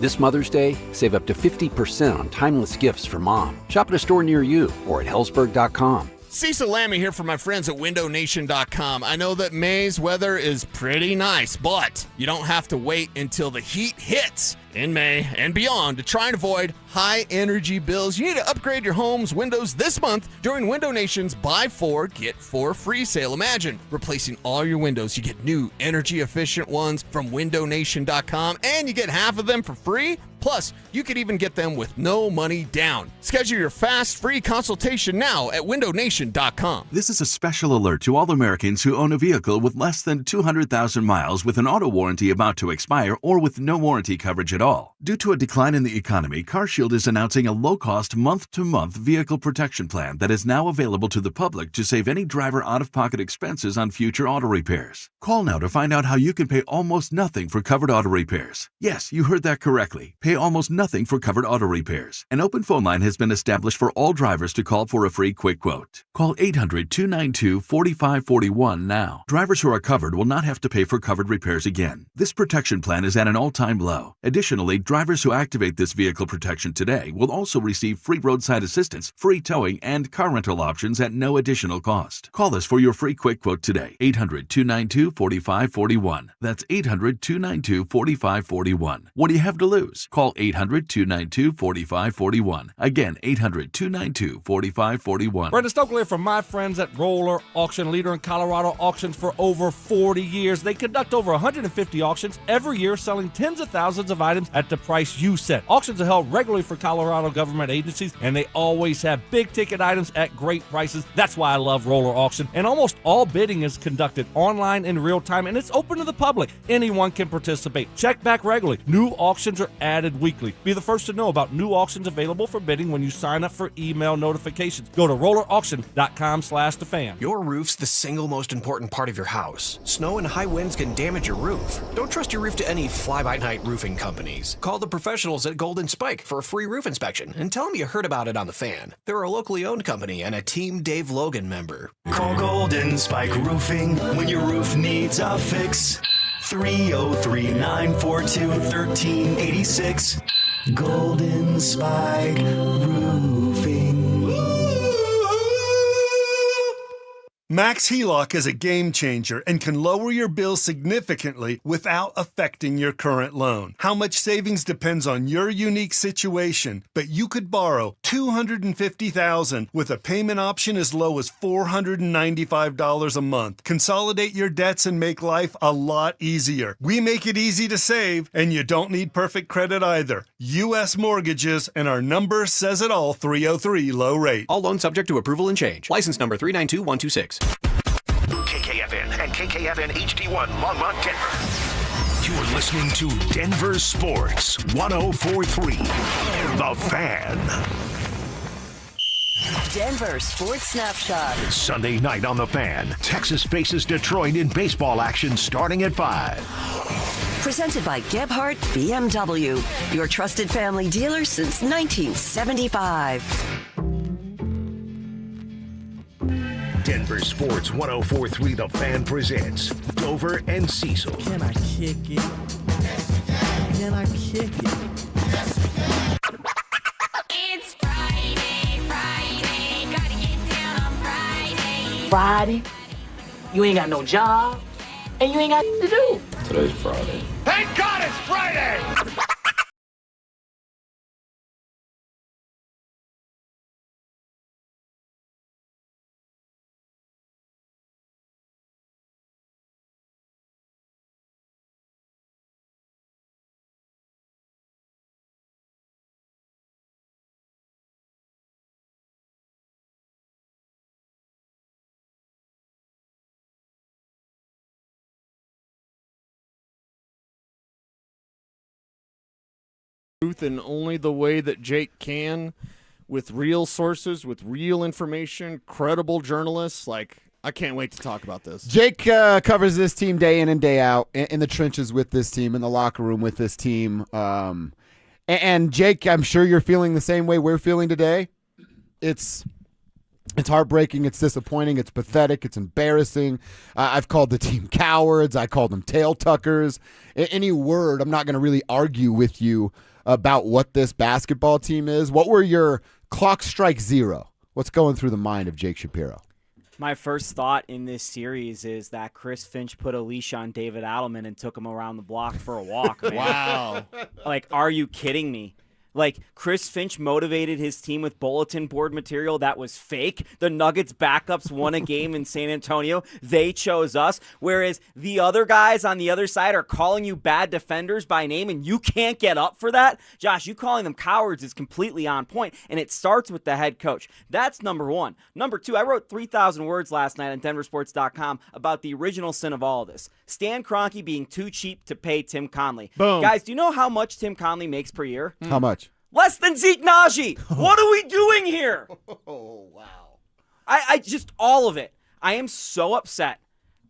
This Mother's Day, save up to 50% on timeless gifts for mom. Shop at a store near you or at Hellsberg.com. Cecil Lammy here from my friends at WindowNation.com. I know that May's weather is pretty nice, but you don't have to wait until the heat hits in May and beyond to try and avoid high energy bills. You need to upgrade your home's windows this month during Window Nation's Buy 4, Get 4 free sale. Imagine replacing all your windows. You get new energy efficient ones from WindowNation.com and you get half of them for free. Plus, you could even get them with no money down. Schedule your fast, free consultation now at WindowNation.com. This is a special alert to all Americans who own a vehicle with less than 200,000 miles with an auto warranty about to expire or with no warranty coverage at all. Due to a decline in the economy, CarShield is announcing a low-cost, month-to-month vehicle protection plan that is now available to the public to save any driver out-of-pocket expenses on future auto repairs. Call now to find out how you can pay almost nothing for covered auto repairs. Yes, you heard that correctly. Pay almost nothing for covered auto repairs. An open phone line has been established for all drivers to call for a free quick quote. Call 800-292-4541 now. Drivers who are covered will not have to pay for covered repairs again. This protection plan is at an all-time low. Additionally, drivers who activate this vehicle protection today will also receive free roadside assistance, free towing, and car rental options at no additional cost. Call us for your free quick quote today. 800-292-4541. That's 800-292-4541. What do you have to lose? Call 800-292-4541. Again, 800-292-4541. Brenda Stokely from my friends at Roller Auction, leader in Colorado auctions for over 40 years. They conduct over 150 auctions every year, selling tens of thousands of items at the price you set. Auctions are held regularly for Colorado government agencies, and they always have big-ticket items at great prices. That's why I love Roller Auction. And almost all bidding is conducted online in real time, and it's open to the public. Anyone can participate. Check back regularly. New auctions are added weekly. Be the first to know about new auctions available for bidding when you sign up for email notifications. Go to rollerauction.com/thefan. Your roof's the single most important part of your house. Snow and high winds can damage your roof. Don't trust your roof to any fly-by-night roofing companies. Call the professionals at Golden Spike for a free roof inspection and tell them you heard about it on The Fan. They're a locally owned company and a Team Dave Logan member. Call Golden Spike Roofing when your roof needs a fix. 303-942-1386. Golden Spike Roofing. Max HELOC is a game changer and can lower your bill significantly without affecting your current loan. How much savings depends on your unique situation, but you could borrow $250,000 with a payment option as low as $495 a month. Consolidate your debts and make life a lot easier. We make it easy to save, and you don't need perfect credit either. U.S. Mortgages, and our number says it all, 303 low rate. All loans subject to approval and change. License number 392126. KKFN and KKFN HD1 Longmont, Denver. You're listening to Denver Sports 104.3 The Fan. Denver Sports Snapshot. Sunday night on The Fan. Texas faces Detroit in baseball action starting at 5. Presented by Gebhardt BMW, your trusted family dealer since 1975. Denver Sports 104.3 The Fan presents Dover and Cecil. Can I kick it? Can I kick it? It's Friday, gotta get down on Friday. Friday, you ain't got no job, and you ain't got to do. Today's Friday. Thank God it's Friday! Truth in only the way that Jake can, with real sources, with real information, credible journalists. Like, I can't wait to talk about this. Jake covers this team day in and day out, in the trenches with this team, in the locker room with this team. And Jake, I'm sure you're feeling the same way we're feeling today. It's heartbreaking. It's disappointing. It's pathetic. It's embarrassing. I've called the team cowards. I called them tail tuckers. Any word, I'm not going to really argue with you about what this basketball team is, what were your clock strike zero? What's going through the mind of Jake Shapiro? My first thought in this series is that Chris Finch put a leash on David Adelman and took him around the block for a walk, man. Wow. Like, are you kidding me? Like, Chris Finch motivated his team with bulletin board material that was fake. The Nuggets backups won a game in San Antonio. They chose us. Whereas the other guys on the other side are calling you bad defenders by name, and you can't get up for that. Josh, you calling them cowards is completely on point, and it starts with the head coach. That's number one. Number two, I wrote 3,000 words last night on DenverSports.com about the original sin of all of this. Stan Kroenke being too cheap to pay Tim Conley. Boom. Guys, do you know how much Tim Conley makes per year? How much? Less than Zeke Naji. What are we doing here? Oh, wow. I just, all of it. I am so upset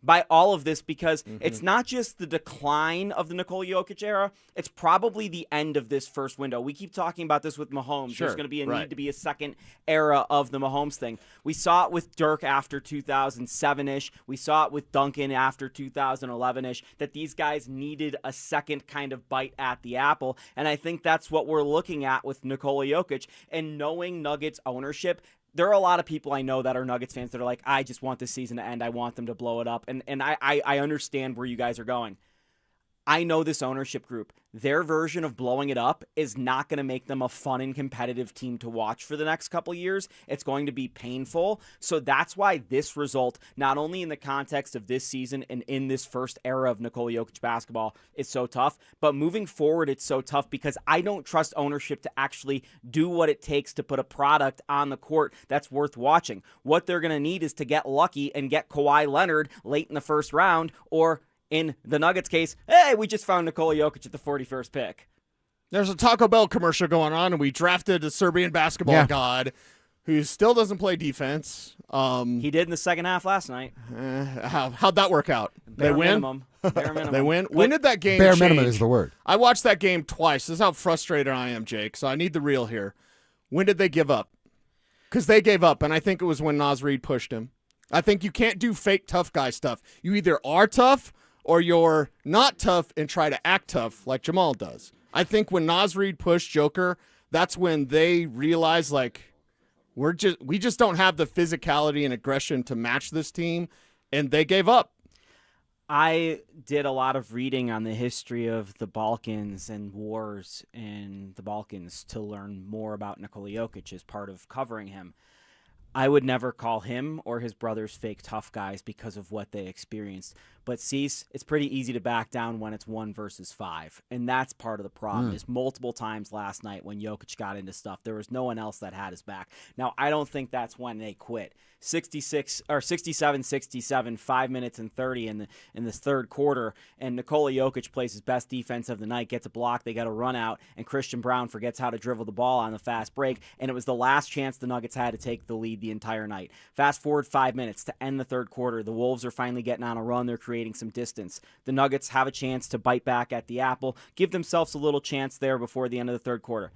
by all of this because it's not just the decline of the Nikola Jokic era, it's probably the end of this first window. We keep talking about this with Mahomes. Sure, There's going to be a right. need to be a second era of the Mahomes thing. We saw it with Dirk after 2007-ish. We saw it with Duncan after 2011-ish, that these guys needed a second kind of bite at the apple, and I think that's what we're looking at with Nikola Jokic. And knowing Nuggets ownership, there are a lot of people I know that are Nuggets fans that are like, I just want this season to end. I want them to blow it up. And I understand where you guys are going. I know this ownership group. Their version of blowing it up is not going to make them a fun and competitive team to watch for the next couple years. It's going to be painful. So that's why this result, not only in the context of this season and in this first era of Nikola Jokic basketball, is so tough, but moving forward, it's so tough because I don't trust ownership to actually do what it takes to put a product on the court that's worth watching. What they're going to need is to get lucky and get Kawhi Leonard late in the first round, or in the Nuggets case, hey, we just found Nikola Jokic at the 41st pick. There's a Taco Bell commercial going on, and we drafted a Serbian basketball god who still doesn't play defense. He did in the second half last night. How'd that work out? Bare They win? minimum. Bare minimum. They win? When did that game Bare change? minimum is the word. I watched that game twice. This is how frustrated I am, Jake, so I need the real here. When did they give up? Because they gave up, and I think it was when Naz Reid pushed him. I think you can't do fake tough guy stuff. You either are tough or you're not tough and try to act tough like Jamal does. I think when Naz Reid pushed Joker, that's when they realized, like, we just don't have the physicality and aggression to match this team, and they gave up. I did a lot of reading on the history of the Balkans and wars in the Balkans to learn more about Nikola Jokic as part of covering him. I would never call him or his brothers fake tough guys because of what they experienced. But Cecil, it's pretty easy to back down when it's 1 versus 5. And that's part of the problem is multiple times last night when Jokic got into stuff, there was no one else that had his back. Now, I don't think that's when they quit. 67-67, 5 minutes and 30 in this third quarter, and Nikola Jokic plays his best defense of the night, gets a block, they got a run out, and Christian Brown forgets how to dribble the ball on the fast break, and it was the last chance the Nuggets had to take the lead the entire night. Fast forward 5 minutes to end the third quarter. The Wolves are finally getting on a run. They're creating some distance. The Nuggets have a chance to bite back at the apple, give themselves a little chance there before the end of the third quarter.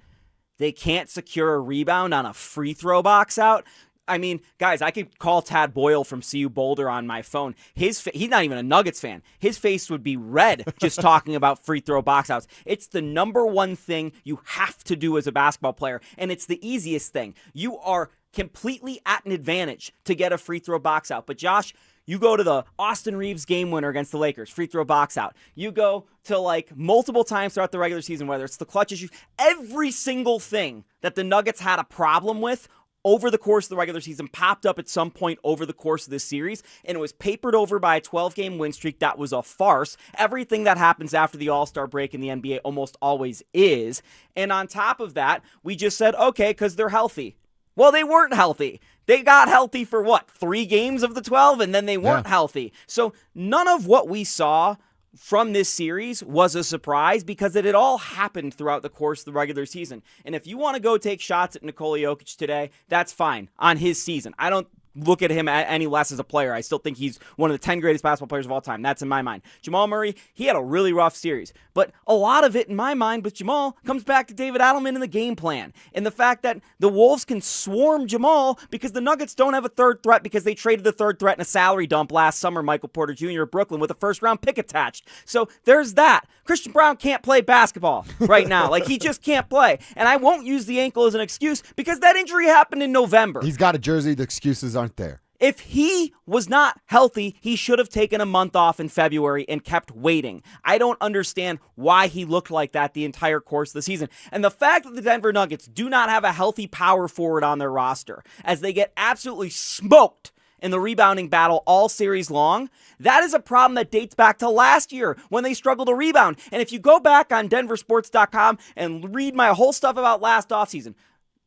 They can't secure a rebound on a free throw box out. I mean, guys, I could call Tad Boyle from CU Boulder on my phone. He's not even a Nuggets fan. His face would be red just talking about free throw box outs. It's the number one thing you have to do as a basketball player, and it's the easiest thing. You are completely at an advantage to get a free throw box out. But Josh, you go to the Austin Reeves game winner against the Lakers, free throw box out. You go to like multiple times throughout the regular season, whether it's the clutch issue, every single thing that the Nuggets had a problem with over the course of the regular season popped up at some point over the course of this series, and it was papered over by a 12-game win streak that was a farce. Everything that happens after the All-Star break in the NBA almost always is. And on top of that, we just said, okay, because they're healthy. Well, they weren't healthy. They got healthy for what, 3 games of the 12, and then they weren't healthy. So none of what we saw from this series was a surprise because it had all happened throughout the course of the regular season. And if you want to go take shots at Nikola Jokic today, that's fine on his season. I don't look at him any less as a player. I still think he's one of the 10 greatest basketball players of all time. That's in my mind. Jamal Murray, he had a really rough series. But a lot of it, in my mind, with Jamal comes back to David Adelman and the game plan. And the fact that the Wolves can swarm Jamal because the Nuggets don't have a third threat because they traded the third threat in a salary dump last summer, Michael Porter Jr. of Brooklyn, with a first-round pick attached. So there's that. Christian Brown can't play basketball right now. Like, he just can't play. And I won't use the ankle as an excuse because that injury happened in November. He's got a jersey. The excuses aren't there. If he was not healthy, he should have taken a month off in February and kept waiting. I don't understand why he looked like that the entire course of the season. And the fact that the Denver Nuggets do not have a healthy power forward on their roster, as they get absolutely smoked in the rebounding battle all series long, that is a problem that dates back to last year when they struggled to rebound. And if you go back on DenverSports.com and read my whole stuff about last offseason,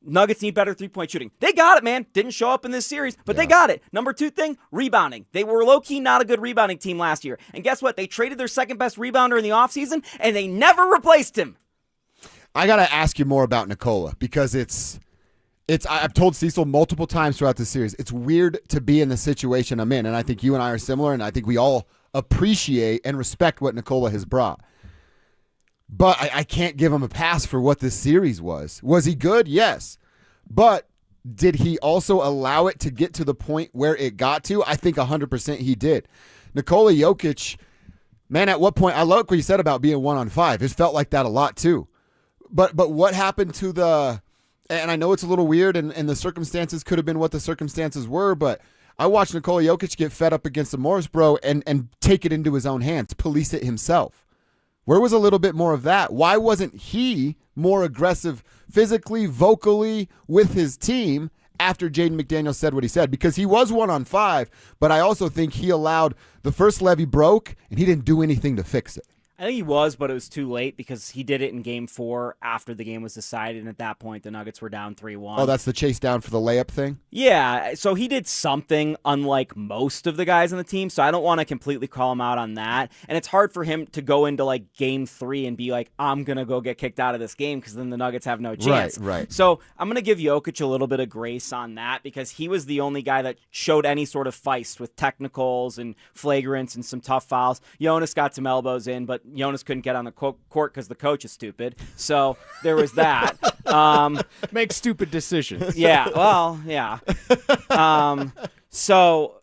Nuggets need better three-point shooting. They got it, man. Didn't show up in this series, but they got it. Number 2 thing, rebounding. They were low-key not a good rebounding team last year. And guess what? They traded their second-best rebounder in the offseason, and they never replaced him. I got to ask you more about Nikola because I've told Cecil multiple times throughout the series, it's weird to be in the situation I'm in, and I think you and I are similar, and I think we all appreciate and respect what Nikola has brought. But I can't give him a pass for what this series was. Was he good? Yes. But did he also allow it to get to the point where it got to? I think 100% he did. Nikola Jokic, man, at what point? I like what you said about being 1-on-5. It felt like that a lot too. But what happened to the, and I know it's a little weird and the circumstances could have been what the circumstances were, but I watched Nikola Jokic get fed up against the Morris bro and take it into his own hands, police it himself. Where was a little bit more of that? Why wasn't he more aggressive physically, vocally with his team after Jaden McDaniels said what he said? Because he was 1-on-5, but I also think he allowed the first levee broke, and he didn't do anything to fix it. I think he was, but it was too late because he did it in Game 4 after the game was decided, and at that point, the Nuggets were down 3-1. Oh, that's the chase down for the layup thing? Yeah, so he did something unlike most of the guys on the team, so I don't want to completely call him out on that. And it's hard for him to go into, like, Game 3 and be like, I'm going to go get kicked out of this game because then the Nuggets have no chance. Right. So I'm going to give Jokic a little bit of grace on that because he was the only guy that showed any sort of feist with technicals and flagrants and some tough fouls. Jonas got some elbows in, but Jonas couldn't get on the court because the coach is stupid. So there was that. Make stupid decisions. Yeah. Well, yeah. So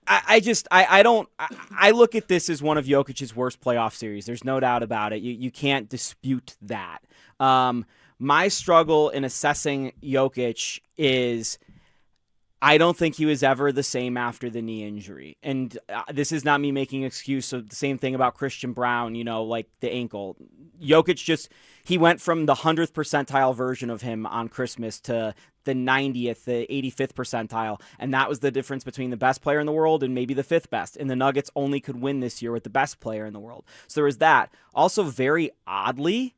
I look at this as one of Jokic's worst playoff series. There's no doubt about it. You can't dispute that. My struggle in assessing Jokic is I don't think he was ever the same after the knee injury. And this is not me making an excuse of the same thing about Christian Brown, like the ankle. Jokic he went from the 100th percentile version of him on Christmas to the 90th, the 85th percentile. And that was the difference between the best player in the world and maybe the 5th best. And the Nuggets only could win this year with the best player in the world. So there was that. Also, very oddly,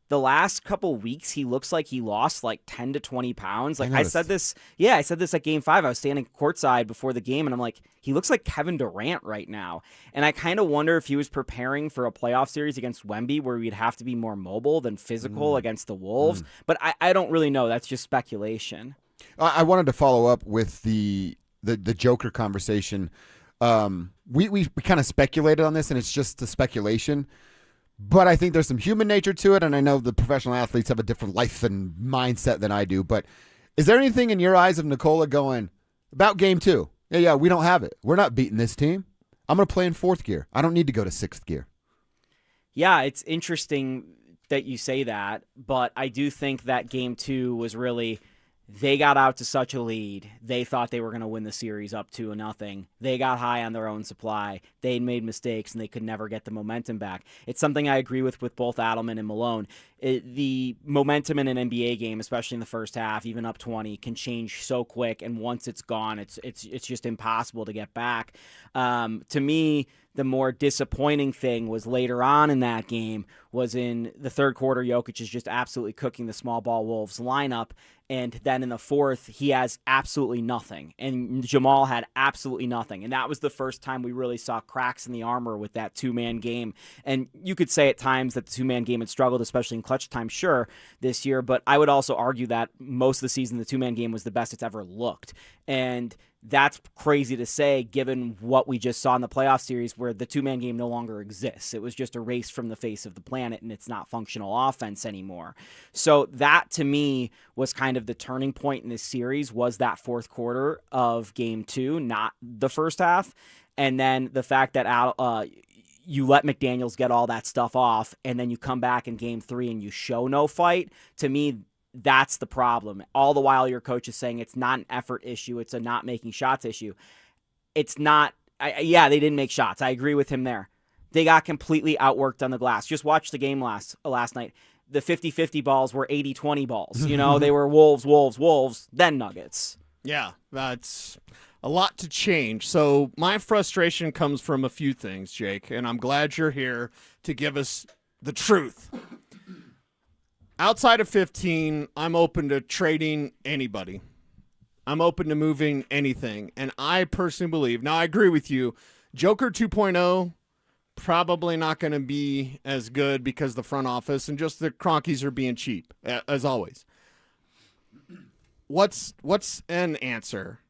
the last couple weeks, he looks like he lost like 10 to 20 pounds. Like I said this at Game 5. I was standing courtside before the game, and I'm like, he looks like Kevin Durant right now. And I kind of wonder if he was preparing for a playoff series against Wemby where we'd have to be more mobile than physical against the Wolves. But I don't really know. That's just speculation. I wanted to follow up with the Joker conversation. We kind of speculated on this, and it's just a speculation. But I think there's some human nature to it, and I know the professional athletes have a different life and mindset than I do. But is there anything in your eyes of Nikola going, about Game 2? Yeah, we don't have it. We're not beating this team. I'm going to play in 4th gear. I don't need to go to 6th gear. Yeah, it's interesting that you say that, but I do think that Game 2 was really, they got out to such a lead. They thought they were going to win the series up 2-0. They got high on their own supply. They made mistakes, and they could never get the momentum back. It's something I agree with both Adelman and Malone. The momentum in an NBA game, especially in the first half, even up 20, can change so quick, and once it's gone, it's just impossible to get back. To me, the more disappointing thing was later on in that game was in the third quarter, Jokic is just absolutely cooking the small ball Wolves lineup. And then in the fourth, he has absolutely nothing. And Jamal had absolutely nothing. And that was the first time we really saw cracks in the armor with that two-man game. And you could say at times that the two-man game had struggled, especially in clutch time, sure, this year. But I would also argue that most of the season, the two-man game was the best it's ever looked. And that's crazy to say given what we just saw in the playoff series where the two-man game no longer exists. It was just erased from the face of the planet, and it's not functional offense anymore. So that, to me, was kind of the turning point in this series, was that fourth quarter of Game 2, not the first half. And then the fact that you let McDaniels get all that stuff off, and then you come back in Game 3 and you show no fight, to me, that's the problem. All the while your coach is saying it's not an effort issue, it's a not making shots issue. It's not. Yeah, they didn't make shots. I agree with him there. They got completely outworked on the glass. Just watch the game last night. The 50-50 balls were 80-20 balls. They were Wolves, then Nuggets. Yeah, that's a lot to change. So my frustration comes from a few things, Jake, and I'm glad you're here to give us the truth. Outside of 15, I'm open to trading anybody. I'm open to moving anything. And I personally believe, now I agree with you, Joker 2.0, probably not going to be as good because the front office and just the Rockies are being cheap, as always. What's an answer?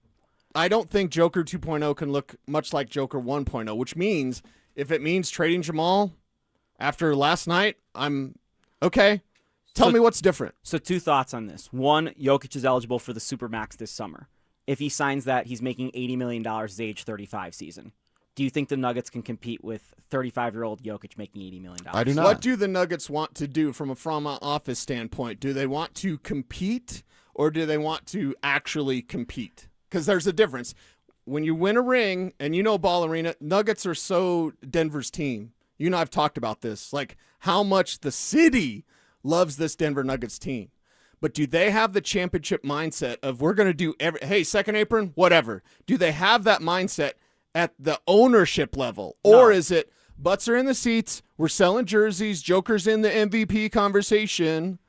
I don't think Joker 2.0 can look much like Joker 1.0, which means if it means trading Jamal after last night, I'm okay. Tell me what's different. So 2 thoughts on this. One, Jokic is eligible for the Supermax this summer. If he signs that, he's making $80 million his age 35 season. Do you think the Nuggets can compete with 35-year-old Jokic making $80 million? I do not. What do the Nuggets want to do from a front office standpoint? Do they want to compete or do they want to actually compete? Because there's a difference. When you win a ring, and Ball Arena, Nuggets are so Denver's team. I've talked about this, like how much the city loves this Denver Nuggets team. But do they have the championship mindset of we're going to do hey, second apron, whatever? Do they have that mindset at the ownership level? Or is it butts are in the seats, we're selling jerseys, Joker's in the MVP conversation?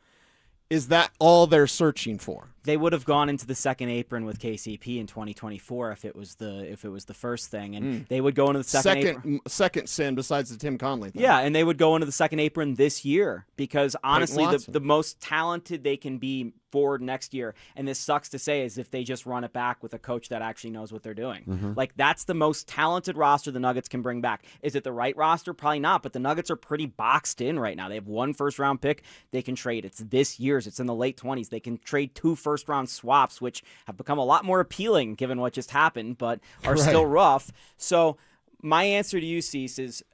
Is that all they're searching for? They would have gone into the second apron with KCP in 2024 if it was the first thing, and they would go into the second apron. Second sin besides the Tim Conley thing. Yeah, and they would go into the second apron this year because honestly, the most talented they can be forward next year, and this sucks to say, is if they just run it back with a coach that actually knows what they're doing. Mm-hmm. Like that's the most talented roster the Nuggets can bring back. Is it the right roster? Probably not, but the Nuggets are pretty boxed in right now. They have 1 first-round pick they can trade. It's this year's. It's in the late 20s. They can trade 2 first-round swaps, which have become a lot more appealing given what just happened, but are still rough. So my answer to you, Cecil, is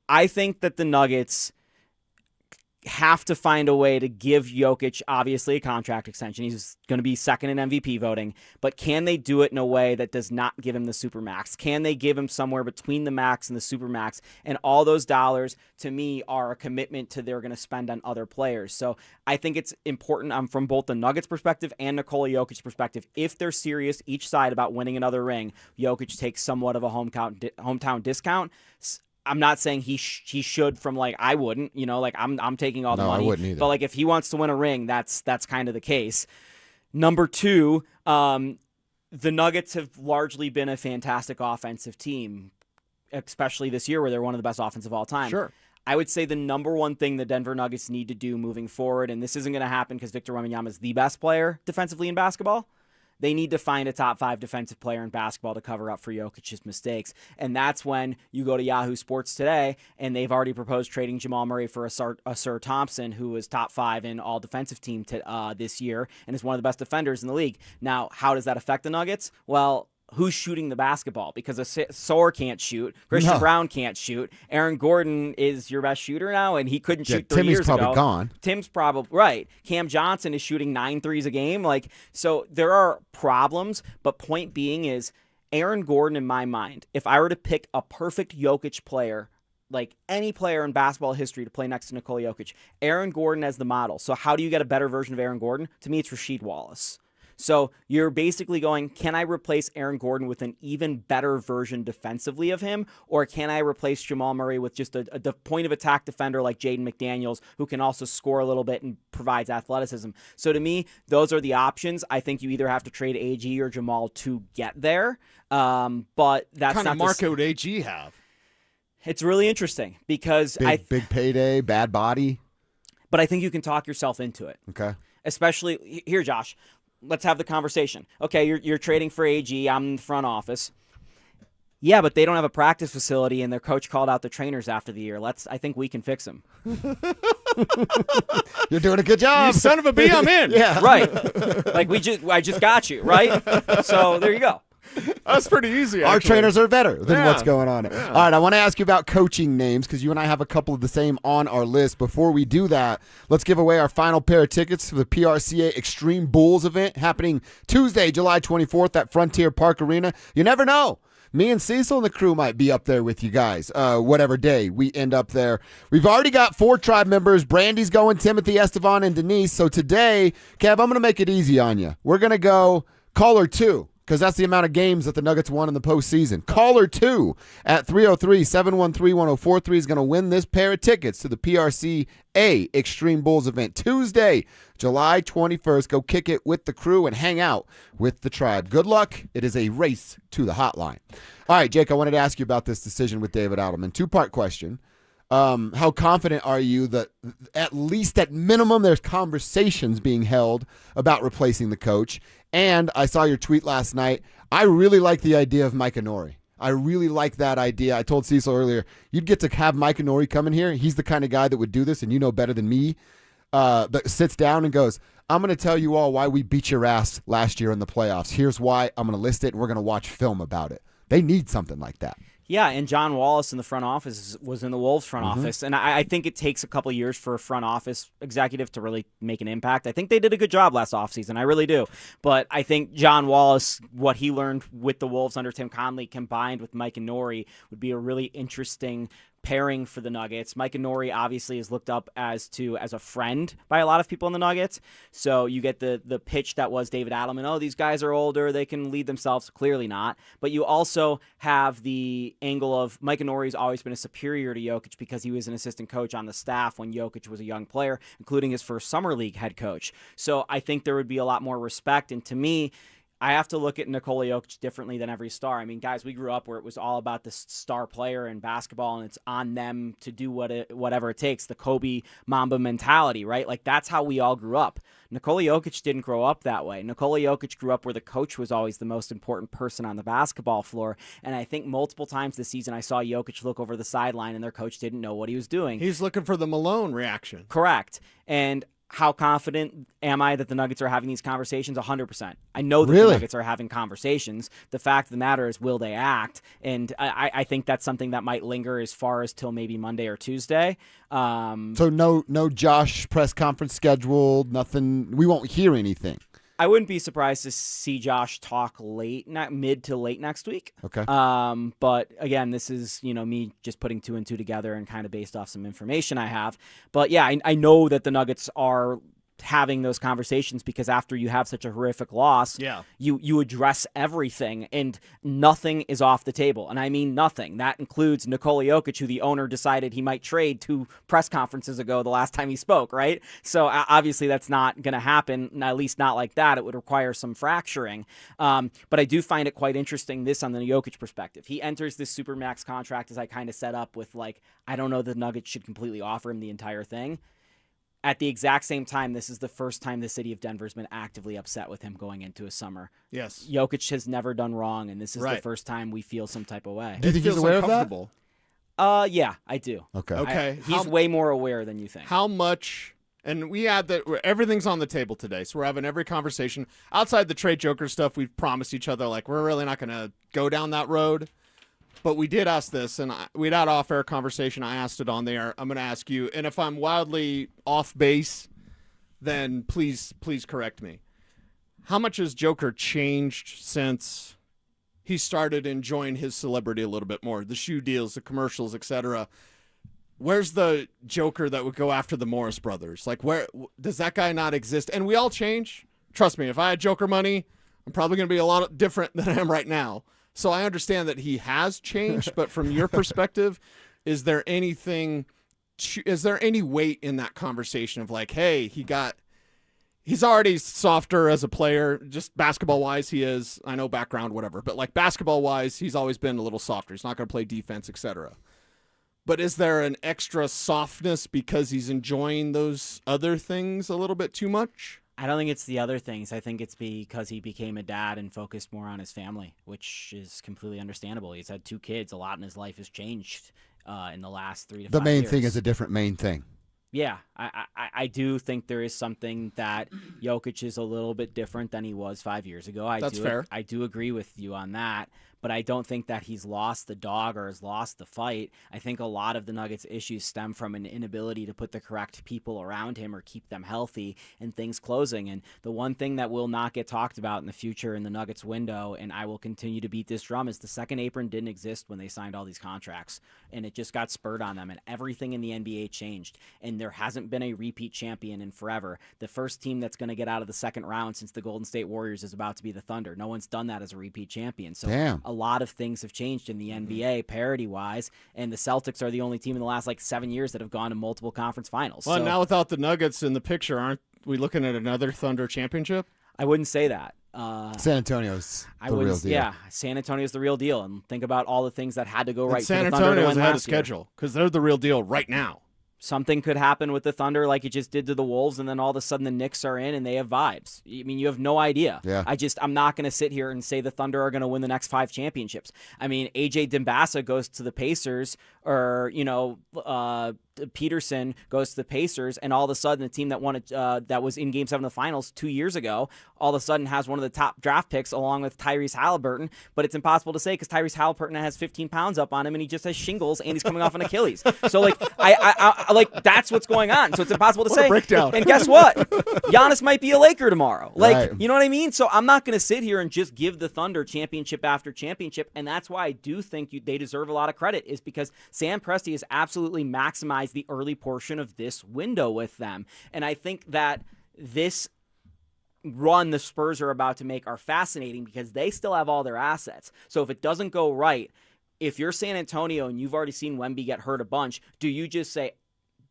I think that the Nuggets have to find a way to give Jokic, obviously, a contract extension. He's going to be second in MVP voting, but can they do it in a way that does not give him the Supermax? Can they give him somewhere between the max and the Supermax? And all those dollars, to me, are a commitment to they're going to spend on other players. So I think it's important from both the Nuggets perspective and Nikola Jokic's perspective. If they're serious, each side, about winning another ring, Jokic takes somewhat of a hometown discount. I'm not saying he should from I wouldn't, I'm taking all the money. I wouldn't either. But if he wants to win a ring, that's kind of the case. Number 2, the Nuggets have largely been a fantastic offensive team, especially this year where they're one of the best offensive of all time. Sure. I would say the number one thing the Denver Nuggets need to do moving forward, and this isn't going to happen because Victor Wembanyama is the best player defensively in basketball, they need to find a top 5 defensive player in basketball to cover up for Jokic's mistakes. And that's when you go to Yahoo Sports today, and they've already proposed trading Jamal Murray for a Sir Thompson, who is top 5 in all defensive team this year and is one of the best defenders in the league. Now, how does that affect the Nuggets? Well, who's shooting the basketball? Because Sor can't shoot. Christian Brown can't shoot. Aaron Gordon is your best shooter now, and he couldn't shoot 3 years ago. Timmy's probably gone. Tim's probably right. Cam Johnson is shooting 9 threes a game. So there are problems, but point being is Aaron Gordon, in my mind, if I were to pick a perfect Jokic player, like any player in basketball history to play next to Nikola Jokic, Aaron Gordon as the model. So how do you get a better version of Aaron Gordon? To me, it's Rasheed Wallace. So you're basically going, can I replace Aaron Gordon with an even better version defensively of him? Or can I replace Jamal Murray with just a point of attack defender like Jaden McDaniels, who can also score a little bit and provides athleticism? So to me, those are the options. I think you either have to trade AG or Jamal to get there. But that's kind not of market would AG have. It's really interesting because big payday, bad body. But I think you can talk yourself into it. Okay. Especially here, Josh. let's have the conversation. Okay, you're trading for AG. I'm in the front office. Yeah, but they don't have a practice facility, and their coach called out the trainers after the year. I think we can fix them. You're doing a good job. You son of a bee, I'm in. Yeah. Right. Like I just got you, right? So there you go. That's pretty easy. Our actually. trainers are better than Yeah. what's going on. Yeah. All right, I want to ask you about coaching names because you and I have a couple of the same on our list. Before we do that, let's give away our final pair of tickets for the PRCA Extreme Bulls event happening Tuesday, July 24th at Frontier Park Arena. You never know. Me and Cecil and the crew might be up there with you guys, whatever day we end up there. We've already got 4 tribe members. Brandy's going, Timothy, Estevan, and Denise. So today, Kev, I'm going to make it easy on you. We're going to go caller 2. Because that's the amount of games that the Nuggets won in the postseason. Caller 2 at 303-713-1043 is going to win this pair of tickets to the PRCA Extreme Bulls event Tuesday, July 21st. Go kick it with the crew and hang out with the tribe. Good luck. It is a race to the hotline. All right, Jake, I wanted to ask you about this decision with David Adelman. 2-part question. How confident are you that at least at minimum there's conversations being held about replacing the coach? And I saw your tweet last night. I really like the idea of Mike Inori. I really like that idea. I told Cecil earlier, you'd get to have Mike Inori come in here. He's the kind of guy that would do this, and you know better than me, that sits down and goes, I'm going to tell you all why we beat your ass last year in the playoffs. Here's why. I'm going to list it, and we're going to watch film about it. They need something like that. Yeah, and John Wallace in the front office was in the Wolves front office. And I think it takes a couple years for a front office executive to really make an impact. I think they did a good job last offseason. I really do. But I think John Wallace, what he learned with the Wolves under Tim Conley combined with Mike Inori would be a really interesting pairing for the Nuggets. Mike Inori obviously is looked up as a friend by a lot of people in the Nuggets. So you get the pitch that was David Adelman, oh, these guys are older, they can lead themselves. Clearly not. But you also have the angle of Mike Inori's always been a superior to Jokic because he was an assistant coach on the staff when Jokic was a young player, including his first summer league head coach. So I think there would be a lot more respect. And to me, I have to look at Nikola Jokic differently than every star. I mean, guys, we grew up where it was all about the star player in basketball, and it's on them to do whatever it takes, the Kobe Mamba mentality, right? Like, that's how we all grew up. Nikola Jokic didn't grow up that way. Nikola Jokic grew up where the coach was always the most important person on the basketball floor, and I think multiple times this season I saw Jokic look over the sideline, and their coach didn't know what he was doing. He's looking for the Malone reaction. Correct. And how confident am I that the Nuggets are having these conversations? 100%. I know that Really? the Nuggets are having conversations. The fact of the matter is, will they act? And I think that's something that might linger as far as till maybe Monday or Tuesday. So no Josh press conference scheduled, nothing. We won't hear anything. I wouldn't be surprised to see Josh talk mid to late next week. Okay. But again, this is, me just putting 2 and 2 together and kind of based off some information I have. But yeah, I know that the Nuggets are having those conversations because after you have such a horrific loss, you address everything and nothing is off the table. And I mean nothing. That includes Nikola Jokic, who the owner decided he might trade 2 press conferences ago the last time he spoke, right? So obviously that's not going to happen, at least not like that. It would require some fracturing. But I do find it quite interesting, this on the Jokic perspective. He enters this Supermax contract as I kind of set up with, I don't know the Nuggets should completely offer him the entire thing. At the exact same time, this is the first time the city of Denver's been actively upset with him going into a summer. Yes. Jokic has never done wrong, and this is the first time we feel some type of way. Do you think he's aware of that? Yeah, I do. Okay. He's way more aware than you think. How much, and we add that everything's on the table today, so we're having every conversation. Outside the trade Joker stuff, we've promised each other, we're really not going to go down that road. But we did ask this, and we had off-air conversation. I asked it on there. I'm going to ask you, and if I'm wildly off base, then please correct me. How much has Joker changed since he started enjoying his celebrity a little bit more? The shoe deals, the commercials, etc. Where's the Joker that would go after the Morris brothers? Where does that guy not exist? And we all change. Trust me, if I had Joker money, I'm probably going to be a lot different than I am right now. So I understand that he has changed, but from your perspective, is there any weight in that conversation of hey, he's already softer as a player, just basketball-wise he is, I know background, whatever, but basketball-wise he's always been a little softer. He's not going to play defense, etc. But is there an extra softness because he's enjoying those other things a little bit too much? I don't think it's the other things. I think it's because he became a dad and focused more on his family, which is completely understandable. He's had 2 kids. A lot in his life has changed in the last 3 to 5 years. The main thing is a different main thing. Yeah, I do think there is something that Jokic is a little bit different than he was 5 years ago. That's fair. I do agree with you on that, but I don't think that he's lost the dog or has lost the fight. I think a lot of the Nuggets' issues stem from an inability to put the correct people around him or keep them healthy and things closing. And the one thing that will not get talked about in the future in the Nuggets window, and I will continue to beat this drum, is the second apron didn't exist when they signed all these contracts, and it just got spurred on them, and everything in the NBA changed, and there hasn't been a repeat champion in forever. The first team that's going to get out of the second round since the Golden State Warriors is about to be the Thunder. No one's done that as a repeat champion. So Damn. A lot of things have changed in the NBA parity-wise, and the Celtics are the only team in the last 7 years that have gone to multiple conference finals. Well, so, now without the Nuggets in the picture, aren't we looking at another Thunder championship? I wouldn't say that. San Antonio's the real deal. Yeah, San Antonio's the real deal, and think about all the things that had to go right. San for the Thunder to Antonio's win ahead of last year. schedule because they're the real deal right now. Something could happen with the Thunder like it just did to the Wolves, and then all of a sudden the Knicks are in and they have vibes. I mean, you have no idea. Yeah. I'm not going to sit here and say the Thunder are going to win the next 5 championships. I mean, AJ Dimbasa goes to the Pacers, or, Peterson goes to the Pacers, and all of a sudden the team that won it, that was in Game 7 of the Finals 2 years ago, all of a sudden has one of the top draft picks along with Tyrese Halliburton, but it's impossible to say because Tyrese Halliburton has 15 pounds up on him and he just has shingles and he's coming off an Achilles. So I that's what's going on. So it's impossible to say. Breakdown. And guess what? Giannis might be a Laker tomorrow. Right. You know what I mean? So I'm not going to sit here and just give the Thunder championship after championship, and that's why I do think they deserve a lot of credit, is because Sam Presti has absolutely maximized the early portion of this window with them. And I think that this run the Spurs are about to make are fascinating because they still have all their assets. So if it doesn't go right, if you're San Antonio and you've already seen Wemby get hurt a bunch, do you just say,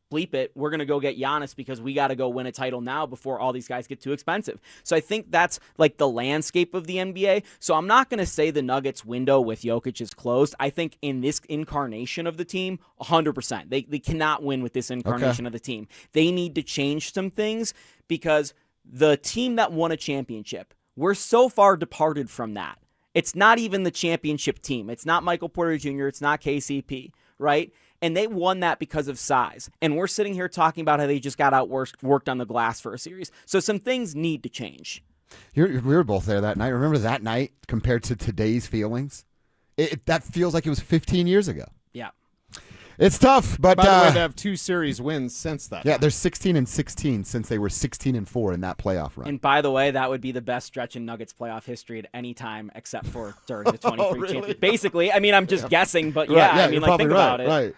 bleep it, we're going to go get Giannis because we got to go win a title now before all these guys get too expensive? So I think that's the landscape of the NBA. So I'm not going to say the Nuggets window with Jokic is closed. I think in this incarnation of the team, 100%. They cannot win with this incarnation of the team. They need to change some things because the team that won a championship, we're so far departed from that. It's not even the championship team. It's not Michael Porter Jr. It's not KCP, right? And they won that because of size. And we're sitting here talking about how they just got worked on the glass for a series. So some things need to change. We were both there that night. Remember that night compared to today's feelings? That feels like it was 15 years ago. Yeah. It's tough, but by the way, they have 2 series wins since that. Yeah, they're 16-16 since they were 16-4 in that playoff run. And by the way, that would be the best stretch in Nuggets playoff history at any time except for during the 23 really? championship. Basically, I mean, I'm just guessing, but Right, I mean, think about it. Right.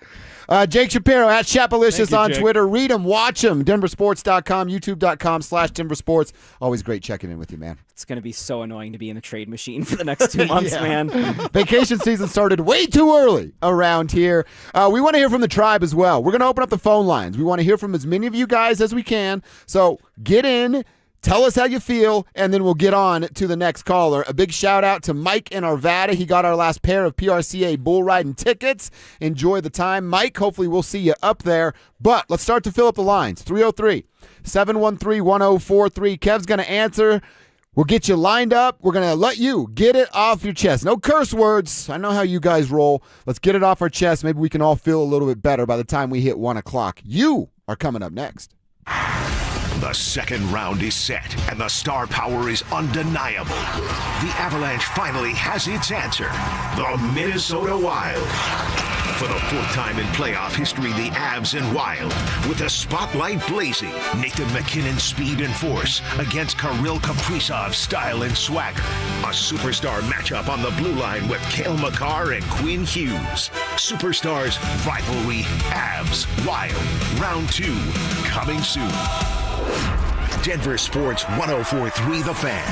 Jake Shapiro at Shapalicious on Jake. Twitter. Read him, watch him. DenverSports.com, YouTube.com/DenverSports. Always great checking in with you, man. It's going to be so annoying to be in the trade machine for the next 2 months, man. Vacation season started way too early around here. We want to hear from the tribe as well. We're going to open up the phone lines. We want to hear from as many of you guys as we can. So get in. Tell us how you feel, and then we'll get on to the next caller. A big shout-out to Mike in Arvada. He got our last pair of PRCA bull riding tickets. Enjoy the time, Mike. Hopefully we'll see you up there. But let's start to fill up the lines. 303-713-1043. Kev's going to answer. We'll get you lined up. We're going to let you get it off your chest. No curse words. I know how you guys roll. Let's get it off our chest. Maybe we can all feel a little bit better by the time we hit 1 o'clock. You are coming up next. The second round is set, and the star power is undeniable. The Avalanche finally has its answer. The Minnesota Wild. For the 4th time in playoff history, the Avs and Wild, with the spotlight blazing, Nathan MacKinnon's speed and force against Kirill Kaprizov's style and swagger. A superstar matchup on the blue line with Cale Makar and Quinn Hughes. Superstars rivalry, Avs, Wild, round 2, coming soon. Denver Sports 104.3 The Fan.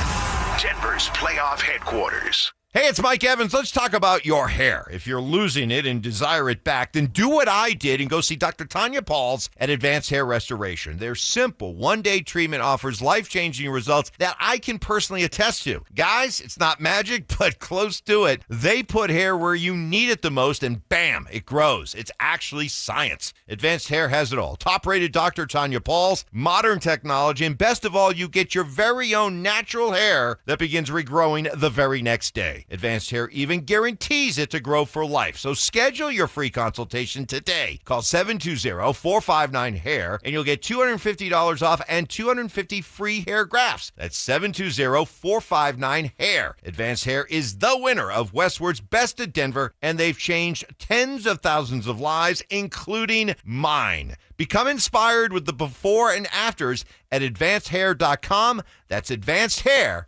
Denver's playoff headquarters. Hey, it's Mike Evans. Let's talk about your hair. If you're losing it and desire it back, then do what I did and go see Dr. Tanya Pauls at Advanced Hair Restoration. Their simple one-day treatment offers life-changing results that I can personally attest to. Guys, it's not magic, but close to it. They put hair where you need it the most, and bam, it grows. It's actually science. Advanced Hair has it all. Top-rated Dr. Tanya Pauls, modern technology, and best of all, you get your very own natural hair that begins regrowing the very next day. Advanced Hair even guarantees it to grow for life. So schedule your free consultation today. Call 720-459-HAIR and you'll get $250 off and 250 free hair grafts. That's 720-459-HAIR. Advanced Hair is the winner of Westward's Best of Denver, and they've changed tens of thousands of lives, including mine. Become inspired with the before and afters at advancedhair.com. That's advancedhair.com.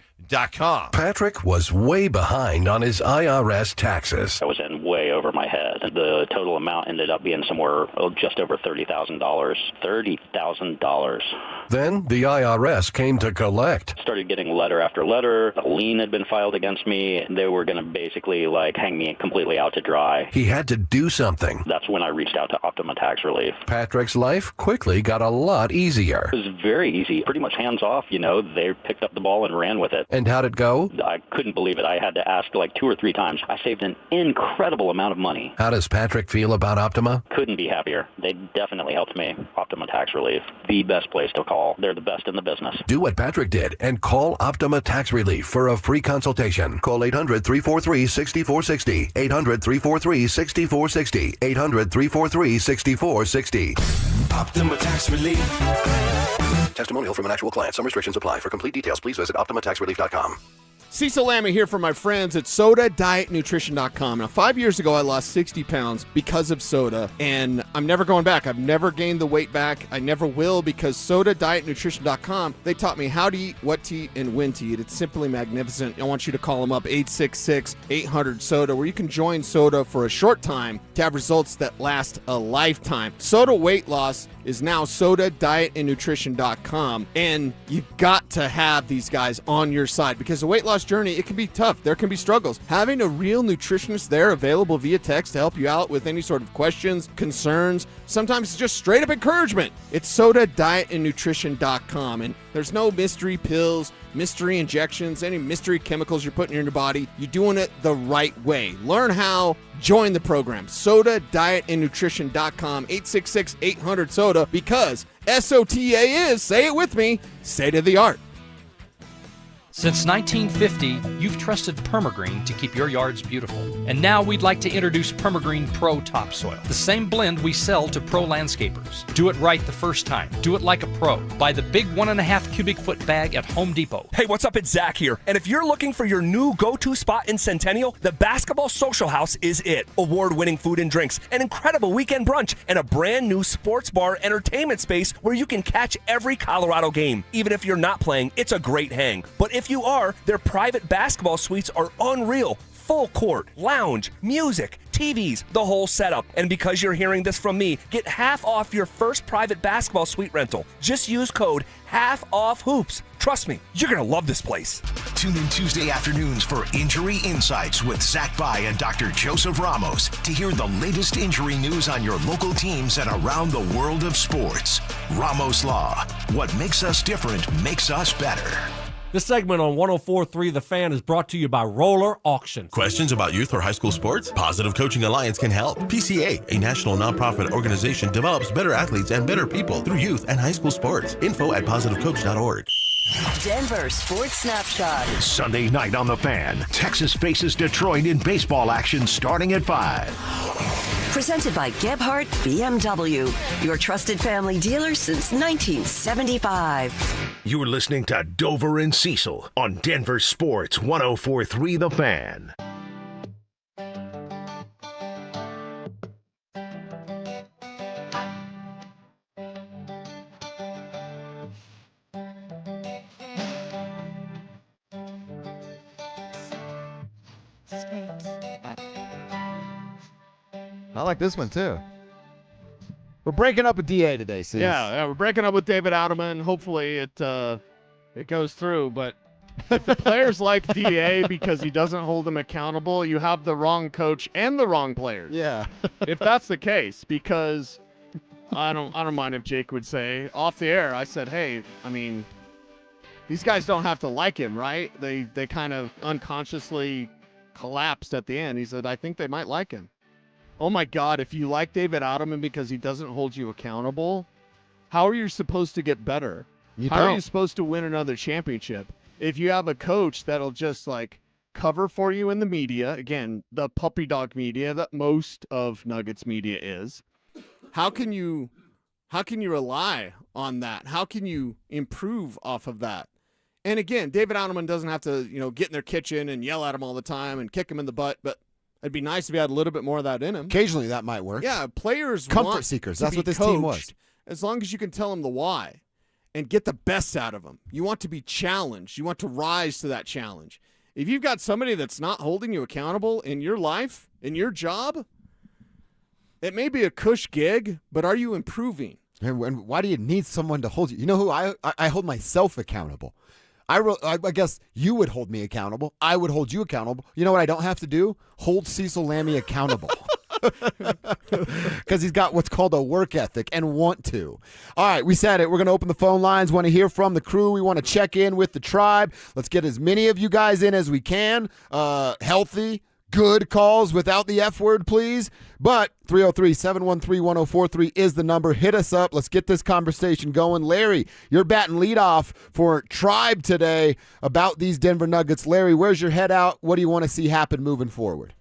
Patrick was way behind on his IRS taxes. I was in way over my head. The total amount ended up being somewhere just over $30,000. $30,000. Then the IRS came to collect. Started getting letter after letter. A lien had been filed against me. They were going to basically hang me completely out to dry. He had to do something. That's when I reached out to Optima Tax Relief. Patrick's life quickly got a lot easier. It was very easy, pretty much hands off. They picked up the ball and ran with it. And how'd it go? I couldn't believe it. I had to ask 2 or 3 times. I saved an incredible amount of money. How does Patrick feel about Optima? Couldn't be happier. They definitely helped me. Optima Tax Relief, the best place to call. They're the best in the business. Do what Patrick did and call Optima Tax Relief for a free consultation. Call 800-343-6460. 800-343-6460. 800-343-6460. Optima Tax Relief. Testimonial from an actual client. Some restrictions apply. For complete details, please visit OptimaTaxRelief.com. Cecil Lammy here for my friends at SodaDietNutrition.com. Now, 5 years ago, I lost 60 pounds because of soda, and I'm never going back. I've never gained the weight back. I never will, because SodaDietNutrition.com, they taught me how to eat, what to eat, and when to eat. It's simply magnificent. I want you to call them up, 866-800-SODA, where you can join soda for a short time to have results that last a lifetime. Soda weight loss is now SodaDietNutrition.com, and you've got to have these guys on your side, because the weight loss journey, it can be tough. There can be struggles. Having a real nutritionist there available via text to help you out with any sort of questions, concerns, sometimes it's just straight up encouragement. It's SodaDietNutrition.com, and there's no mystery pills, mystery injections, any mystery chemicals you're putting in your body. You're doing it the right way. Learn how. Join the program. SodaDietNutrition.com, 866-800-SODA, because SOTA is, say it with me, state of the art. Since 1950, you've trusted Permagreen to keep your yards beautiful. And now we'd like to introduce Permagreen Pro Topsoil, the same blend we sell to pro landscapers. Do it right the first time. Do it like a pro. Buy the big 1.5 cubic foot bag at Home Depot. Hey, what's up? It's Zach here. And if you're looking for your new go-to spot in Centennial, the Basketball Social House is it. Award-winning food and drinks, an incredible weekend brunch, and a brand new sports bar entertainment space where you can catch every Colorado game. Even if you're not playing, it's a great hang. But if you are, their private basketball suites are unreal. Full court, lounge, music, TVs, the whole setup. And because you're hearing this from me, get half off your first private basketball suite rental. Just use code HALFOFFHOOPS. Trust me, you're going to love this place. Tune in Tuesday afternoons for Injury Insights with Zach Bai and Dr. Joseph Ramos to hear the latest injury news on your local teams and around the world of sports. Ramos Law. What makes us different makes us better. This segment on 104.3 The Fan is brought to you by Roller Auction. Questions about youth or high school sports? Positive Coaching Alliance can help. PCA, a national nonprofit organization, develops better athletes and better people through youth and high school sports. Info at positivecoach.org. Denver Sports Snapshot. Sunday night on The Fan. Texas faces Detroit in baseball action starting at 5. Presented by Gebhardt BMW, your trusted family dealer since 1975. You're listening to Dover and Cecil on Denver Sports 104.3 The Fan. I like this one, too. We're breaking up a DA today, Steve. Yeah, we're breaking up with David Adelman. Hopefully it goes through, but if the players like DA because he doesn't hold them accountable, you have the wrong coach and the wrong players. Yeah. If that's the case, because I don't mind if Jake would say off the air, I said, hey, I mean, these guys don't have to like him, right? They kind of unconsciously collapsed at the end. He said, I think they might like him. Oh my God, if you like David Adelman because he doesn't hold you accountable, how are you supposed to get better? How are you supposed to win another championship? If you have a coach that'll just like cover for you in the media, again, the puppy dog media that most of Nuggets media is, how can you rely on that? How can you improve off of that? And again, David Adelman doesn't have to, get in their kitchen and yell at him all the time and kick him in the butt, but it'd be nice if he had a little bit more of that in him. Occasionally that might work. Yeah, players comfort want seekers. to That's be what this coached, team was. As long as you can tell them the why and get the best out of them. You want to be challenged. You want to rise to that challenge. If you've got somebody that's not holding you accountable in your life, in your job, it may be a cush gig, but are you improving? And why do you need someone to hold you? You know who I hold myself accountable. I guess you would hold me accountable. I would hold you accountable. You know what I don't have to do? Hold Cecil Lammy accountable. Because he's got what's called a work ethic and want to. All right, we said it. We're going to open the phone lines. Want to hear from the crew. We want to check in with the tribe. Let's get as many of you guys in as we can. Healthy, good calls without the F word, please. But 303-713-1043 is the number. Hit us up. Let's get this conversation going. Larry, you're batting leadoff for Tribe today about these Denver Nuggets. Larry, where's your head out? What do you want to see happen moving forward?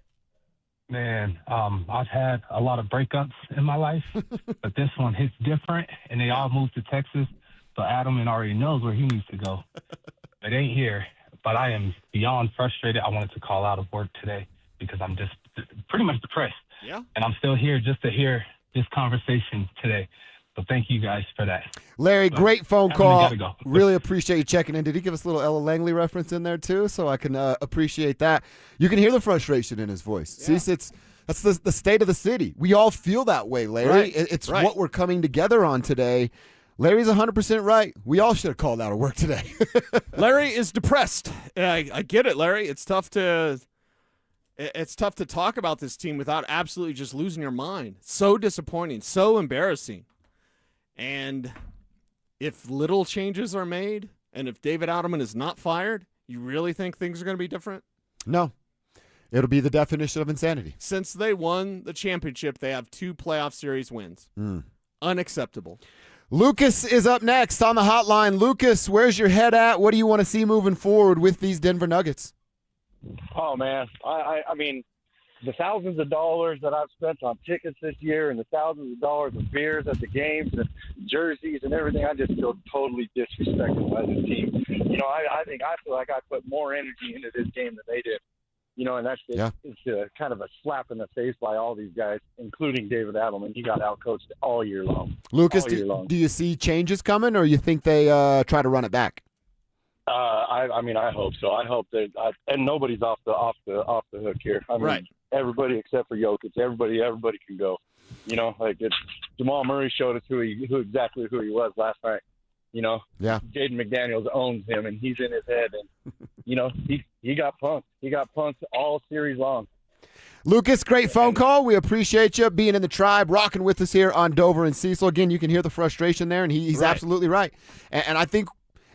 Man, I've had a lot of breakups in my life, but this one hits different, and they all moved to Texas, so Adelman already knows where he needs to go. It ain't here, but I am beyond frustrated. I wanted to call out of work today because I'm just pretty much depressed. Yeah. And I'm still here just to hear this conversation today. So thank you guys for that. Larry, great phone call. Gotta go. Really appreciate you checking in. Did he give us a little Ella Langley reference in there too? So I can appreciate that. You can hear the frustration in his voice. Yeah. See, that's the state of the city. We all feel that way, Larry. Right. It's what we're coming together on today. Larry's 100% right. We all should have called out of work today. Larry is depressed. I get it, Larry. It's tough to talk about this team without absolutely just losing your mind. So disappointing, so embarrassing. And if little changes are made, and if David Adelman is not fired, you really think things are going to be different? No. It'll be the definition of insanity. Since they won the championship, they have 2 playoff series wins. Unacceptable. Lucas is up next on the hotline. Lucas, where's your head at? What do you want to see moving forward with these Denver Nuggets? Oh, man. I mean, the thousands of dollars that I've spent on tickets this year and the thousands of dollars of beers at the games and jerseys and everything, I just feel totally disrespected by this team. I feel like I put more energy into this game than they did. And that's it's kind of a slap in the face by all these guys, including David Adelman. He got outcoached all year long. Lucas, do you see changes coming, or you think they try to run it back? I hope so. I hope that, and nobody's off the hook here. I mean, right. Everybody except for Jokic. Everybody can go. Jamal Murray showed us who he was last night. Yeah. Jaden McDaniels owns him, and he's in his head, and he got punked. He got punked all series long. Lucas, great phone call. We appreciate you being in the tribe, rocking with us here on Dover and Cecil. Again, you can hear the frustration there, and he's absolutely right. And I think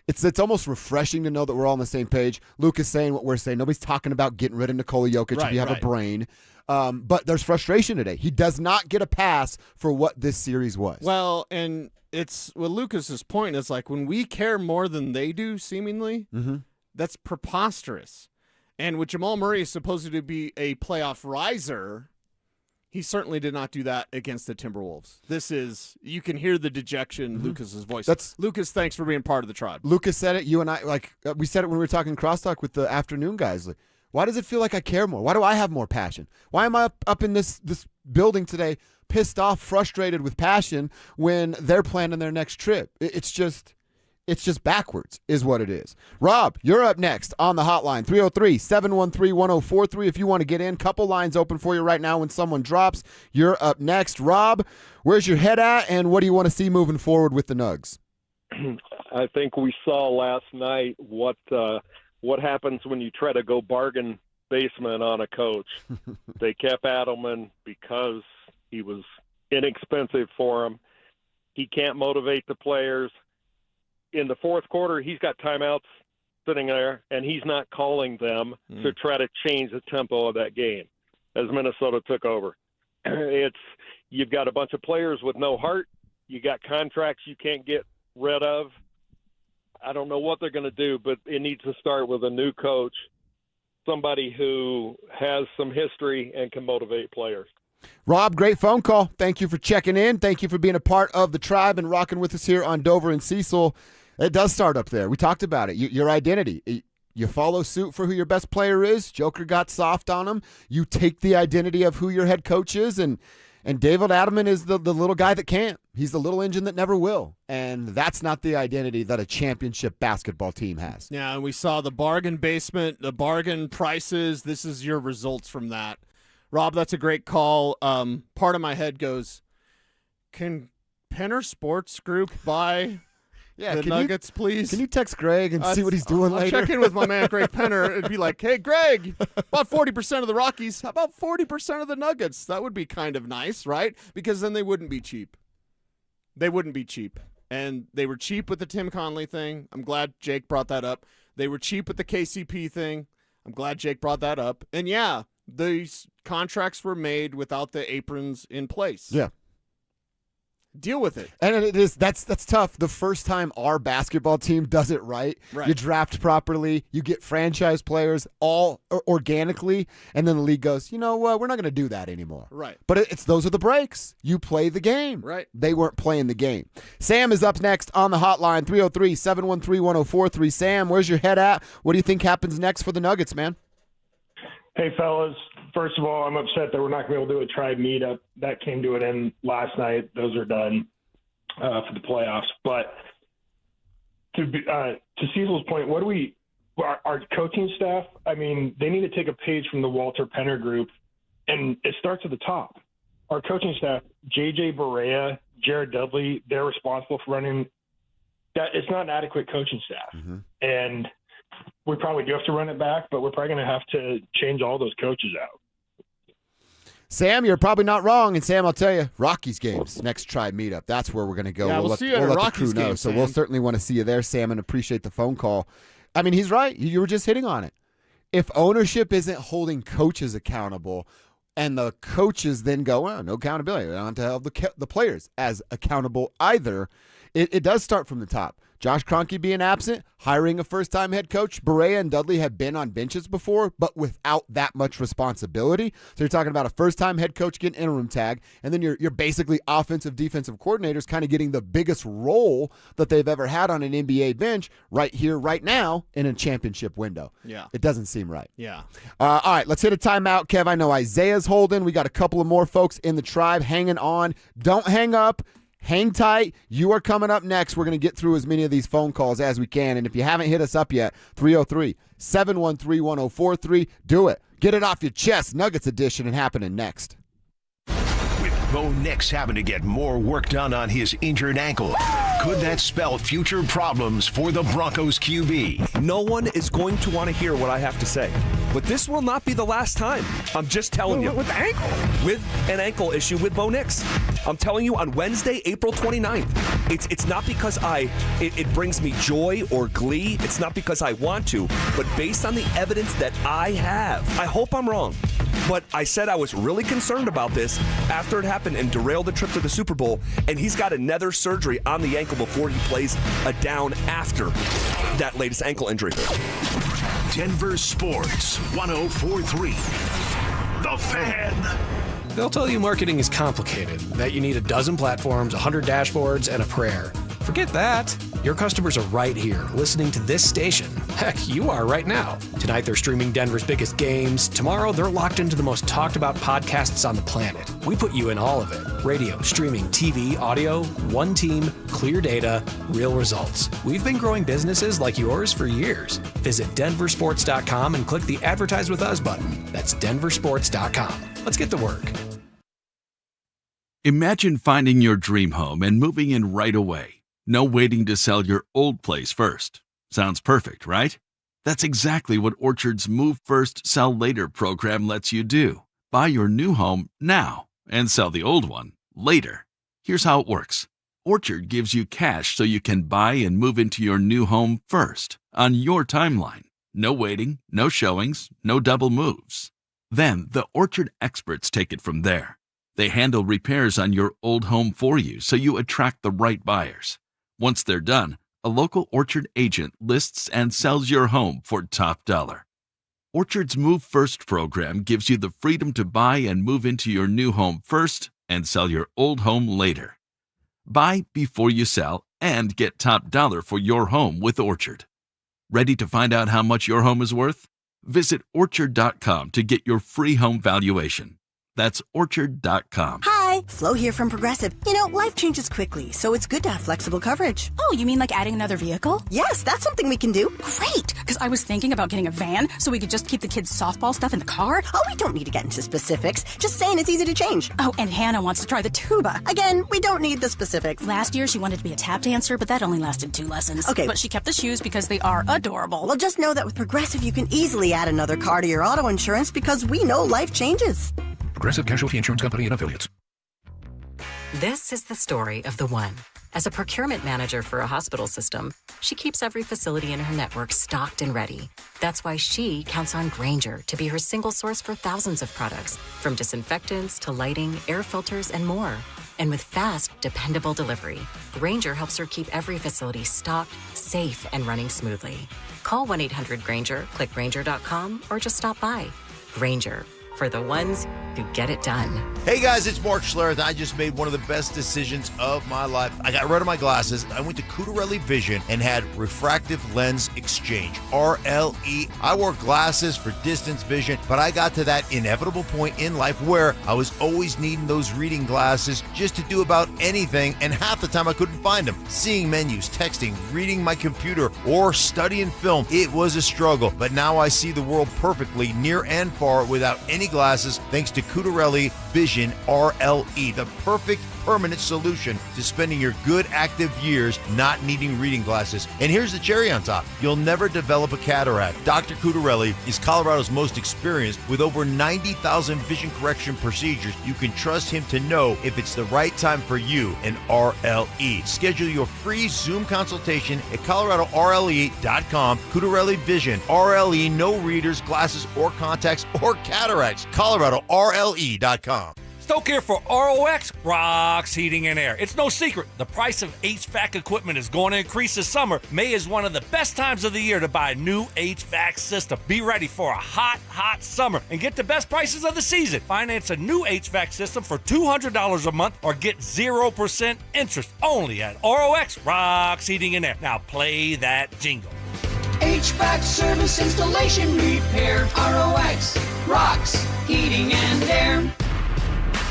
it's almost refreshing to know that we're all on the same page. Lucas saying what we're saying. Nobody's talking about getting rid of Nikola Jokic if you have a brain. But there's frustration today. He does not get a pass for what this series was. Well, and it's what Lucas's point is, like, when we care more than they do, seemingly, that's preposterous. And with Jamal Murray is supposed to be a playoff riser, he certainly did not do that against the Timberwolves. You can hear the dejection in Lucas's voice. Lucas, thanks for being part of the tribe. Lucas said it. You and I, we said it when we were talking crosstalk with the afternoon guys. Like, why does it feel like I care more? Why do I have more passion? Why am I up in this building today, pissed off, frustrated with passion when they're planning their next trip? It's just backwards is what it is. Rob, you're up next on the hotline, 303-713-1043. If you want to get in, couple lines open for you right now when someone drops. You're up next. Rob, where's your head at, and what do you want to see moving forward with the Nugs? I think we saw last night what what happens when you try to go bargain basement on a coach. They kept Adelman because he was inexpensive for them. He can't motivate the players. In the fourth quarter, he's got timeouts sitting there, and he's not calling them to try to change the tempo of that game as Minnesota took over. You've got a bunch of players with no heart. You got contracts you can't get rid of. I don't know what they're going to do, but it needs to start with a new coach, somebody who has some history and can motivate players. Rob, great phone call. Thank you for checking in. Thank you for being a part of the tribe and rocking with us here on Dover and Cecil. It does start up there. We talked about it. Your identity. You follow suit for who your best player is. Joker got soft on him. You take the identity of who your head coach is, and David Adelman is the little guy that can't. He's the little engine that never will. And that's not the identity that a championship basketball team has. Yeah, and we saw the bargain basement, the bargain prices. This is your results from that. Rob, that's a great call. Part of my head goes, can Penner Sports Group buy the Nuggets, please? Can you text Greg and see what he's doing later? I'll check in with my man, Greg Penner. It'd be like, hey, Greg, about 40% of the Rockies. How about 40% of the Nuggets? That would be kind of nice, right? Because then they wouldn't be cheap. They wouldn't be cheap. And they were cheap with the Tim Conley thing. I'm glad Jake brought that up. They were cheap with the KCP thing. I'm glad Jake brought that up. And, yeah, these contracts were made without the aprons in place. Yeah. Deal with it. And that's tough. The first time our basketball team does it right, you draft properly, you get franchise players all organically, and then the league goes, you know what, we're not going to do that anymore. Right. But those are the breaks. You play the game. Right. They weren't playing the game. Sam is up next on the hotline, 303-713-1043. Sam, where's your head at? What do you think happens next for the Nuggets, man? Hey, fellas. First of all, I'm upset that we're not going to be able to do a tribe meetup. That came to an end last night. Those are done for the playoffs. But to Cecil's point, our coaching staff, I mean, they need to take a page from the Walter Penner group, and it starts at the top. Our coaching staff, J.J. Barea, Jared Dudley, they're responsible for running that. It's not an adequate coaching staff. Mm-hmm. And we probably do have to run it back, but we're probably going to have to change all those coaches out. Sam, you're probably not wrong. And Sam, I'll tell you, Rockies games, next tribe meetup. That's where we're going to go. Yeah, we'll see you at a let Rockies the crew know. game, So Sam. we'll certainly want to see you there, Sam, and appreciate the phone call. I mean, he's right. You were just hitting on it. If ownership isn't holding coaches accountable and the coaches then go, oh, no accountability, we don't have to hold the players as accountable either, it does start from the top. Josh Kroenke being absent, hiring a first-time head coach. Barea and Dudley have been on benches before, but without that much responsibility. So you're talking about a first-time head coach getting interim tag, and then you're basically offensive, defensive coordinators kind of getting the biggest role that they've ever had on an NBA bench right here, right now, in a championship window. Yeah. It doesn't seem right. Yeah. All right, let's hit a timeout, Kev. I know Isaiah's holding. We got a couple of more folks in the tribe hanging on. Don't hang up. Hang tight. You are coming up next. We're going to get through as many of these phone calls as we can. And if you haven't hit us up yet, 303-713-1043. Do it. Get it off your chest. Nuggets edition and happening next. With Bo Nix having to get more work done on his injured ankle, could that spell future problems for the Broncos QB? No one is going to want to hear what I have to say. But this will not be the last time. I'm just telling you. With the ankle? With an ankle issue with Bo Nix. I'm telling you on Wednesday, April 29th. It's not because it brings me joy or glee. It's not because I want to. But based on the evidence that I have, I hope I'm wrong. But I said I was really concerned about this after it happened and derailed the trip to the Super Bowl. And he's got another surgery on the ankle before he plays a down after that latest ankle injury. Denver Sports 104.3. The Fan. They'll tell you marketing is complicated, that you need a dozen platforms, 100 dashboards, and a prayer. Forget that. Your customers are right here, listening to this station. Heck, you are right now. Tonight, they're streaming Denver's biggest games. Tomorrow, they're locked into the most talked about podcasts on the planet. We put you in all of it. Radio, streaming, TV, audio, one team, clear data, real results. We've been growing businesses like yours for years. Visit DenverSports.com and click the Advertise with Us button. That's DenverSports.com. Let's get to work. Imagine finding your dream home and moving in right away. No waiting to sell your old place first. Sounds perfect, right? That's exactly what Orchard's Move First, Sell Later program lets you do. Buy your new home now and sell the old one later. Here's how it works. Orchard gives you cash so you can buy and move into your new home first, on your timeline. No waiting, no showings, no double moves. Then the Orchard experts take it from there. They handle repairs on your old home for you so you attract the right buyers. Once they're done, a local Orchard agent lists and sells your home for top dollar. Orchard's Move First program gives you the freedom to buy and move into your new home first and sell your old home later. Buy before you sell and get top dollar for your home with Orchard. Ready to find out how much your home is worth? Visit Orchard.com to get your free home valuation. That's Orchard.com. Hi, Flo here from Progressive. You know, life changes quickly, so it's good to have flexible coverage. Oh, you mean like adding another vehicle? Yes, that's something we can do. Great, because I was thinking about getting a van so we could just keep the kids' softball stuff in the car. Oh, we don't need to get into specifics. Just saying it's easy to change. Oh, and Hannah wants to try the tuba. Again, we don't need the specifics. Last year, she wanted to be a tap dancer, but that only lasted 2 lessons. Okay. But she kept the shoes because they are adorable. Well, just know that with Progressive, you can easily add another car to your auto insurance because we know life changes. Progressive Casualty Insurance Company and Affiliates. This is the story of the one. As a procurement manager for a hospital system, she keeps every facility in her network stocked and ready. That's why she counts on Grainger to be her single source for thousands of products, from disinfectants to lighting, air filters, and more. And with fast, dependable delivery, Grainger helps her keep every facility stocked, safe, and running smoothly. Call 1-800-GRAINGER, click Grainger.com, or just stop by. Grainger, for the ones who get it done. Hey guys, it's Mark Schlereth. I just made one of the best decisions of my life. I got rid of my glasses. I went to Cutarelli Vision and had refractive lens exchange, RLE. I wore glasses for distance vision, but I got to that inevitable point in life where I was always needing those reading glasses just to do about anything, and half the time I couldn't find them. Seeing menus, texting, reading my computer, or studying film, it was a struggle. But now I see the world perfectly, near and far, without any glasses, thanks to Cutarelli Vision RLE, the perfect permanent solution to spending your good active years not needing reading glasses. And here's the cherry on top. You'll never develop a cataract. Dr. Cutarelli is Colorado's most experienced with over 90,000 vision correction procedures. You can trust him to know if it's the right time for you and RLE. Schedule your free Zoom consultation at ColoradoRLE.com. Cutarelli Vision, RLE, no readers, glasses, or contacts, or cataracts. ColoradoRLE.com. Stoke here for ROX, Rocks Heating and Air. It's no secret, the price of HVAC equipment is going to increase this summer. May is one of the best times of the year to buy a new HVAC system. Be ready for a hot, hot summer and get the best prices of the season. Finance a new HVAC system for $200 a month or get 0% interest only at ROX, Rocks Heating and Air. Now play that jingle. HVAC service, installation, repair. ROX, Rocks, Heating and Air.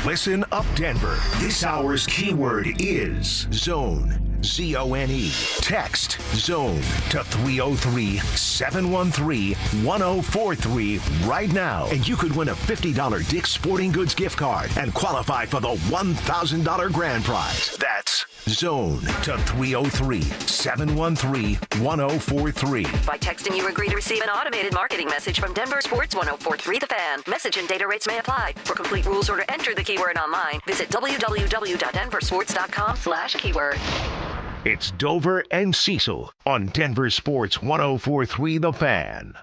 Listen up, Denver. This hour's keyword is zone. ZONE. Text zone to 303-713-1043 right now, and you could win a $50 Dick's Sporting Goods gift card and qualify for the $1,000 grand prize. That's zone to 303-713-1043. By texting, you agree to receive an automated marketing message from DenverSports 1043 The Fan. Message and data rates may apply. For complete rules or to enter the keyword online, visit www.denversports.com/keyword. It's Dover and Cecil on Denver Sports 1043 The Fan.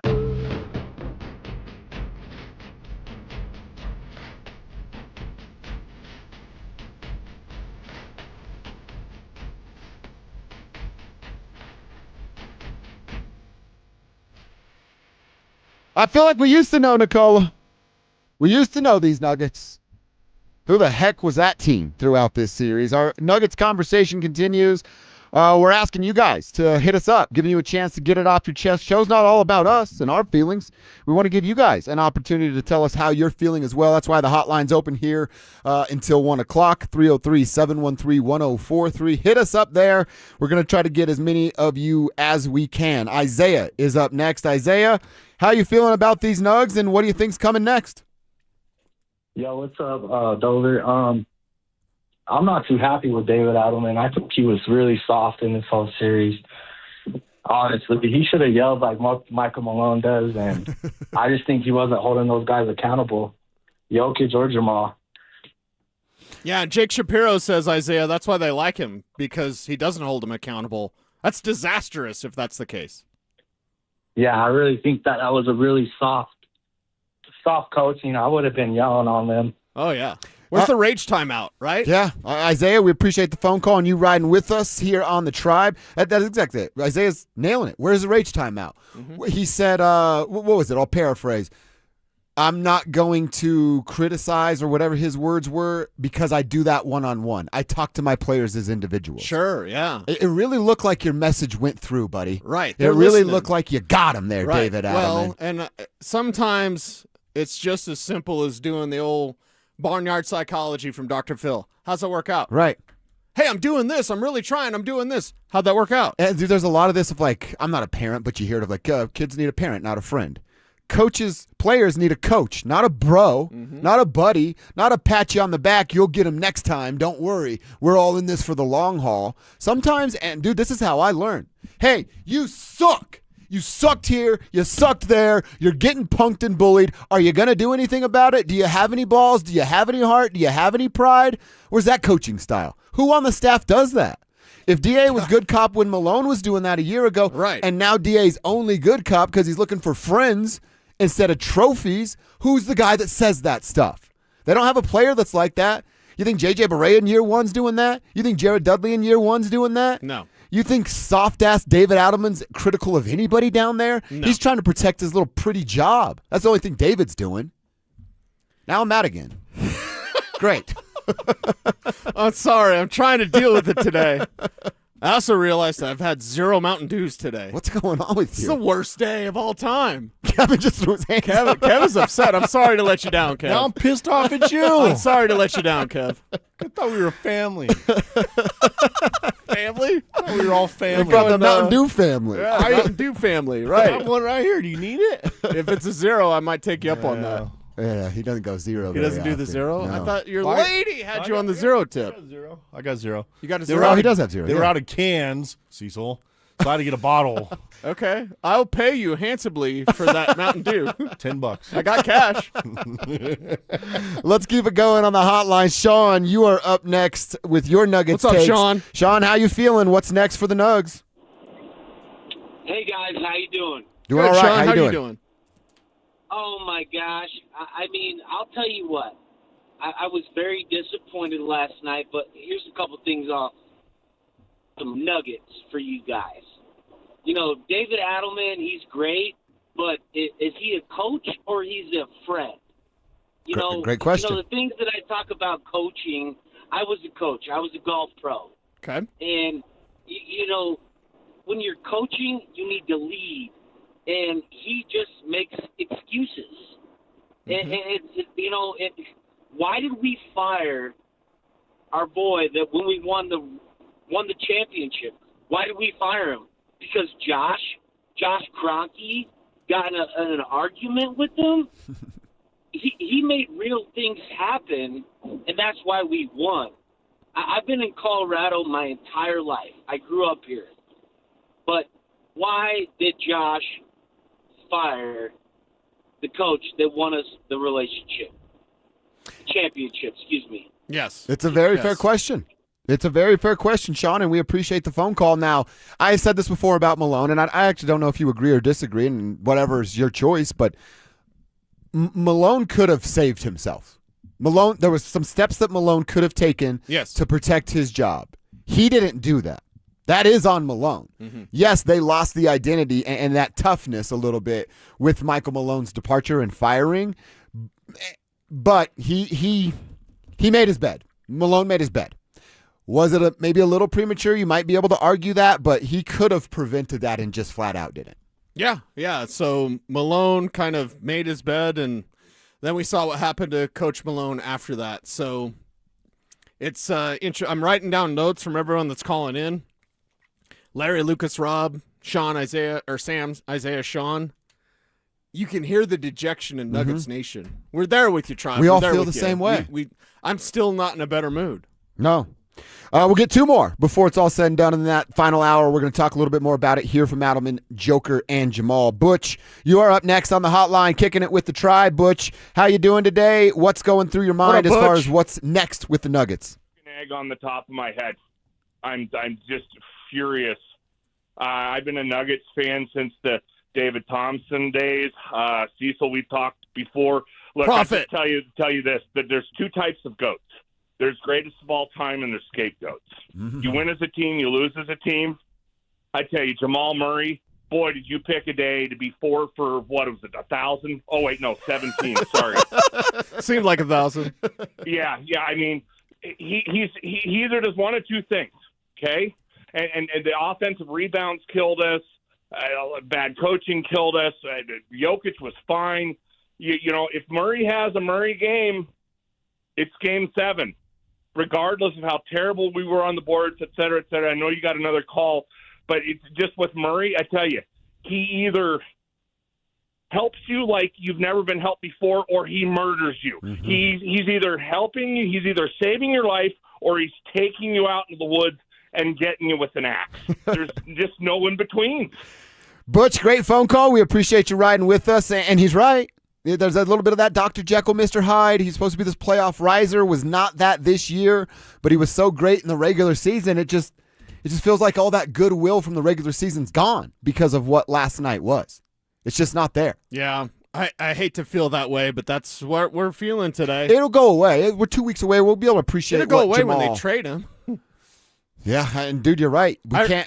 I feel like we used to know, Nicola. We used to know these Nuggets. Who the heck was that team throughout this series? Our Nuggets conversation continues. We're asking you guys to hit us up, giving you a chance to get it off your chest. Show's not all about us and our feelings. We want to give you guys an opportunity to tell us how you're feeling as well. That's why the hotline's open here until 1 o'clock, 303-713-1043. Hit us up there. We're going to try to get as many of you as we can. Isaiah is up next. Isaiah, how you feeling about these Nugs, and what do you think's coming next? Yo, what's up, Dover? I'm not too happy with David Adelman. I think he was really soft in this whole series. Honestly, he should have yelled like Michael Malone does, and I just think he wasn't holding those guys accountable, Jokic or Jamal. Yeah, Jake Shapiro says, Isaiah, that's why they like him, because he doesn't hold them accountable. That's disastrous if that's the case. Yeah, I really think that was a really soft coach. I would have been yelling on them. Oh, yeah. Where's the rage timeout, right? Yeah. Isaiah, we appreciate the phone call and you riding with us here on the Tribe. That's exactly it. Isaiah's nailing it. Where's the rage timeout? Mm-hmm. He said, what was it? I'll paraphrase. I'm not going to criticize or whatever his words were because I do that one-on-one. I talk to my players as individuals. Sure, yeah. It really looked like your message went through, buddy. Right. It really looked like you got him there, right. David Adelman. Well, and sometimes it's just as simple as doing the old barnyard psychology from Dr. Phil. How's that work out? Right. Hey, I'm doing this. I'm really trying. I'm doing this. How'd that work out? And dude, there's a lot of this of like, I'm not a parent, but you hear it of like, kids need a parent, not a friend. Players need a coach, not a bro, not a buddy, not a pat you on the back. You'll get him next time. Don't worry. We're all in this for the long haul. Sometimes, and dude, this is how I learn. Hey, you suck. You sucked here. You sucked there. You're getting punked and bullied. Are you going to do anything about it? Do you have any balls? Do you have any heart? Do you have any pride? Where's that coaching style? Who on the staff does that? If DA was good cop when Malone was doing that a year ago, right, and now DA's only good cop because he's looking for friends instead of trophies, who's the guy that says that stuff? They don't have a player that's like that. You think J.J. Barea in year one's doing that? You think Jared Dudley in year one's doing that? No. You think soft-ass David Adelman's critical of anybody down there? No. He's trying to protect his little pretty job. That's the only thing David's doing. Now I'm mad again. Great. I'm sorry. I'm trying to deal with it today. I also realized that I've had 0 Mountain Dews today. What's going on with It's you? the worst day of all time. Kevin just threw his hands up. Kevin's upset. I'm sorry to let you down, Kev. Now I'm pissed off at you. I'm sorry to let you down, Kev. I thought we were family. Family? I thought we were all family. We're from the Mountain Dew family. Yeah, Mountain Dew family, I right. have one right here. Do you need it? If it's a 0, I might take you up on that. Yeah, he doesn't go 0. He doesn't do the often. 0? No. I thought your lady had you on the 0 tip. I got 0. You got a They were 0? out he of- does have 0. They were out of cans, Cecil. So I had to get a bottle. Okay. I'll pay you handsomely for that Mountain Dew. $10. I got cash. Let's keep it going on the hotline. Sean, you are up next with your Nuggets What's up, takes. Sean? Sean, how you feeling? What's next for the Nugs? Hey guys, how you doing? Doing Good, all right. Sean, how you you doing? Oh my gosh! I mean, I'll tell you what. I was very disappointed last night, but here's a couple things off. Some nuggets for you guys. You know, David Adelman, he's great, but is he a coach or he's a friend? You know, great question. You know, the things that I talk about coaching, I was a coach. I was a golf pro. Okay. And, you know, when you're coaching, you need to lead. And he just makes excuses. And why did we fire our boy that when we won the championship? Why did we fire him? Because Josh Kroenke got in an argument with him? He made real things happen, and that's why we won. I've been in Colorado my entire life. I grew up here. But why did Josh fire the coach that won us the championship, excuse me? Yes. It's a very fair question. It's a very fair question, Sean, and we appreciate the phone call. Now, I said this before about Malone, and I actually don't know if you agree or disagree, and whatever is your choice, but Malone could have saved himself. There was some steps that Malone could have taken to protect his job. He didn't do that. That is on Malone. Mm-hmm. Yes, they lost the identity and that toughness a little bit with Michael Malone's departure and firing, but he made his bed. Malone made his bed. Was it maybe a little premature? You might be able to argue that, but he could have prevented that and just flat out didn't. Yeah. So Malone kind of made his bed, and then we saw what happened to Coach Malone after that. So it's I'm writing down notes from everyone that's calling in. Larry, Lucas, Rob, Sean, Isaiah, or Sam, Isaiah, Sean. You can hear the dejection in Nuggets Nation. We're there with you, Tribe. We all there feel with the you. same way. I'm still not in a better mood. No. We'll get 2 more before it's all said and done. In that final hour, we're going to talk a little bit more about it, hear from Adelman, Joker, and Jamal. Butch, you are up next on the hotline, kicking it with the Tribe. Butch, how you doing today? What's going through your mind as far as what's next with the Nuggets? Egg on the top of my head. I'm just furious. I've been a Nuggets fan since the David Thompson days. Cecil, we've talked before. Look, Profit. I just tell you this, that there's 2 types of goats. There's greatest of all time, and there's scapegoats. Mm-hmm. You win as a team, you lose as a team. I tell you, Jamal Murray, boy, did you pick a day to be 4 for, what was it, 1,000? Oh, wait, no, 17, sorry. Seemed like 1,000. Yeah, I mean, he either does one of 2 things, okay? And the offensive rebounds killed us. Bad coaching killed us. Jokic was fine. You know, if Murray has a Murray game, it's Game 7, regardless of how terrible we were on the boards, et cetera, et cetera. I know you got another call, but it's just with Murray, I tell you, he either helps you like you've never been helped before, or he murders you. Mm-hmm. He's either helping you, he's either saving your life, or he's taking you out into the woods and getting you with an axe. There's just no in between. Butch, great phone call. We appreciate you riding with us, and he's right. There's a little bit of that Dr. Jekyll, Mr. Hyde. He's supposed to be this playoff riser, was not that this year, but he was so great in the regular season. It just feels like all that goodwill from the regular season's gone because of what last night was. It's just not there. Yeah, I hate to feel that way, but that's what we're feeling today. It'll go away. We're 2 weeks away. We'll be able to appreciate It'll go away Jamal. when they trade him. Yeah, and dude, you're right.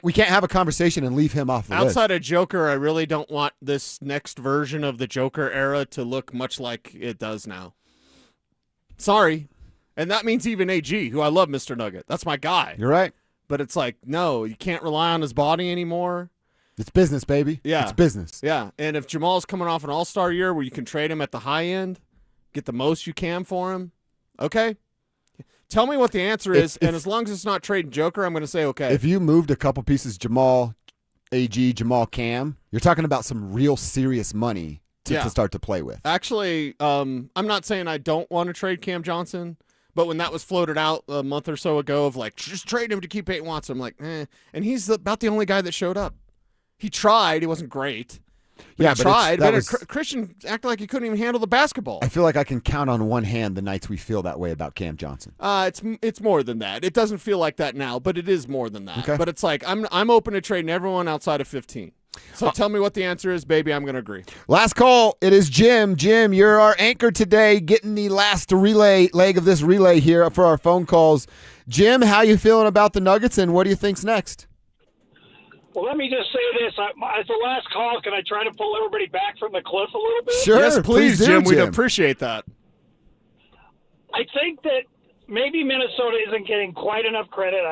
We can't have a conversation and leave him off the list. Outside of Joker, I really don't want this next version of the Joker era to look much like it does now. Sorry. And that means even AG, who I love, Mr. Nugget. That's my guy. You're right. But it's like, no, you can't rely on his body anymore. It's business, baby. Yeah. It's business. Yeah. And if Jamal's coming off an all-star year where you can trade him at the high end, get the most you can for him, okay? Tell me what the answer is, and as long as it's not trading Joker, I'm going to say okay. If you moved a couple pieces, Jamal, AG, Jamal, Cam, you're talking about some real serious money to start to play with. Actually, I'm not saying I don't want to trade Cam Johnson, but when that was floated out a month or so ago of like, just trade him to keep Payton Watson, I'm like, And he's about the only guy that showed up. He tried. He wasn't great. But he tried. Christian acted like he couldn't even handle the basketball. I feel like I can count on one hand the nights we feel that way about Cam Johnson. It's more than that. It doesn't feel like that now, but it is more than that. Okay. But it's like I'm open to trading everyone outside of 15. So tell me what the answer is, baby. I'm going to agree. Last call. It is Jim. Jim, you're our anchor today, getting the last leg of this relay here for our phone calls. Jim, how you feeling about the Nuggets, and what do you think's next? Well, let me just say this. As the last call, can I try to pull everybody back from the cliff a little bit? Sure, yes, please, Jim. We'd Jim. appreciate that. I think that maybe Minnesota isn't getting quite enough credit.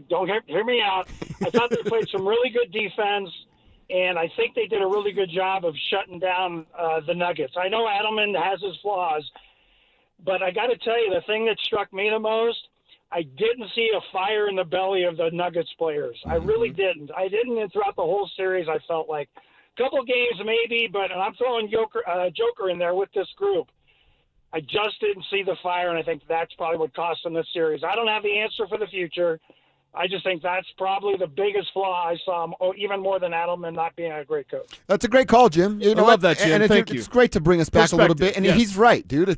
Don't hear me out. I thought they played some really good defense, and I think they did a really good job of shutting down the Nuggets. I know Adelman has his flaws, but I got to tell you, the thing that struck me the most, I didn't see a fire in the belly of the Nuggets players. I really didn't. I didn't, and throughout the whole series, I felt like a couple games maybe, but I'm throwing Joker in there with this group. I just didn't see the fire, and I think that's probably what cost them this series. I don't have the answer for the future. I just think that's probably the biggest flaw I saw, even more than Adelman not being a great coach. That's a great call, Jim. You know I love that, Jim. And Thank you. It's great to bring us back a little bit. And yes. he's right, dude.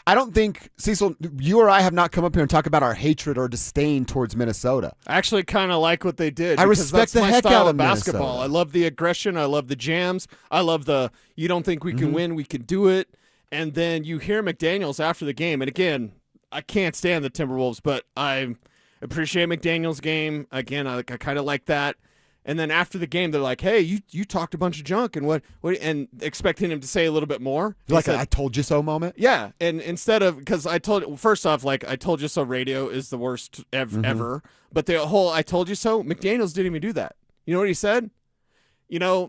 I don't think, Cecil, you or I have not come up here and talk about our hatred or disdain towards Minnesota. I actually kind of like what they did. I respect the heck out of basketball. Minnesota. I love the aggression. I love the jams. I love the you don't think we can win, we can do it. And then you hear McDaniels after the game. And again, I can't stand the Timberwolves, but I appreciate McDaniels' game. Again, I kind of like that. And then after the game, they're like, "Hey, you talked a bunch of junk," and what and expecting him to say a little bit more. Like a "I told you so" moment. Yeah, and instead of because I told you so radio is the worst ever. But the whole "I told you so," McDaniels didn't even do that. You know what he said?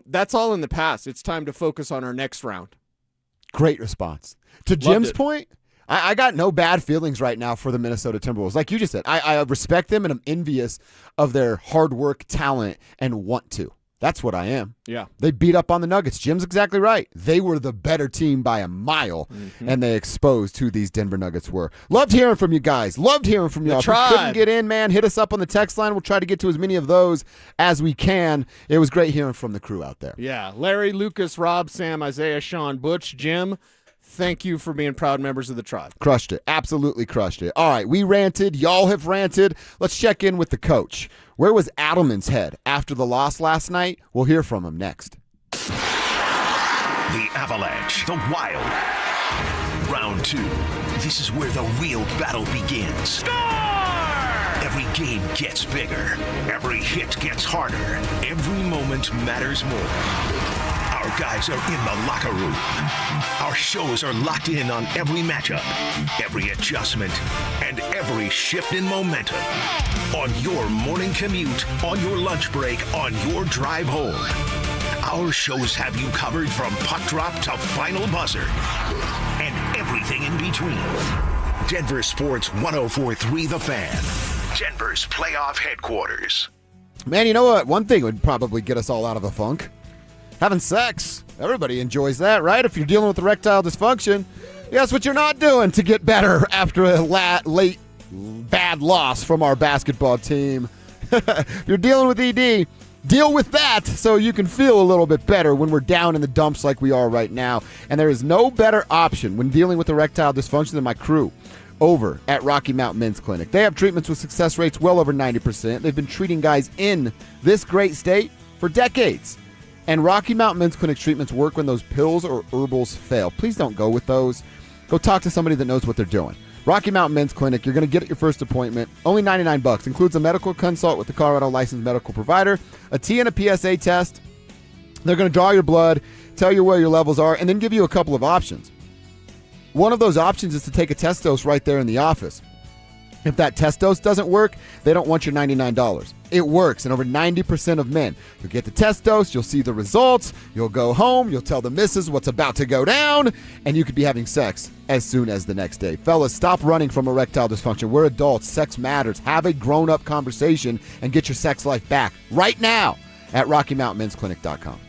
That's all in the past. It's time to focus on our next round. Great response. To Jim's point, I got no bad feelings right now for the Minnesota Timberwolves. Like you just said, I respect them and I'm envious of their hard work, talent, and want to. That's what I am. Yeah. They beat up on the Nuggets. Jim's exactly right. They were the better team by a mile, and they exposed who these Denver Nuggets were. Loved hearing from you guys. Loved hearing from y'all. If you couldn't get in, man, hit us up on the text line. We'll try to get to as many of those as we can. It was great hearing from the crew out there. Yeah. Larry, Lucas, Rob, Sam, Isaiah, Sean, Butch, Jim, thank you for being proud members of the tribe. Crushed it. Absolutely crushed it. All right, we ranted. Y'all have ranted. Let's check in with the coach. Where was Adelman's head after the loss last night? We'll hear from him next. The Avalanche, the Wild. Round 2. This is where the real battle begins. Score! Every game gets bigger. Every hit gets harder. Every moment matters more. Our guys are in the locker room. Our shows are locked in on every matchup, every adjustment, and every shift in momentum. On your morning commute, on your lunch break, on your drive home. Our shows have you covered from puck drop to final buzzer and everything in between. Denver Sports 104.3 The Fan. Denver's playoff headquarters. Man, you know what? One thing would probably get us all out of a funk. Having sex. Everybody enjoys that, right? If you're dealing with erectile dysfunction, that's what you're not doing to get better after a late bad loss from our basketball team. If you're dealing with ED, deal with that so you can feel a little bit better when we're down in the dumps like we are right now. And there is no better option when dealing with erectile dysfunction than my crew over at Rocky Mountain Men's Clinic. They have treatments with success rates well over 90%. They've been treating guys in this great state for decades. And Rocky Mountain Men's Clinic treatments work when those pills or herbals fail. Please don't go with those. Go talk to somebody that knows what they're doing. Rocky Mountain Men's Clinic, you're going to get your first appointment. Only $99. Includes a medical consult with the Colorado licensed medical provider, a T and a PSA test. They're going to draw your blood, tell you where your levels are, and then give you a couple of options. One of those options is to take a test dose right there in the office. If that test dose doesn't work, they don't want your $99. It works in over 90% of men. You'll get the test dose, you'll see the results, you'll go home, you'll tell the missus what's about to go down, and you could be having sex as soon as the next day. Fellas, stop running from erectile dysfunction. We're adults. Sex matters. Have a grown-up conversation and get your sex life back right now at RockyMountainMen'sClinic.com.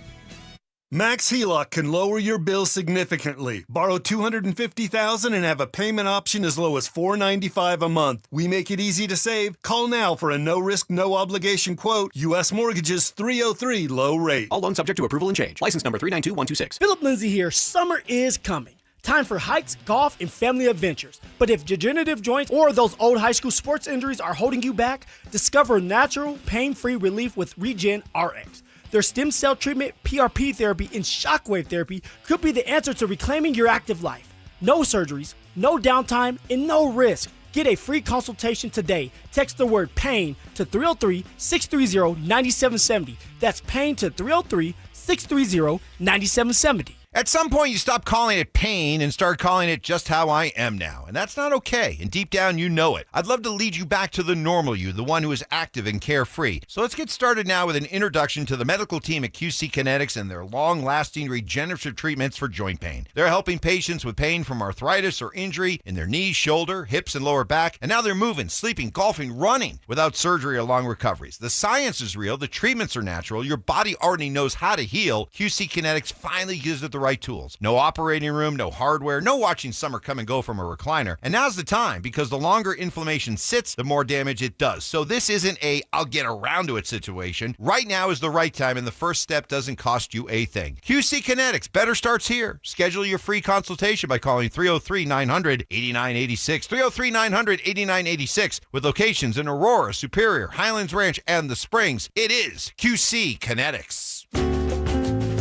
Max HELOC can lower your bill significantly. Borrow $250,000 and have a payment option as low as $495 a month. We make it easy to save. Call now for a no-risk, no-obligation quote. U.S. Mortgages 303 low rate. All loans subject to approval and change. License number 392126. Philip Lindsay here. Summer is coming. Time for hikes, golf, and family adventures. But if degenerative joints or those old high school sports injuries are holding you back, discover natural, pain-free relief with Regen RX. Their stem cell treatment, PRP therapy, and shockwave therapy could be the answer to reclaiming your active life. No surgeries, no downtime, and no risk. Get a free consultation today. Text the word PAIN to 303-630-9770. That's PAIN to 303-630-9770. At some point, you stop calling it pain and start calling it just how I am now. And that's not okay. And deep down, you know it. I'd love to lead you back to the normal you, the one who is active and carefree. So let's get started now with an introduction to the medical team at QC Kinetics and their long-lasting regenerative treatments for joint pain. They're helping patients with pain from arthritis or injury in their knees, shoulder, hips, and lower back. And now they're moving, sleeping, golfing, running without surgery or long recoveries. The science is real. The treatments are natural. Your body already knows how to heal. QC Kinetics finally gives it the right tools. No operating room, no hardware, no watching summer come and go from a recliner. And now's the time, because the longer inflammation sits, the more damage it does. So this isn't a I'll get around to it situation. Right now is the right time, and the first step doesn't cost you a thing. QC Kinetics, better starts here. Schedule your free consultation by calling 303-900-8986, 303-900-8986, with locations in Aurora, Superior, Highlands Ranch, and The Springs. It is QC Kinetics.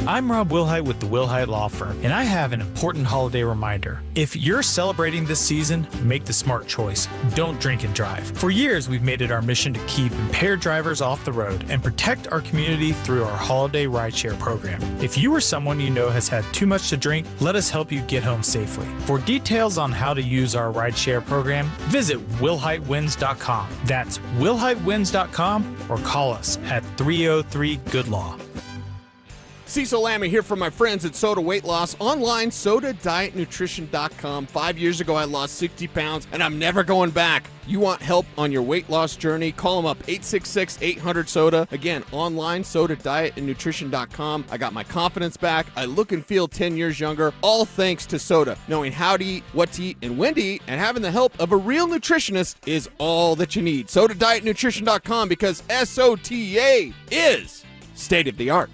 I'm Rob Wilhite with the Wilhite Law Firm, and I have an important holiday reminder. If you're celebrating this season, make the smart choice. Don't drink and drive. For years, we've made it our mission to keep impaired drivers off the road and protect our community through our holiday rideshare program. If you or someone you know has had too much to drink, let us help you get home safely. For details on how to use our rideshare program, visit WilhiteWins.com. That's WilhiteWins.com, or call us at 303-GOOD-LAW. Cecil Lammy here from my friends at Soda Weight Loss. Online, sodadietnutrition.com. 5 years ago, I lost 60 pounds, and I'm never going back. You want help on your weight loss journey? Call them up, 866-800-SODA. Again, online, sodadietnutrition.com. I got my confidence back. I look and feel 10 years younger, all thanks to soda. Knowing how to eat, what to eat, and when to eat, and having the help of a real nutritionist is all that you need. Sodadietnutrition.com, because SOTA is state of the art.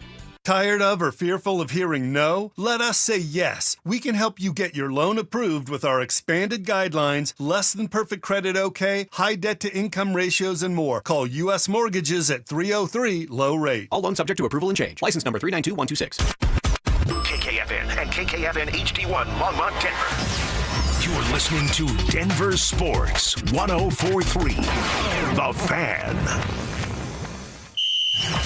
Tired of or fearful of hearing no? Let us say yes. We can help you get your loan approved with our expanded guidelines, less than perfect credit okay, high debt to income ratios, and more. Call U.S. Mortgages at 303-LOW rate. All loans subject to approval and change. License number 392126. KKFN and KKFN HD1 Longmont, Denver. You're listening to Denver Sports 104.3. The Fan.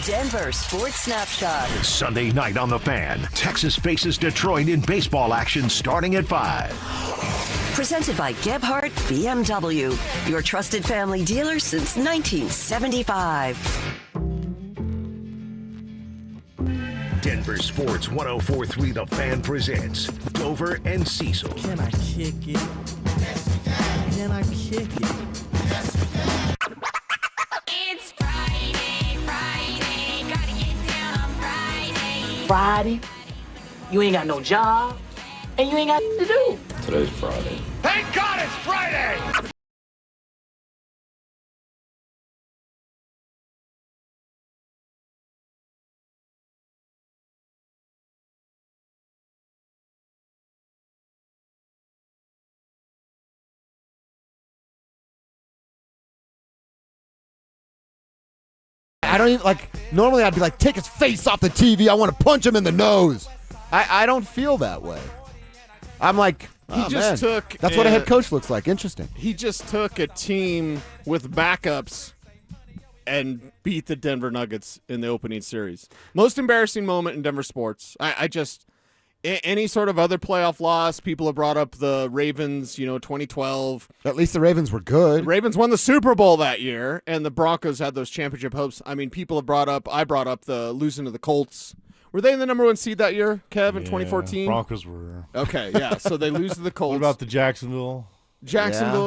Denver Sports Snapshot. Sunday night on The Fan. Texas faces Detroit in baseball action starting at 5. Presented by Gebhardt BMW, your trusted family dealer since 1975. Denver Sports 104.3 The Fan presents Dover and Cecil. Can I kick it? Yes, you can. Can I kick it? Yes, you can. It's Friday, gotta get down on Friday. Friday, you ain't got no job, and you ain't got to do. Today's Friday. Thank God it's Friday! I don't even, normally I'd be like, take his face off the TV. I want to punch him in the nose. I don't feel that way. I'm like, that's what a head coach looks like. Interesting. He just took a team with backups and beat the Denver Nuggets in the opening series. Most embarrassing moment in Denver sports. Any sort of other playoff loss, people have brought up the Ravens, 2012. At least the Ravens were good. The Ravens won the Super Bowl that year, and the Broncos had those championship hopes. I mean, I brought up the losing to the Colts. Were they in the number 1 seed that year, Kev, in 2014? Broncos were. Okay, yeah, so they lose to the Colts. What about the Jacksonville?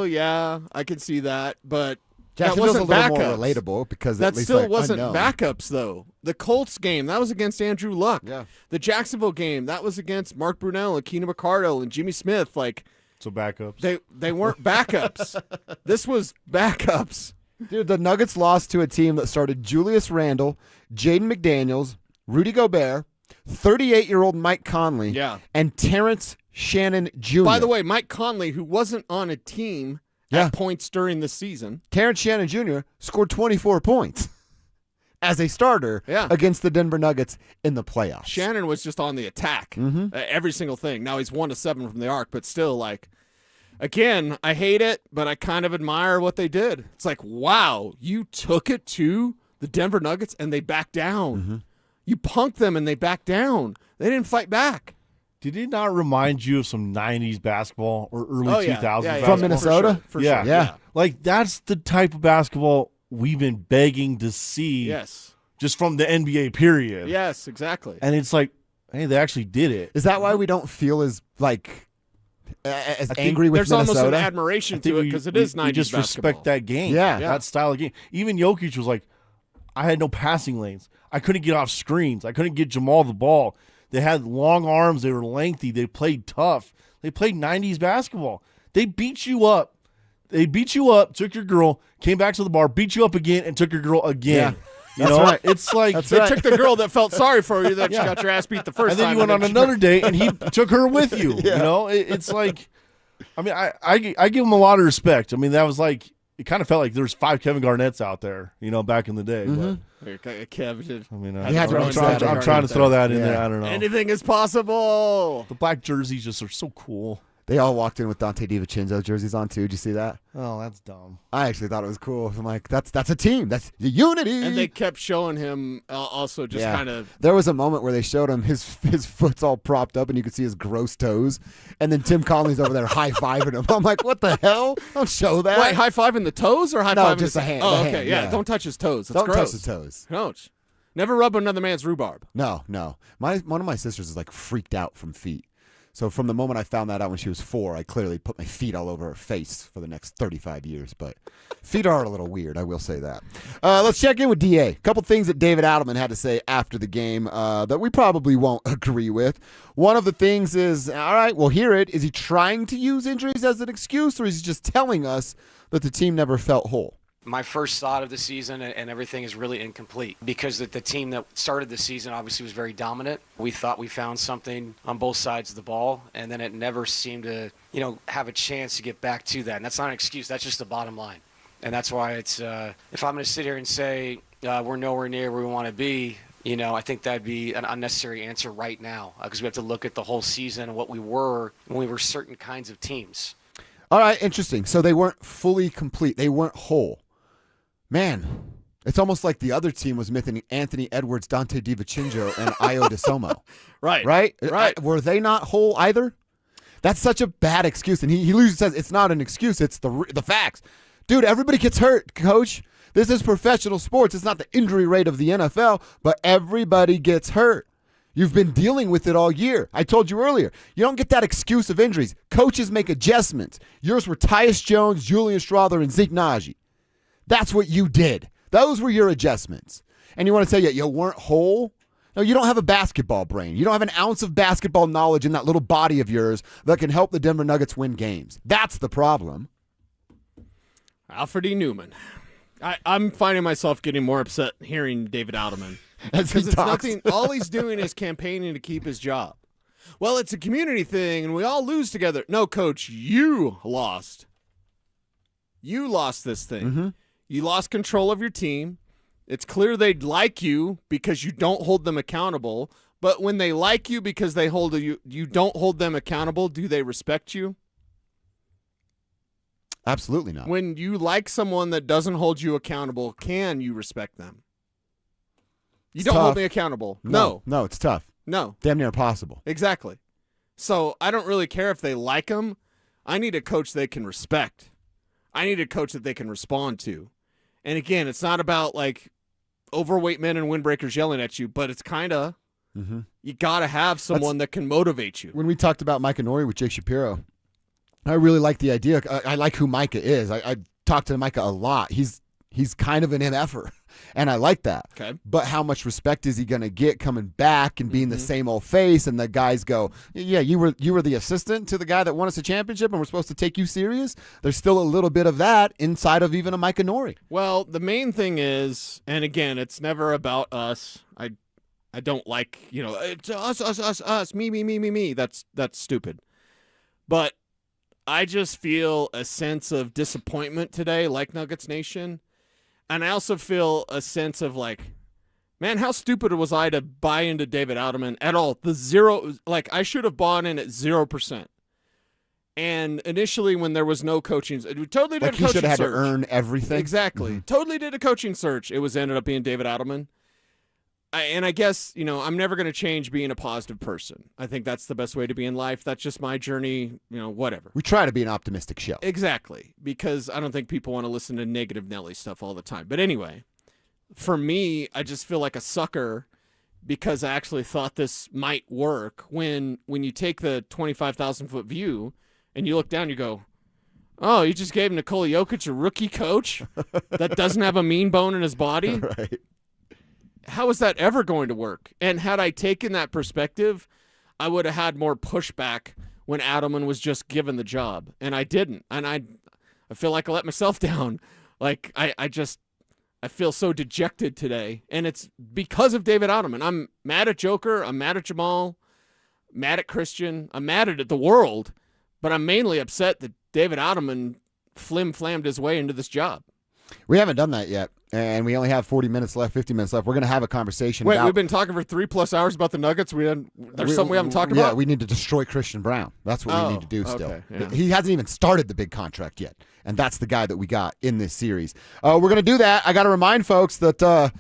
Yeah, I can see that, but Jacksonville's that wasn't a little backups. more relatable because that at least still wasn't unknown. backups though. The Colts game that was against Andrew Luck. Yeah. The Jacksonville game that was against Mark Brunell and Keenan McCardle and Jimmy Smith. So backups. They weren't backups. This was backups. Dude, the Nuggets lost to a team that started Julius Randle, Jaden McDaniels, Rudy Gobert, 38-year-old Mike Conley, and Terrence Shannon Jr. By the way, Mike Conley, who wasn't on a team at points during the season. Terrence Shannon Jr. scored 24 points as a starter against the Denver Nuggets in the playoffs. Shannon was just on the attack. Every single thing. Now he's 1 of 7 from the arc, but still, again, I hate it, but I kind of admire what they did. It's like, wow, you took it to the Denver Nuggets and they backed down. You punked them and they backed down. They didn't fight back. Did it not remind you of some 90s basketball or early 2000s basketball? From Minnesota? For sure. Yeah. That's the type of basketball we've been begging to see. Yes. Just from the NBA period. Yes, exactly. And it's like, hey, they actually did it. Is that why we don't feel as angry with there's Minnesota? Almost an admiration to it because it is 90s We just basketball. respect that game. Yeah. That style of game. Even Jokic was like, I had no passing lanes. I couldn't get off screens. I couldn't get Jamal the ball. They had long arms. They were lengthy. They played tough. They played 90s basketball. They beat you up. Took your girl, came back to the bar, beat you up again, and took your girl again. Yeah. That's right. It's like they took the girl that felt sorry for you that you got your ass beat the first and then time. you went on another date, and he took her with you. Yeah. It's like, I mean, I give him a lot of respect. I mean, that was like, it kind of felt like there's 5 Kevin Garnetts out there, back in the day. But, Kev did. I mean, I'm trying to throw that in there. I don't know. Anything is possible. The black jerseys just are so cool. They all walked in with Dante DiVincenzo jerseys on, too. Did you see that? Oh, that's dumb. I actually thought it was cool. I'm like, that's a team. That's the unity. And they kept showing him also just kind of. There was a moment where they showed him his foot's all propped up and you could see his gross toes. And then Tim Conley's over there high-fiving him. I'm like, what the hell? Don't show that. Wait, high-fiving the toes or high-fiving just the hand. Oh, the okay. hand, Yeah, don't touch his toes. That's don't gross. touch the toes. Coach. Never rub another man's rhubarb. No. One of my sisters is like freaked out from feet. So from the moment I found that out when she was 4, I clearly put my feet all over her face for the next 35 years. But feet are a little weird, I will say that. Let's check in with DA. A couple things that David Adelman had to say after the game that we probably won't agree with. One of the things is, all right, we'll hear it. Is he trying to use injuries as an excuse, or is he just telling us that the team never felt whole? My first thought of the season and everything is really incomplete because the team that started the season obviously was very dominant. We thought we found something on both sides of the ball, and then it never seemed to, have a chance to get back to that. And that's not an excuse. That's just the bottom line. And that's why it's if I'm going to sit here and say we're nowhere near where we want to be, I think that'd be an unnecessary answer right now because we have to look at the whole season and what we were when we were certain kinds of teams. All right, interesting. So they weren't fully complete. They weren't whole. Man, it's almost like the other team was missing Anthony Edwards, Dante DiVincenzo, and Io DeSomo. Right? Were they not whole either? That's such a bad excuse. And he loses says it's not an excuse. It's the facts. Dude, everybody gets hurt, coach. This is professional sports. It's not the injury rate of the NFL, but everybody gets hurt. You've been dealing with it all year. I told you earlier, you don't get that excuse of injuries. Coaches make adjustments. Yours were Tyus Jones, Julian Strawther, and Zeke Naji. That's what you did. Those were your adjustments. And you want to say, you weren't whole? No, you don't have a basketball brain. You don't have an ounce of basketball knowledge in that little body of yours that can help the Denver Nuggets win games. That's the problem. Alfred E. Newman. I'm finding myself getting more upset hearing David Adelman. Because it's nothing. All he's doing is campaigning to keep his job. Well, it's a community thing, and we all lose together. No, Coach, you lost. You lost this thing. Mm-hmm. You lost control of your team. It's clear they'd like you because you don't hold them accountable. But when they like you because you don't hold them accountable, do they respect you? Absolutely not. When you like someone that doesn't hold you accountable, can you respect them? You don't hold me accountable. No, it's tough. No. Damn near impossible. Exactly. So I don't really care if they like them. I need a coach they can respect. I need a coach that they can respond to. And again, it's not about like overweight men and windbreakers yelling at you, but it's kind of, you got to have someone that can motivate you. When we talked about Micah Nori with Jake Shapiro, I really like the idea. I like who Micah is. I talked to Micah a lot. He's kind of an MFer, and I like that. Okay. But how much respect is he going to get coming back and being the same old face? And the guys go, yeah, you were the assistant to the guy that won us a championship, and we're supposed to take you serious? There's still a little bit of that inside of even a Micah Nori. Well, the main thing is, and again, it's never about us. I don't like, it's us, me. That's stupid. But I just feel a sense of disappointment today, like Nuggets Nation. And I also feel a sense of like, man, how stupid was I to buy into David Adelman at all? I should have bought in at 0%. And initially when there was no coaching, we totally did a coaching search. He should have had to earn everything. Exactly. Totally did a coaching search. It ended up being David Adelman. And I guess, I'm never going to change being a positive person. I think that's the best way to be in life. That's just my journey, whatever. We try to be an optimistic show. Exactly, because I don't think people want to listen to negative Nelly stuff all the time. But anyway, for me, I just feel like a sucker because I actually thought this might work. When you take the 25,000-foot view and you look down, you go, oh, you just gave Nikola Jokic a rookie coach that doesn't have a mean bone in his body? Right. How is that ever going to work? And had I taken that perspective, I would have had more pushback when Adelman was just given the job. And I didn't. And I feel like I let myself down. Like, I feel so dejected today. And it's because of David Adelman. I'm mad at Joker. I'm mad at Jamal. Mad at Christian. I'm mad at the world. But I'm mainly upset that David Adelman flim-flammed his way into this job. We haven't done that yet, and we only have 40 minutes left, 50 minutes left. We're going to have a conversation. Wait, we've been talking for 3+ hours about the Nuggets. There's something we haven't talked about? Yeah, we need to destroy Christian Brown. That's what we need to do still. Okay, yeah. He hasn't even started the big contract yet, and that's the guy that we got in this series. We're going to do that. I got to remind folks that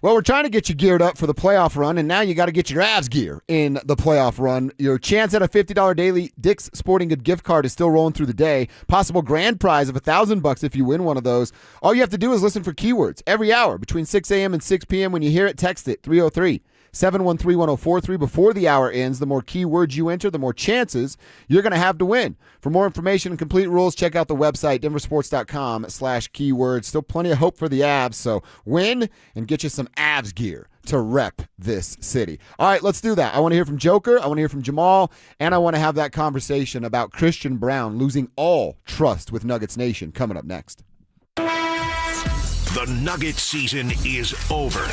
Well, we're trying to get you geared up for the playoff run, and now you got to get your abs gear in the playoff run. Your chance at a $50 daily Dick's Sporting Good gift card is still rolling through the day. Possible grand prize of $1,000 if you win one of those. All you have to do is listen for keywords every hour between 6 a.m. and 6 p.m. When you hear it, text it 303-713-1043 before the hour ends. The more keywords you enter, the more chances you're going to have to win. For more information and complete rules, check out the website, DenverSports.com/keywords. Still plenty of hope for the abs, so win and get you some abs gear to rep this city. All right, let's do that. I want to hear from Joker, I want to hear from Jamal, and I want to have that conversation about Christian Braun losing all trust with Nuggets Nation coming up next. The Nuggets season is over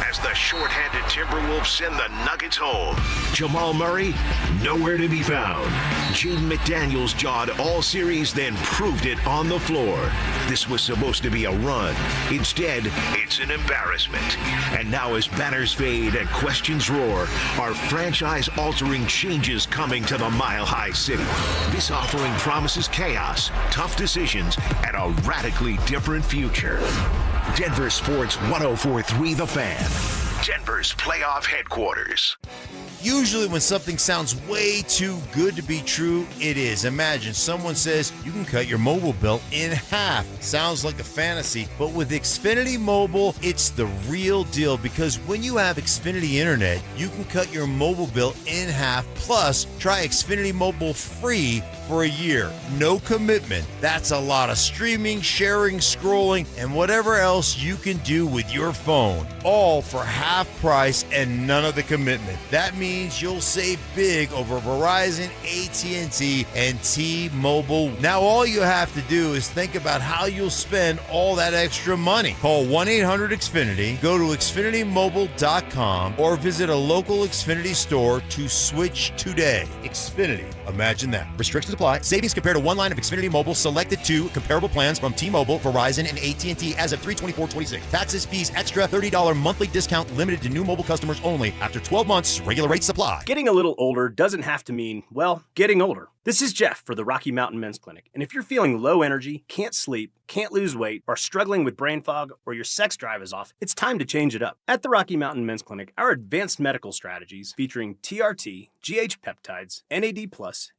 as the shorthanded Timberwolves send the Nuggets home. Jamal Murray, nowhere to be found. Jaden McDaniels jawed all series, then proved it on the floor. This was supposed to be a run. Instead, it's an embarrassment. And now as banners fade and questions roar, are franchise-altering changes coming to the Mile High City? This offering promises chaos, tough decisions, and a radically different future. Denver Sports 104.3 The Fan. Denver's playoff headquarters. Usually when something sounds way too good to be true, it is. Imagine someone says you can cut your mobile bill in half. Sounds like a fantasy, but with Xfinity Mobile, it's the real deal, because when you have Xfinity Internet, you can cut your mobile bill in half. Plus, try Xfinity Mobile free for a year. No commitment. That's a lot of streaming, sharing, scrolling, and whatever else you can do with your phone. All for half price and none of the commitment. That means you'll save big over Verizon, AT&T, and T-Mobile. Now all you have to do is think about how you'll spend all that extra money. Call 1-800-XFINITY, go to XfinityMobile.com, or visit a local Xfinity store to switch today. Xfinity. Imagine that. Restrictions apply. Savings compared to one line of Xfinity Mobile selected to comparable plans from T-Mobile, Verizon, and AT&T as of 3/24/26. Taxes, fees, extra $30 monthly discount limited to new mobile customers only. After 12 months, regular rates apply. Getting a little older doesn't have to mean, well, getting older. This is Jeff for the Rocky Mountain Men's Clinic, and if you're feeling low energy, can't sleep, can't lose weight, are struggling with brain fog, or your sex drive is off, it's time to change it up. At the Rocky Mountain Men's Clinic, our advanced medical strategies featuring TRT, GH peptides, NAD+,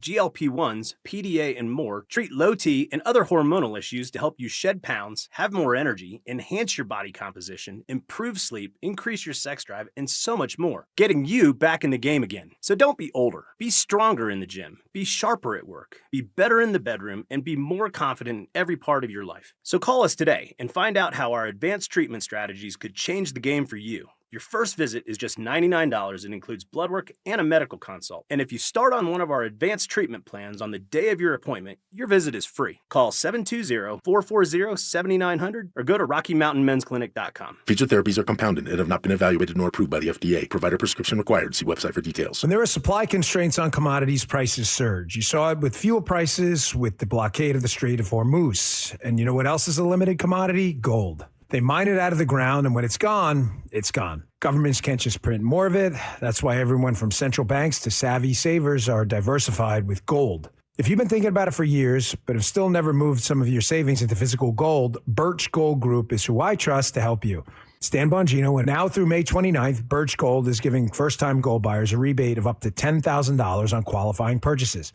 GLP-1s, PDA, and more treat low T and other hormonal issues to help you shed pounds, have more energy, enhance your body composition, improve sleep, increase your sex drive, and so much more, getting you back in the game again. So don't be older. Be stronger in the gym. Be sharper at work. Be better in the bedroom, and be more confident in every part of your life. So call us today and find out how our advanced treatment strategies could change the game for you. Your first visit is just $99 and includes blood work and a medical consult. And if you start on one of our advanced treatment plans on the day of your appointment, your visit is free. Call 720-440-7900 or go to RockyMountainMen'sClinic.com. Featured therapies are compounded and have not been evaluated nor approved by the FDA. Provider prescription required. See website for details. When there are supply constraints on commodities, prices surge. You saw it with fuel prices, with the blockade of the Strait of Hormuz. And you know what else is a limited commodity? Gold. They mine it out of the ground, and when it's gone, it's gone. Governments can't just print more of it. That's why everyone from central banks to savvy savers are diversified with gold. If you've been thinking about it for years, but have still never moved some of your savings into physical gold, Birch Gold Group is who I trust to help you. Stan Bongino, and now through May 29th, Birch Gold is giving first-time gold buyers a rebate of up to $10,000 on qualifying purchases.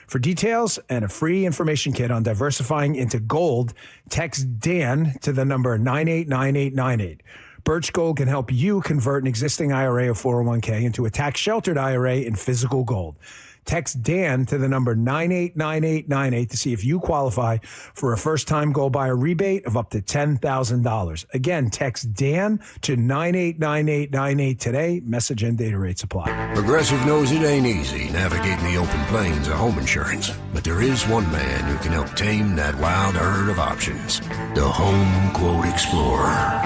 For details and a free information kit on diversifying into gold, text Dan to the number 989898. Birch Gold can help you convert an existing IRA or 401k into a tax-sheltered IRA in physical gold. Text Dan to the number 989898 to see if you qualify for a first-time gold buyer rebate of up to $10,000. Again, text Dan to 989898 today. Message and data rates apply. Progressive knows it ain't easy navigating the open plains of home insurance, but there is one man who can help tame that wild herd of options. The Home Quote Explorer.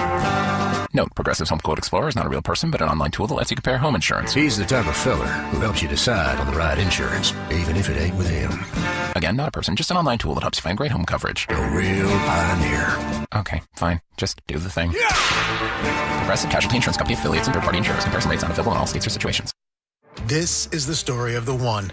Note, Progressive's Home Quote Explorer is not a real person, but an online tool that lets you compare home insurance. He's the type of feller who helps you decide on the right insurance, even if it ain't with him. Again, not a person, just an online tool that helps you find great home coverage. A real pioneer. Okay, fine. Just do the thing. Progressive Casualty Insurance Company affiliates and third-party insurers. Comparison rates not available in all states or situations. This is the story of the one.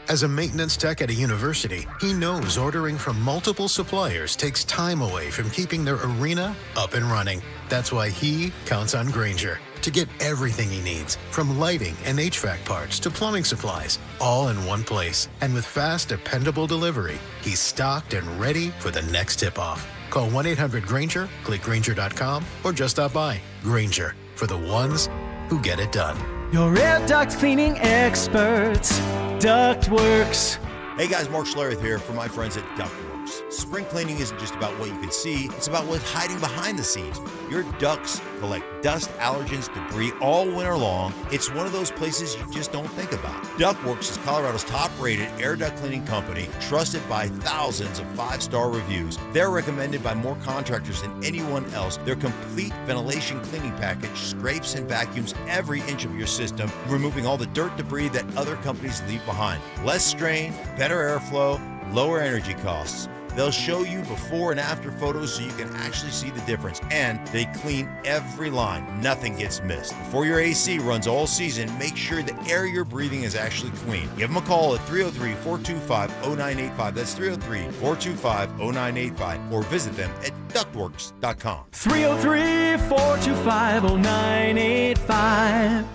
As a maintenance tech at a university, he knows ordering from multiple suppliers takes time away from keeping their arena up and running. That's why he counts on Grainger to get everything he needs, from lighting and HVAC parts to plumbing supplies, all in one place. And with fast, dependable delivery, he's stocked and ready for the next tip-off. Call 1-800-GRAINGER, click Grainger.com, or just stop by. Grainger, for the ones who get it done. Your air duct cleaning experts, Ductworks. Hey guys, Mark Schlereth here for my friends at Ductworks. Spring cleaning isn't just about what you can see, it's about what's hiding behind the scenes. Your ducts collect dust, allergens, debris all winter long. It's one of those places you just don't think about. Ductworks is Colorado's top-rated air duct cleaning company, trusted by thousands of 5-star reviews. They're recommended by more contractors than anyone else. Their complete ventilation cleaning package scrapes and vacuums every inch of your system, removing all the dirt debris that other companies leave behind. Less strain, better airflow, lower energy costs. They'll show you before and after photos so you can actually see the difference. And they clean every line. Nothing gets missed. Before your AC runs all season, make sure the air you're breathing is actually clean. Give them a call at 303-425-0985. That's 303-425-0985. Or visit them at ductworks.com. 303-425-0985.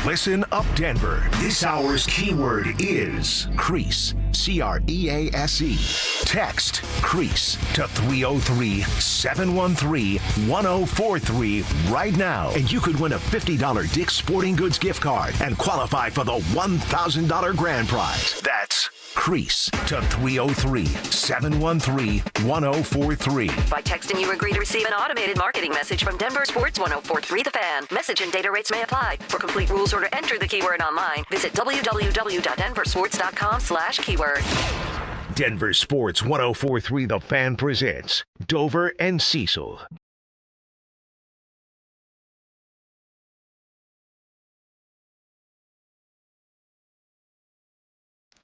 Listen up, Denver. This hour's keyword is crease. CREASE. Text crease to 303-713-1043 right now, and you could win a $50 Dick's Sporting Goods gift card and qualify for the $1,000 grand prize. That's crease to 303-713-1043. By texting, you agree to receive an automated marketing message from DenverSports 1043 The Fan. Message and data rates may apply. For complete rules or to enter the keyword online, visit www.denversports.com/keyword. Denver Sports 1043 The Fan presents Dover and Cecil.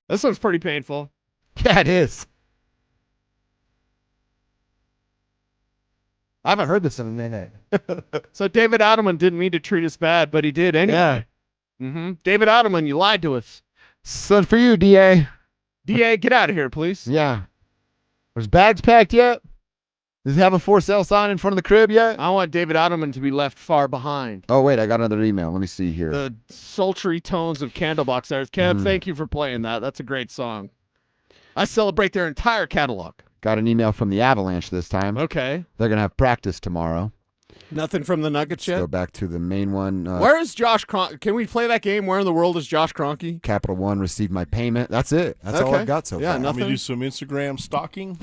This one's pretty painful. Yeah, it is. I haven't heard this in a minute. So David Adelman didn't mean to treat us bad, but he did anyway. Yeah. David Adelman, you lied to us. Son for you, DA. DA, get out of here, please. Yeah. Was bags packed yet? Does he have a for sale sign in front of the crib yet? I want David Adelman to be left far behind. Oh, wait, I got another email. Let me see here. The sultry tones of Candlebox Airs. Kev, thank you for playing that. That's a great song. I celebrate their entire catalog. Got an email from the Avalanche this time. Okay. They're going to have practice tomorrow. Nothing from the Nuggets yet? Go back to the main one. Where is Josh Kroenke? Can we play that game? Where in the world is Josh Kroenke? Capital One received my payment. That's it. That's all I've got so far. Let me do some Instagram stalking.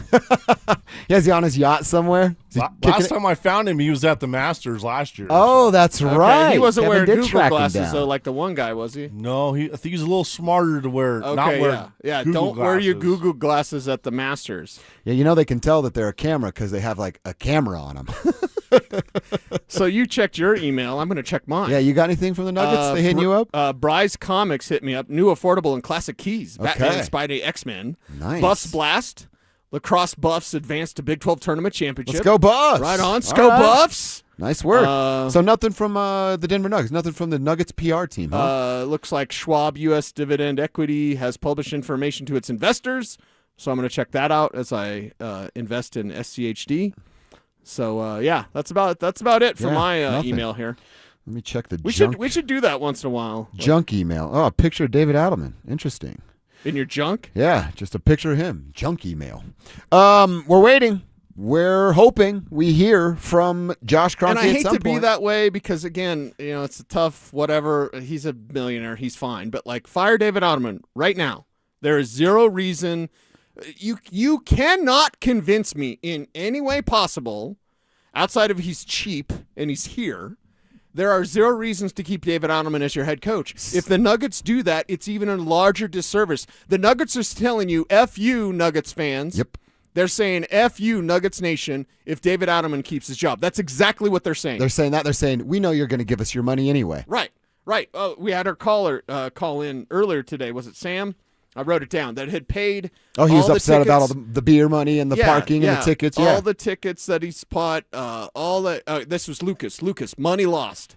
Is he on his yacht somewhere? Last time I found him, he was at the Masters last year. Oh, that's right. He wasn't Kevin wearing did Google track him glasses, down. though, like the one guy, was he? No, I think he's a little smarter to wear. Okay, not wear Google don't wear your glasses. Google glasses at the Masters. Yeah, you know they can tell that they're a camera because they have like a camera on them. So you checked your email. I'm going to check mine. Yeah, you got anything from the Nuggets? They hitting you up? Bryce Comics hit me up. New, affordable, and classic keys. Batman, Spidey, X-Men. Nice. Buffs Blast. Lacrosse Buffs advanced to Big 12 Tournament Championship. Let's go Buffs. Right on. Let's All go right. Buffs. Nice work. So nothing from the Denver Nuggets. Nothing from the Nuggets PR team, huh? Looks like Schwab U.S. Dividend Equity has published information to its investors. So I'm going to check that out as I invest in SCHD. So yeah, that's about it for my email here. Let me check the We junk. should do that once in a while. Junk email. Oh, a picture of David Adelman. Interesting. In your junk? Yeah, just a picture of him. Junk email. We're waiting. We're hoping we hear from Josh Kroenke And I hate at some to be point. that way because, again, it's a tough whatever. He's a millionaire. He's fine. But, fire David Adelman right now. There is zero reason. You cannot convince me in any way possible, outside of he's cheap and he's here, there are zero reasons to keep David Adelman as your head coach. If the Nuggets do that, it's even a larger disservice. The Nuggets are telling you, F you, Nuggets fans. Yep. They're saying, F you, Nuggets Nation, if David Adelman keeps his job. That's exactly what they're saying. They're saying that. They're saying, we know you're going to give us your money anyway. Right. Oh, we had our caller call in earlier today. Was it Sam? I wrote it down. That had paid. Oh, he was all upset the about all tickets. the beer money and the parking and the tickets. Yeah. All the tickets that he's bought. All the. This was Lucas. Lucas, money lost.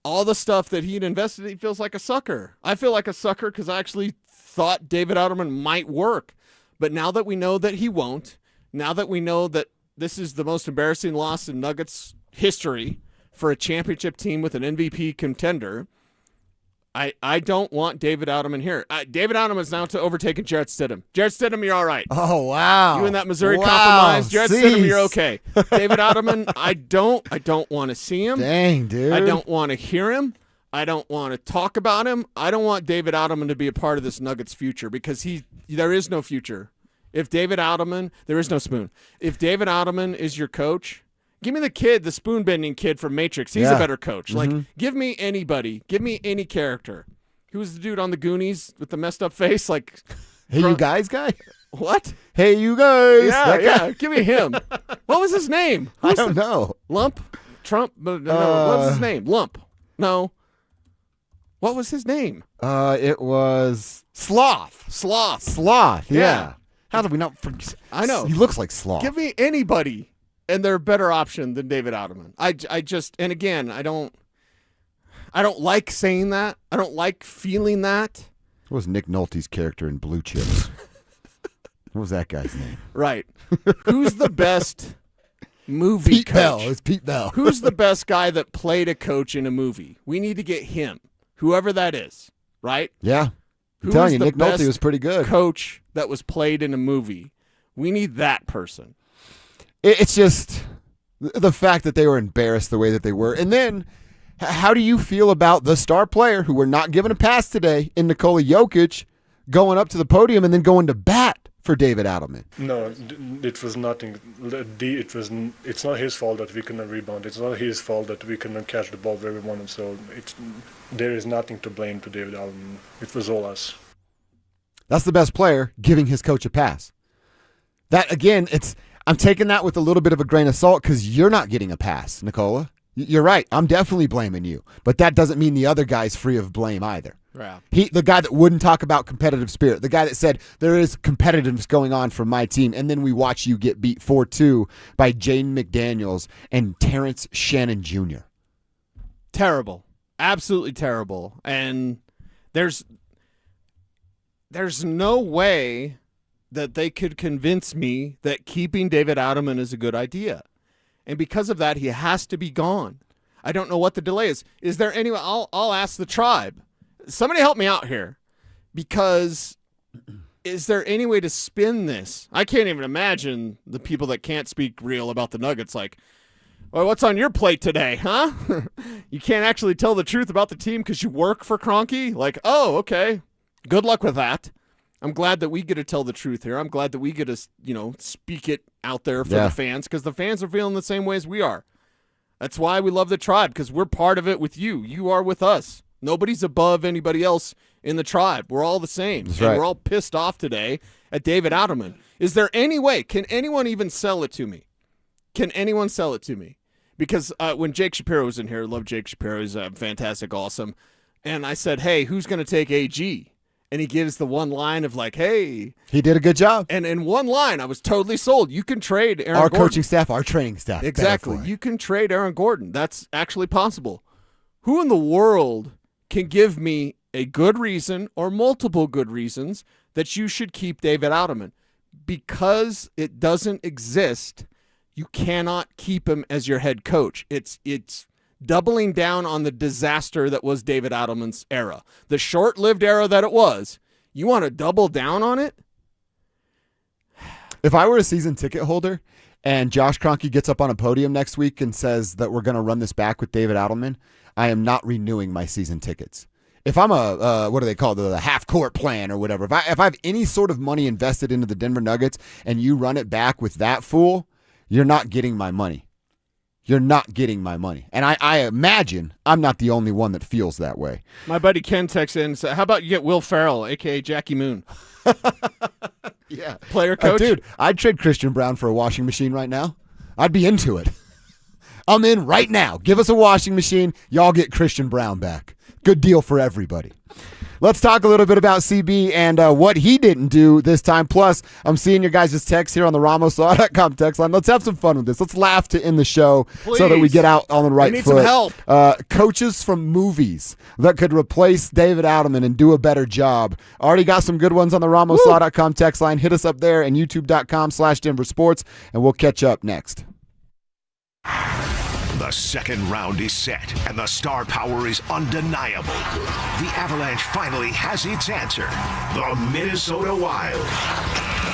all the stuff that he'd invested, he feels like a sucker. I feel like a sucker because I actually thought David Adelman might work. But now that we know that he won't, now that we know that this is the most embarrassing loss in Nuggets history for a championship team with an MVP contender, I don't want David Adelman here. David Adelman is now to overtaking Jarrett Stidham. Jarrett Stidham, you're all right. Oh, wow. You and that Missouri Wow. compromise. Jarrett Jeez. Stidham, you're okay. David Adelman, I don't want to see him. Dang, dude. I don't want to hear him. I don't want to talk about him. I don't want David Adelman to be a part of this Nuggets future because there is no future. If David Adelman, there is no spoon. If David Adelman is your coach, give me the spoon-bending kid from Matrix. He's a better coach. Like, give me anybody. Give me any character. Who's the dude on the Goonies with the messed up face? Like, Hey, you guys guy? What? Hey, you guys. Yeah. Give me him. What was his name? I don't know. Lump? Trump? No, what was his name? Lump. No. What was his name? It was Sloth. Sloth. Yeah. How did we not forget? I know. He looks like Sloth. Give me anybody, and they're a better option than David Adelman. I just, and again, I don't like saying that. I don't like feeling that. What was Nick Nolte's character in Blue Chips? What was that guy's name? Right. Who's the best movie Pete coach? Bell. It's Pete Bell. Who's the best guy that played a coach in a movie? We need to get him, whoever that is, right? Yeah. I'm Who telling was you, the Nick Nolte best was pretty good. Coach that was played in a movie. We need that person. It's just the fact that they were embarrassed the way that they were. And then, how do you feel about the star player who we're not given a pass today in Nikola Jokic going up to the podium and then going to bat for David Adelman? No, it was nothing. It's not his fault that we couldn't rebound. It's not his fault that we couldn't catch the ball where we wanted. So there is nothing to blame to David Adelman. It was all us. That's the best player giving his coach a pass. That, again, I'm taking that with a little bit of a grain of salt because you're not getting a pass, Nikola. You're right. I'm definitely blaming you. But that doesn't mean the other guy's free of blame either. Yeah. The guy that wouldn't talk about competitive spirit, the guy that said there is competitiveness going on for my team, and then we watch you get beat 4-2 by Jaden McDaniels and Terrence Shannon Jr. Terrible. Absolutely terrible. And there's no way that they could convince me that keeping David Adelman is a good idea. And because of that, he has to be gone. I don't know what the delay is. Is there any way? I'll ask the tribe. Somebody help me out here, because is there any way to spin this? I can't even imagine the people that can't speak real about the Nuggets like, well, what's on your plate today, huh? You can't actually tell the truth about the team because you work for Kroenke? Like, oh, okay. Good luck with that. I'm glad that we get to tell the truth here. I'm glad that we get to, speak it out there for the fans, because the fans are feeling the same way as we are. That's why we love the tribe, because we're part of it with you. You are with us. Nobody's above anybody else in the tribe. We're all the same. That's and right. We're all pissed off today at David Adelman. Is there any way? Can anyone even sell it to me? Can anyone sell it to me? Because when Jake Shapiro was in here, I love Jake Shapiro. He's fantastic, awesome. And I said, hey, who's going to take AG? And he gives the one line of like, hey. He did a good job. And in one line, I was totally sold. You can trade Aaron Our Gordon. coaching staff, our training staff. Exactly. You can trade Aaron Gordon. That's actually possible. Who in the world can give me a good reason or multiple good reasons that you should keep David Adelman? Because it doesn't exist, you cannot keep him as your head coach. It's doubling down on the disaster that was David Adelman's era. The short-lived era that it was. You want to double down on it? If I were a season ticket holder and Josh Kroenke gets up on a podium next week and says that we're going to run this back with David Adelman, I am not renewing my season tickets. If I'm a, what do they call it, the half-court plan or whatever, if I have any sort of money invested into the Denver Nuggets and you run it back with that fool, you're not getting my money. You're not getting my money. And I imagine I'm not the only one that feels that way. My buddy Ken texts in and said, how about you get Will Ferrell, a.k.a. Jackie Moon? Yeah. Player coach? Dude, I'd trade Christian Brown for a washing machine right now. I'd be into it. I'm in right now. Give us a washing machine. Y'all get Christian Brown back. Good deal for everybody. Let's talk a little bit about CB and what he didn't do this time. Plus, I'm seeing your guys' text here on the RamosLaw.com text line. Let's have some fun with this. Let's laugh to end the show so that we get out on the right need foot. some help. Coaches from movies that could replace David Adelman and do a better job. Already got some good ones on the RamosLaw.com text line. Hit us up there and youtube.com/DenverSports, and we'll catch up next. The second round is set, and the star power is undeniable. The Avalanche finally has its answer. The Minnesota Wild.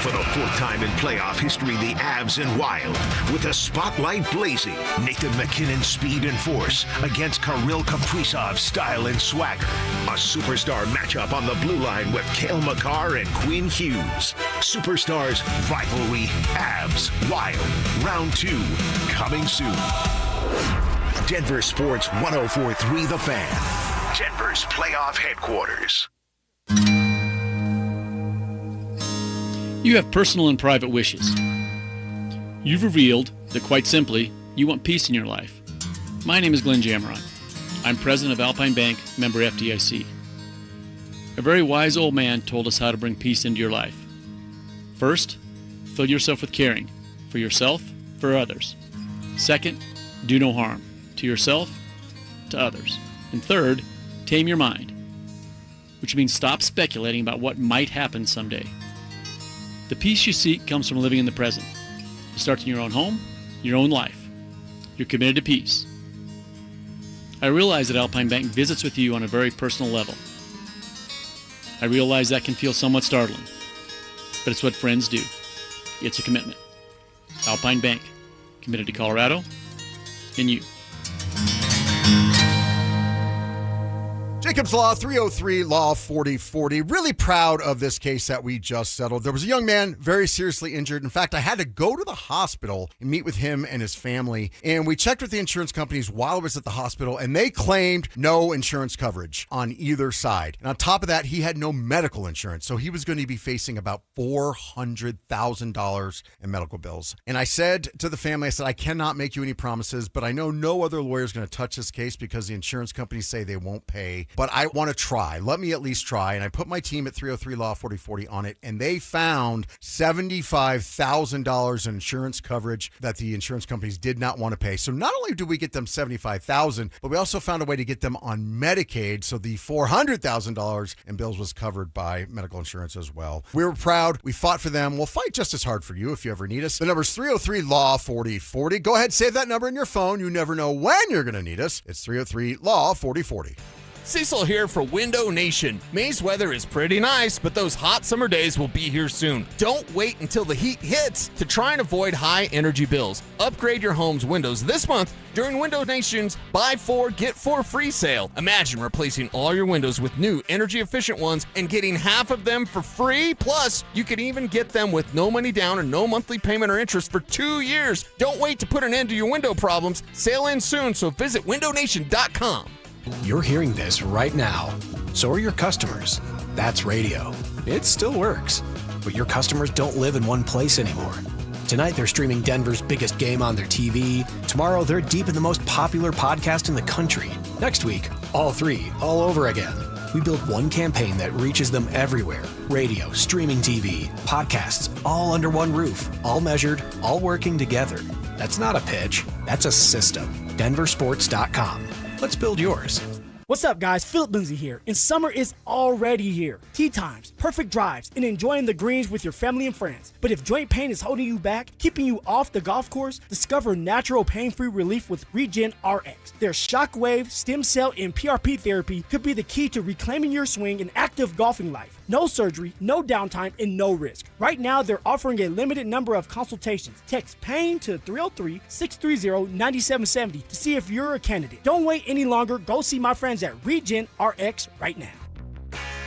For the fourth time in playoff history, the Avs and Wild, with the spotlight blazing, Nathan MacKinnon's speed and force against Kirill Kaprizov's style and swagger. A superstar matchup on the blue line with Cale Makar and Quinn Hughes. Superstars rivalry, Avs, Wild. Round 2, coming soon. Denver Sports 104.3 The Fan. Denver's playoff headquarters. You have personal and private wishes. You've revealed that, quite simply, you want peace in your life. My name is Glenn Jameron. I'm president of Alpine Bank, member FDIC. A very wise old man told us how to bring peace into your life. First, fill yourself with caring, for yourself, for others. Second, do no harm, to yourself, to others. And third, tame your mind, which means stop speculating about what might happen someday. The peace you seek comes from living in the present. It starts in your own home, your own life. You're committed to peace. I realize that Alpine Bank visits with you on a very personal level. I realize that can feel somewhat startling, but it's what friends do. It's a commitment. Alpine Bank, committed to Colorado and you. Jacob's Law, 303 Law 4040. Really proud of this case that we just settled. There was a young man very seriously injured. In fact, I had to go to the hospital and meet with him and his family. And we checked with the insurance companies while I was at the hospital, and they claimed no insurance coverage on either side. And on top of that, he had no medical insurance. So he was going to be facing about $400,000 in medical bills. And I said to the family, I said, I cannot make you any promises, but I know no other lawyer is going to touch this case because the insurance companies say they won't pay. But I want to try. Let me at least try. And I put my team at 303 Law 4040 on it, and they found $75,000 in insurance coverage that the insurance companies did not want to pay. So not only did we get them $75,000, but we also found a way to get them on Medicaid. So the $400,000 in bills was covered by medical insurance as well. We were proud. We fought for them. We'll fight just as hard for you if you ever need us. The number is 303 Law 4040. Go ahead, save that number in your phone. You never know when you're going to need us. It's 303 Law 4040. Cecil here for Window Nation. May's weather is pretty nice, but those hot summer days will be here soon. Don't wait until the heat hits to try and avoid high energy bills. Upgrade your home's windows this month during Window Nation's Buy 4, Get 4 free sale. Imagine replacing all your windows with new energy efficient ones and getting half of them for free. Plus, you can even get them with no money down and no monthly payment or interest for 2 years. Don't wait to put an end to your window problems. Sale ends soon, so visit windownation.com. You're hearing this right now. So are your customers. That's radio. It still works. But your customers don't live in one place anymore. Tonight, they're streaming Denver's biggest game on their TV. Tomorrow, they're deep in the most popular podcast in the country. Next week, all three, all over again. We build one campaign that reaches them everywhere. Radio, streaming TV, podcasts, all under one roof. All measured, all working together. That's not a pitch. That's a system. DenverSports.com. Let's build yours. What's up, guys? Philip Lindsay here, and summer is already here. Tee times, perfect drives, and enjoying the greens with your family and friends. But if joint pain is holding you back, keeping you off the golf course, discover natural pain-free relief with Regen RX. Their shockwave, stem cell, and PRP therapy could be the key to reclaiming your swing and active golfing life. No surgery, no downtime, and no risk. Right now, they're offering a limited number of consultations. Text PAIN to 303-630-9770 to see if you're a candidate. Don't wait any longer. Go see my friends at Regen RX right now.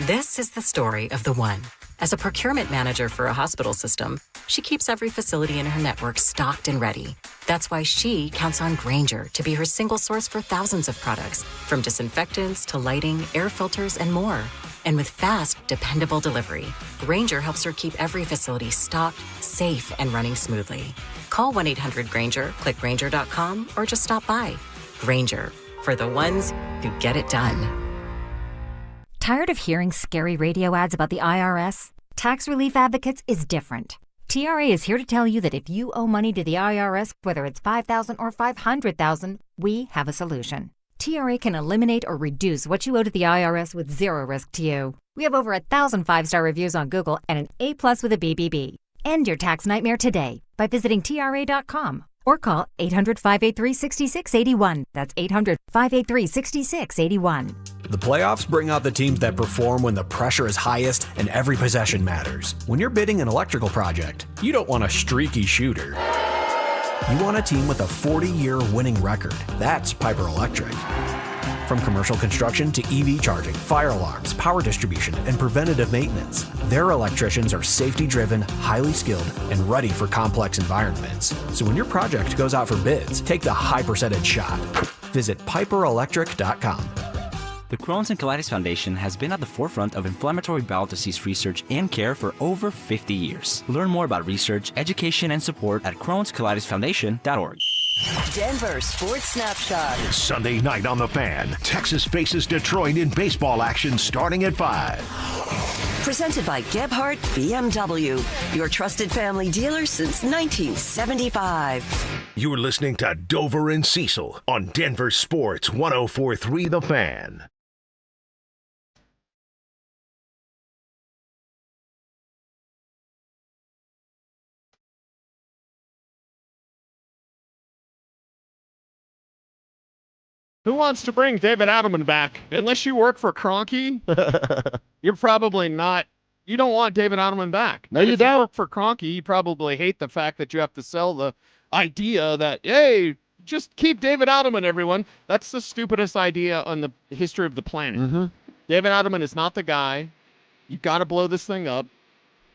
This is the story of the one. As a procurement manager for a hospital system, she keeps every facility in her network stocked and ready. That's why she counts on Grainger to be her single source for thousands of products, from disinfectants to lighting, air filters, and more. And with fast, dependable delivery, Grainger helps her keep every facility stocked, safe, and running smoothly. Call 1-800-GRAINGER, click Grainger.com, or just stop by. Grainger, for the ones who get it done. Tired of hearing scary radio ads about the IRS? Tax Relief Advocates is different. TRA is here to tell you that if you owe money to the IRS, whether it's $5,000 or $500,000, we have a solution. TRA can eliminate or reduce what you owe to the IRS with zero risk to you. We have over 1,000 5-star reviews on Google and an A+ with a BBB. End your tax nightmare today by visiting TRA.com or call 800-583-6681. That's 800-583-6681. The playoffs bring out the teams that perform when the pressure is highest and every possession matters. When you're bidding an electrical project, you don't want a streaky shooter. You want a team with a 40-year winning record. That's Piper Electric. From commercial construction to EV charging, fire alarms, power distribution, and preventative maintenance, their electricians are safety-driven, highly skilled, and ready for complex environments. So when your project goes out for bids, take the high percentage shot. Visit piperelectric.com. The Crohn's and Colitis Foundation has been at the forefront of inflammatory bowel disease research and care for over 50 years. Learn more about research, education, and support at Crohn'sColitisFoundation.org. Denver Sports Snapshot. Sunday night on The Fan. Texas faces Detroit in baseball action starting at 5. Presented by Gebhardt BMW, your trusted family dealer since 1975. You're listening to Dover and Cecil on Denver Sports 104.3 The Fan. Who wants to bring David Adelman back? Unless you work for Kroenke, you're probably not. You don't want David Adelman back. No, you if don't. You work for Kroenke, you probably hate the fact that you have to sell the idea that, hey, just keep David Adelman, everyone. That's the stupidest idea on the history of the planet. Mm-hmm. David Adelman is not the guy. You've got to blow this thing up.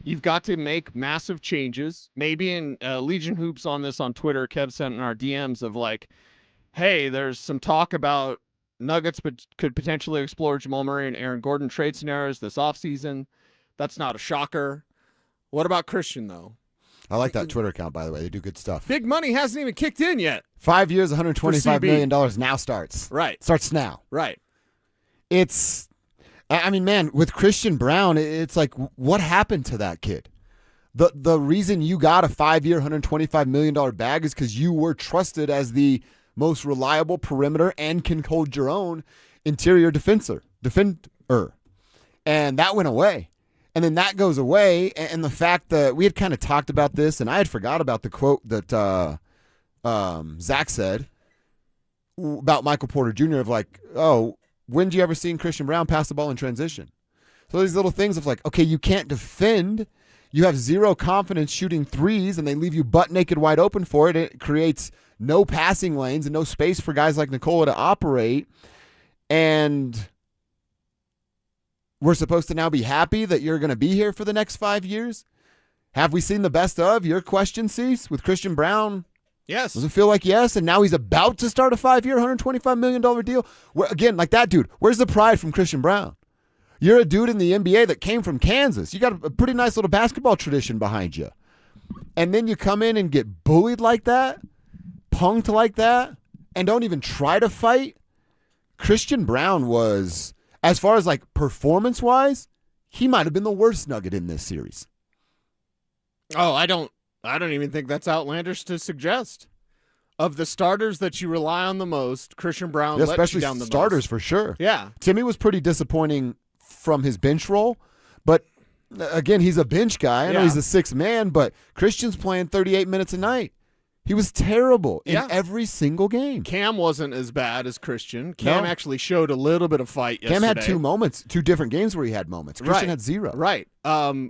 You've got to make massive changes. Maybe in Legion Hoops on this on Twitter, Kev sent in our DMs of like, hey, there's some talk about Nuggets but could potentially explore Jamal Murray and Aaron Gordon trade scenarios this offseason. That's not a shocker. What about Christian, though? I like that Twitter account, by the way. They do good stuff. Big money hasn't even kicked in yet. 5 years, $125 million now starts. Right. Starts now. Right. I mean, man, with Christian Brown, it's like, what happened to that kid? The reason you got a 5-year, $125 million bag is because you were trusted as the most reliable perimeter and can hold your own interior defender. And that went away. And then that goes away. And the fact that we had kind of talked about this, and I had forgot about the quote that Zach said about Michael Porter Jr. of like, oh, when did you ever see Christian Brown pass the ball in transition? So these little things of like, okay, you can't defend. You have zero confidence shooting threes, and they leave you butt naked wide open for it. It creates no passing lanes and no space for guys like Nikola to operate. And we're supposed to now be happy that you're going to be here for the next 5 years? Have we seen the best of your question, Cease, with Christian Brown? Yes. Does it feel like yes? And now he's about to start a 5-year, $125 million deal? Again, like that dude, where's the pride from Christian Brown? You're a dude in the NBA that came from Kansas. You got a pretty nice little basketball tradition behind you. And then you come in and get bullied like that, punked like that, and don't even try to fight. Christian Brown was, as far as like performance-wise, he might have been the worst Nugget in this series. Oh, I don't even think that's outlandish to suggest. Of the starters that you rely on the most, Christian Brown let you down the most. Especially starters for sure. Yeah. Timmy was pretty disappointing from his bench role, but again, he's a bench guy. I know he's a sixth man, but Christian's playing 38 minutes a night. He was terrible in every single game. Cam wasn't as bad as Christian. Cam actually showed a little bit of fight yesterday. Cam had 2 moments, 2 different games where he had moments. Christian had 0. Right.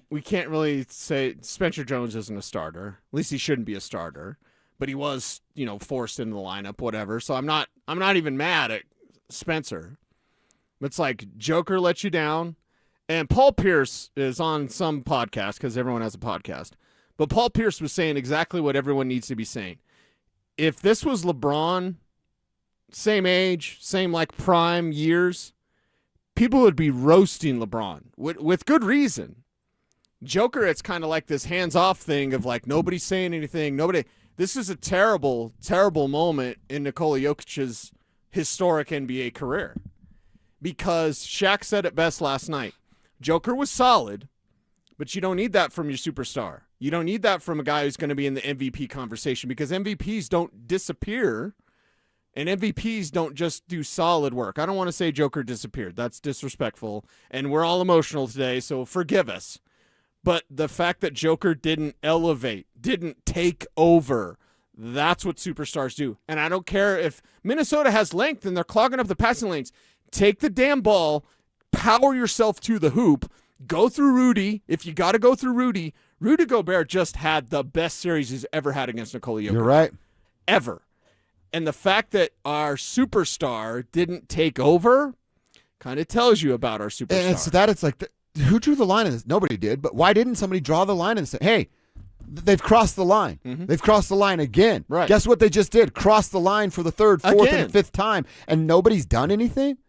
We can't really say Spencer Jones isn't a starter. At least he shouldn't be a starter. But he was, forced into the lineup, whatever. So I'm not even mad at Spencer. It's like Joker let you down. And Paul Pierce is on some podcast because everyone has a podcast. But Paul Pierce was saying exactly what everyone needs to be saying. If this was LeBron, same age, same like prime years, people would be roasting LeBron with good reason. Joker, it's kind of like this hands-off thing of like nobody's saying anything. This is a terrible, terrible moment in Nikola Jokic's historic NBA career. because Shaq said it best last night. Joker was solid, but you don't need that from your superstar. You don't need that from a guy who's going to be in the MVP conversation because MVPs don't disappear and MVPs don't just do solid work. I don't want to say Joker disappeared. That's disrespectful, and we're all emotional today, so forgive us. But the fact that Joker didn't elevate, didn't take over, that's what superstars do. And I don't care if Minnesota has length and they're clogging up the passing lanes. Take the damn ball, power yourself to the hoop, go through Rudy. If you got to go through Rudy, Rudy Gobert just had the best series he's ever had against Nikola Jokic. You're right. Ever. And the fact that our superstar didn't take over kind of tells you about our superstar. And it's that it's like, who drew the line in this? Nobody did, but why didn't somebody draw the line and say, hey, they've crossed the line. Mm-hmm. They've crossed the line again. Right. Guess what they just did? Crossed the line for the third, fourth, Again. and fifth time, and nobody's done anything?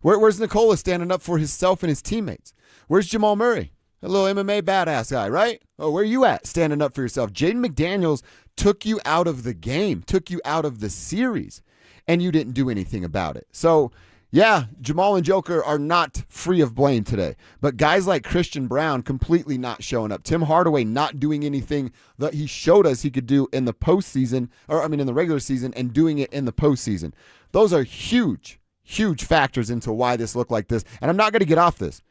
Where's Nikola standing up for himself and his teammates? Where's Jamal Murray? A little MMA badass guy, right? Oh, where are you at standing up for yourself? Jaden McDaniels took you out of the game, took you out of the series, and you didn't do anything about it. So, yeah, Jamal and Joker are not free of blame today. But guys like Christian Brown completely not showing up. Tim Hardaway not doing anything that he showed us he could do in the postseason, in the regular season, and doing it in the postseason. Those are huge, huge factors into why this looked like this. And I'm not going to get off this.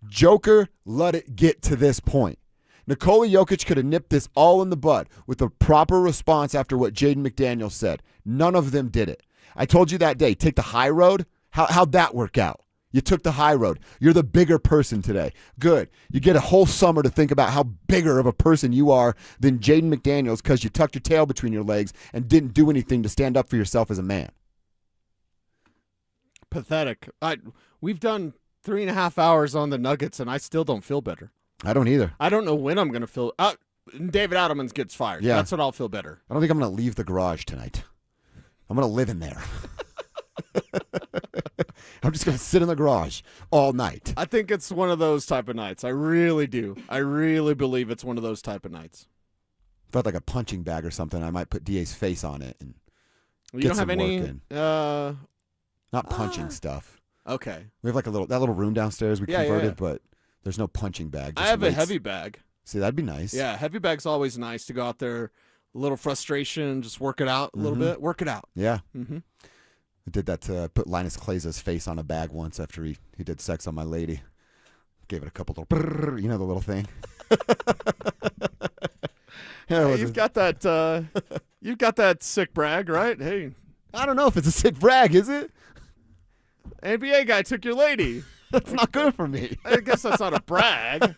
Joker let it get to this point. Nikola Jokic could have nipped this all in the bud with a proper response after what Jaden McDaniels said. None of them did it. I told you that day, take the high road. How'd that work out? You took the high road. You're the bigger person today. Good. You get a whole summer to think about how bigger of a person you are than Jaden McDaniels because you tucked your tail between your legs and didn't do anything to stand up for yourself as a man. Pathetic. We've done 3.5 hours on the Nuggets, and I still don't feel better. I don't either. I don't know when I'm going to feel. David Adelman gets fired. Yeah. That's when I'll feel better. I don't think I'm going to leave the garage tonight. I'm going to live in there. I'm just going to sit in the garage all night. I think it's one of those type of nights. I really do. I really believe it's one of those type of nights. If I had like a punching bag or something, I might put DA's face on it and You don't have any. Not punching stuff. Okay. We have like that little room downstairs we converted, but there's no punching bag. I have a heavy bag. See, that'd be nice. Yeah, heavy bag's always nice to go out there, a little frustration, just work it out a little bit. Work it out. Yeah. Mm-hmm. I did that to put Linus Kleza's face on a bag once after he did sex on my lady. Gave it a couple little brrr, the little thing. Hey, you've got that sick brag, right? Hey. I don't know if it's a sick brag, is it? NBA guy took your lady. That's not good for me. I guess that's not a brag.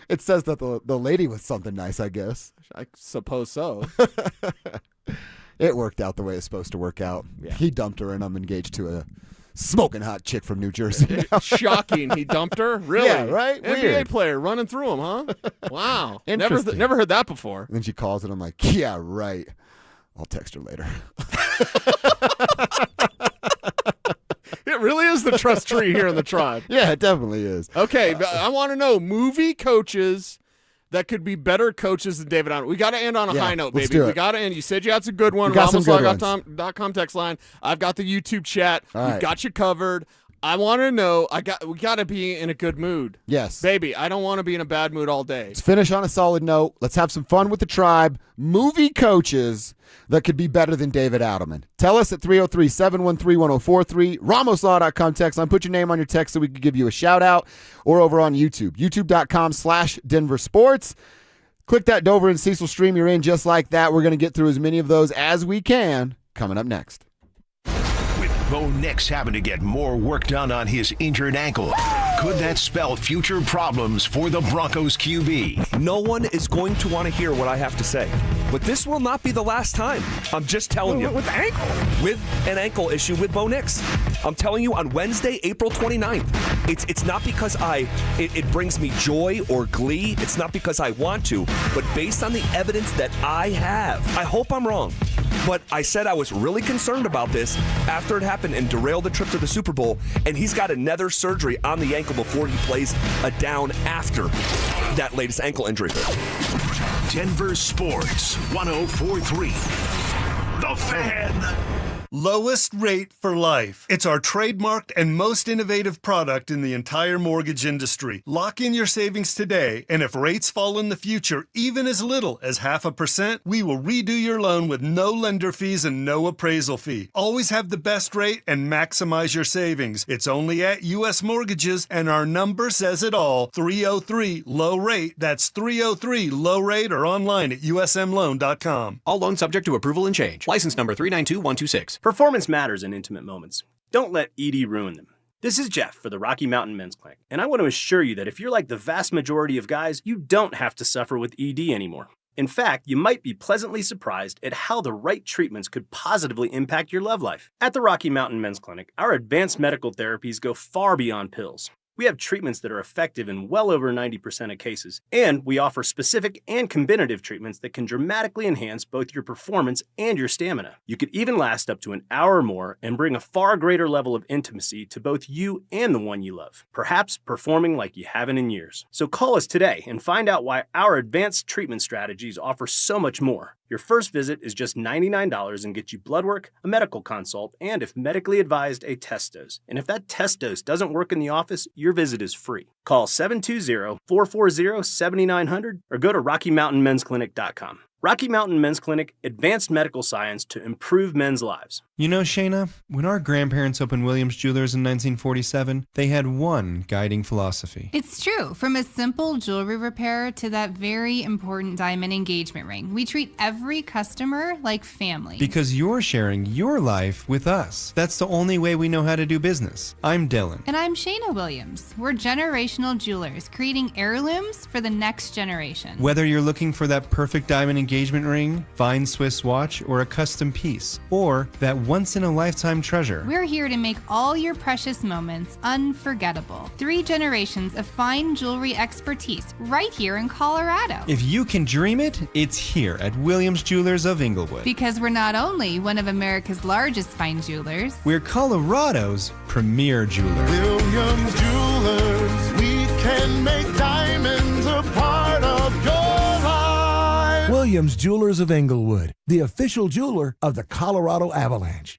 It says that the lady was something nice, I guess. I suppose so. It worked out the way it's supposed to work out. Yeah. He dumped her, and I'm engaged to a smoking hot chick from New Jersey now. Shocking. He dumped her? Really? Yeah, right? NBA Weird. player running through him, huh? Wow. Interesting. Never heard that before. And then she calls, and I'm like, yeah, right. I'll text her later. It really is the trust tree here in the tribe. Yeah, it definitely is. Okay, I want to know movie coaches that could be better coaches than David Adelman. We got to end on a high note, let's baby. do it. We got to end. You said you had some good one. We got some good ones. RamosLog.com text line. I've got the YouTube chat. All We've right. got you covered. I want to know. We got to be in a good mood. Yes. Baby, I don't want to be in a bad mood all day. Let's finish on a solid note. Let's have some fun with the tribe. Movie coaches that could be better than David Adelman. Tell us at 303-713-1043. RamosLaw.com text line. Put your name on your text so we can give you a shout out, or over on YouTube. YouTube.com/DenverSports. Click that Dover and Cecil stream. You're in just like that. We're going to get through as many of those as we can. Coming up next. With Bo Nix having to get more work done on his injured ankle, could that spell future problems for the Broncos QB? No one is going to want to hear what I have to say. But this will not be the last time. I'm just telling you. With the ankle? With an ankle issue with Bo Nix. I'm telling you on Wednesday, April 29th. It's not because it brings me joy or glee. It's not because I want to. But based on the evidence that I have, I hope I'm wrong. But I said I was really concerned about this after it happened and derailed the trip to the Super Bowl. And he's got another surgery on the ankle before he plays a down after that latest ankle injury. Denver Sports 104.3. The Fan. Lowest rate for life. It's our trademarked and most innovative product in the entire mortgage industry. Lock in your savings today, and if rates fall in the future, even as little as 0.5%, we will redo your loan with no lender fees and no appraisal fee. Always have the best rate and maximize your savings. It's only at U.S. Mortgages, and our number says it all. 303-LOW-RATE. That's 303-LOW-RATE, or online at usmloan.com. All loans subject to approval and change. License number 392126. Performance matters in intimate moments. Don't let ED ruin them. This is Jeff for the Rocky Mountain Men's Clinic, and I want to assure you that if you're like the vast majority of guys, you don't have to suffer with ED anymore. In fact, you might be pleasantly surprised at how the right treatments could positively impact your love life. At the Rocky Mountain Men's Clinic, our advanced medical therapies go far beyond pills. We have treatments that are effective in well over 90% of cases, and we offer specific and combinative treatments that can dramatically enhance both your performance and your stamina. You could even last up to an hour or more and bring a far greater level of intimacy to both you and the one you love, perhaps performing like you haven't in years. So call us today and find out why our advanced treatment strategies offer so much more. Your first visit is just $99 and gets you blood work, a medical consult, and if medically advised, a test dose. And if that test dose doesn't work in the office, your visit is free. Call 720-440-7900 or go to RockyMountainMen'sClinic.com. Rocky Mountain Men's Clinic, advanced medical science to improve men's lives. You know, Shayna, when our grandparents opened Williams Jewelers in 1947, they had one guiding philosophy. It's true. From a simple jewelry repair to that very important diamond engagement ring, we treat every customer like family. Because you're sharing your life with us. That's the only way we know how to do business. I'm Dylan. And I'm Shayna Williams. We're generational jewelers, creating heirlooms for the next generation. Whether you're looking for that perfect diamond engagement ring, fine Swiss watch, or a custom piece, or that once-in-a-lifetime treasure, we're here to make all your precious moments unforgettable. 3 generations of fine jewelry expertise right here in Colorado. If you can dream it, it's here at Williams Jewelers of Inglewood. Because we're not only one of America's largest fine jewelers, we're Colorado's premier jeweler. Williams Jewelers, we can make diamonds a part of your life. Williams Jewelers of Inglewood, the official jeweler of the Colorado Avalanche.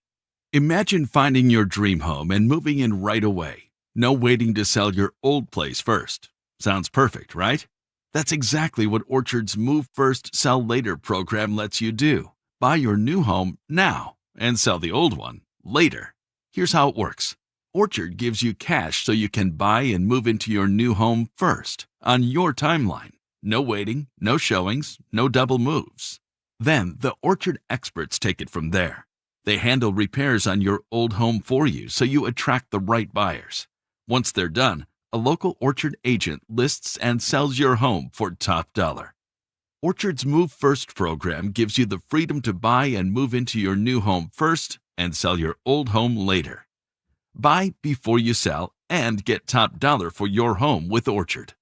Imagine finding your dream home and moving in right away. No waiting to sell your old place first. Sounds perfect, right? That's exactly what Orchard's Move First, Sell Later program lets you do. Buy your new home now and sell the old one later. Here's how it works. Orchard gives you cash so you can buy and move into your new home first, on your timeline. No waiting, no showings, no double moves. Then the Orchard experts take it from there. They handle repairs on your old home for you so you attract the right buyers. Once they're done, a local Orchard agent lists and sells your home for top dollar. Orchard's Move First program gives you the freedom to buy and move into your new home first and sell your old home later. Buy before you sell and get top dollar for your home with Orchard.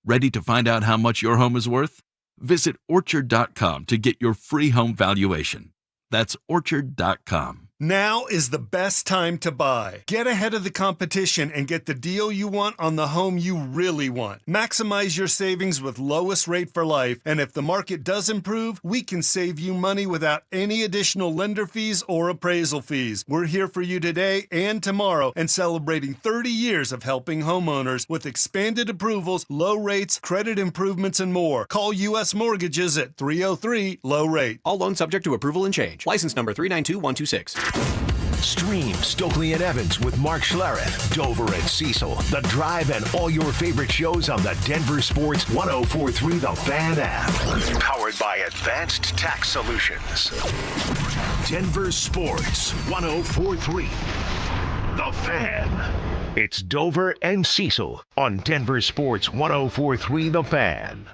Ready to find out how much your home is worth? Visit Orchard.com to get your free home valuation. That's Orchard.com. Now is the best time to buy. Get ahead of the competition and get the deal you want on the home you really want. Maximize your savings with lowest rate for life, and if the market does improve, we can save you money without any additional lender fees or appraisal fees. We're here for you today and tomorrow and celebrating 30 years of helping homeowners with expanded approvals, low rates, credit improvements, and more. Call U.S. Mortgages at 303-LOW-RATE. All loans subject to approval and change. License number 392126. Stream Stokely and Evans with Mark Schlereth, Dover and Cecil, The Drive, and all your favorite shows on the Denver Sports 104.3 The Fan app. Powered by Advanced Tax Solutions. Denver Sports 104.3 The Fan. It's Dover and Cecil on Denver Sports 104.3 The Fan.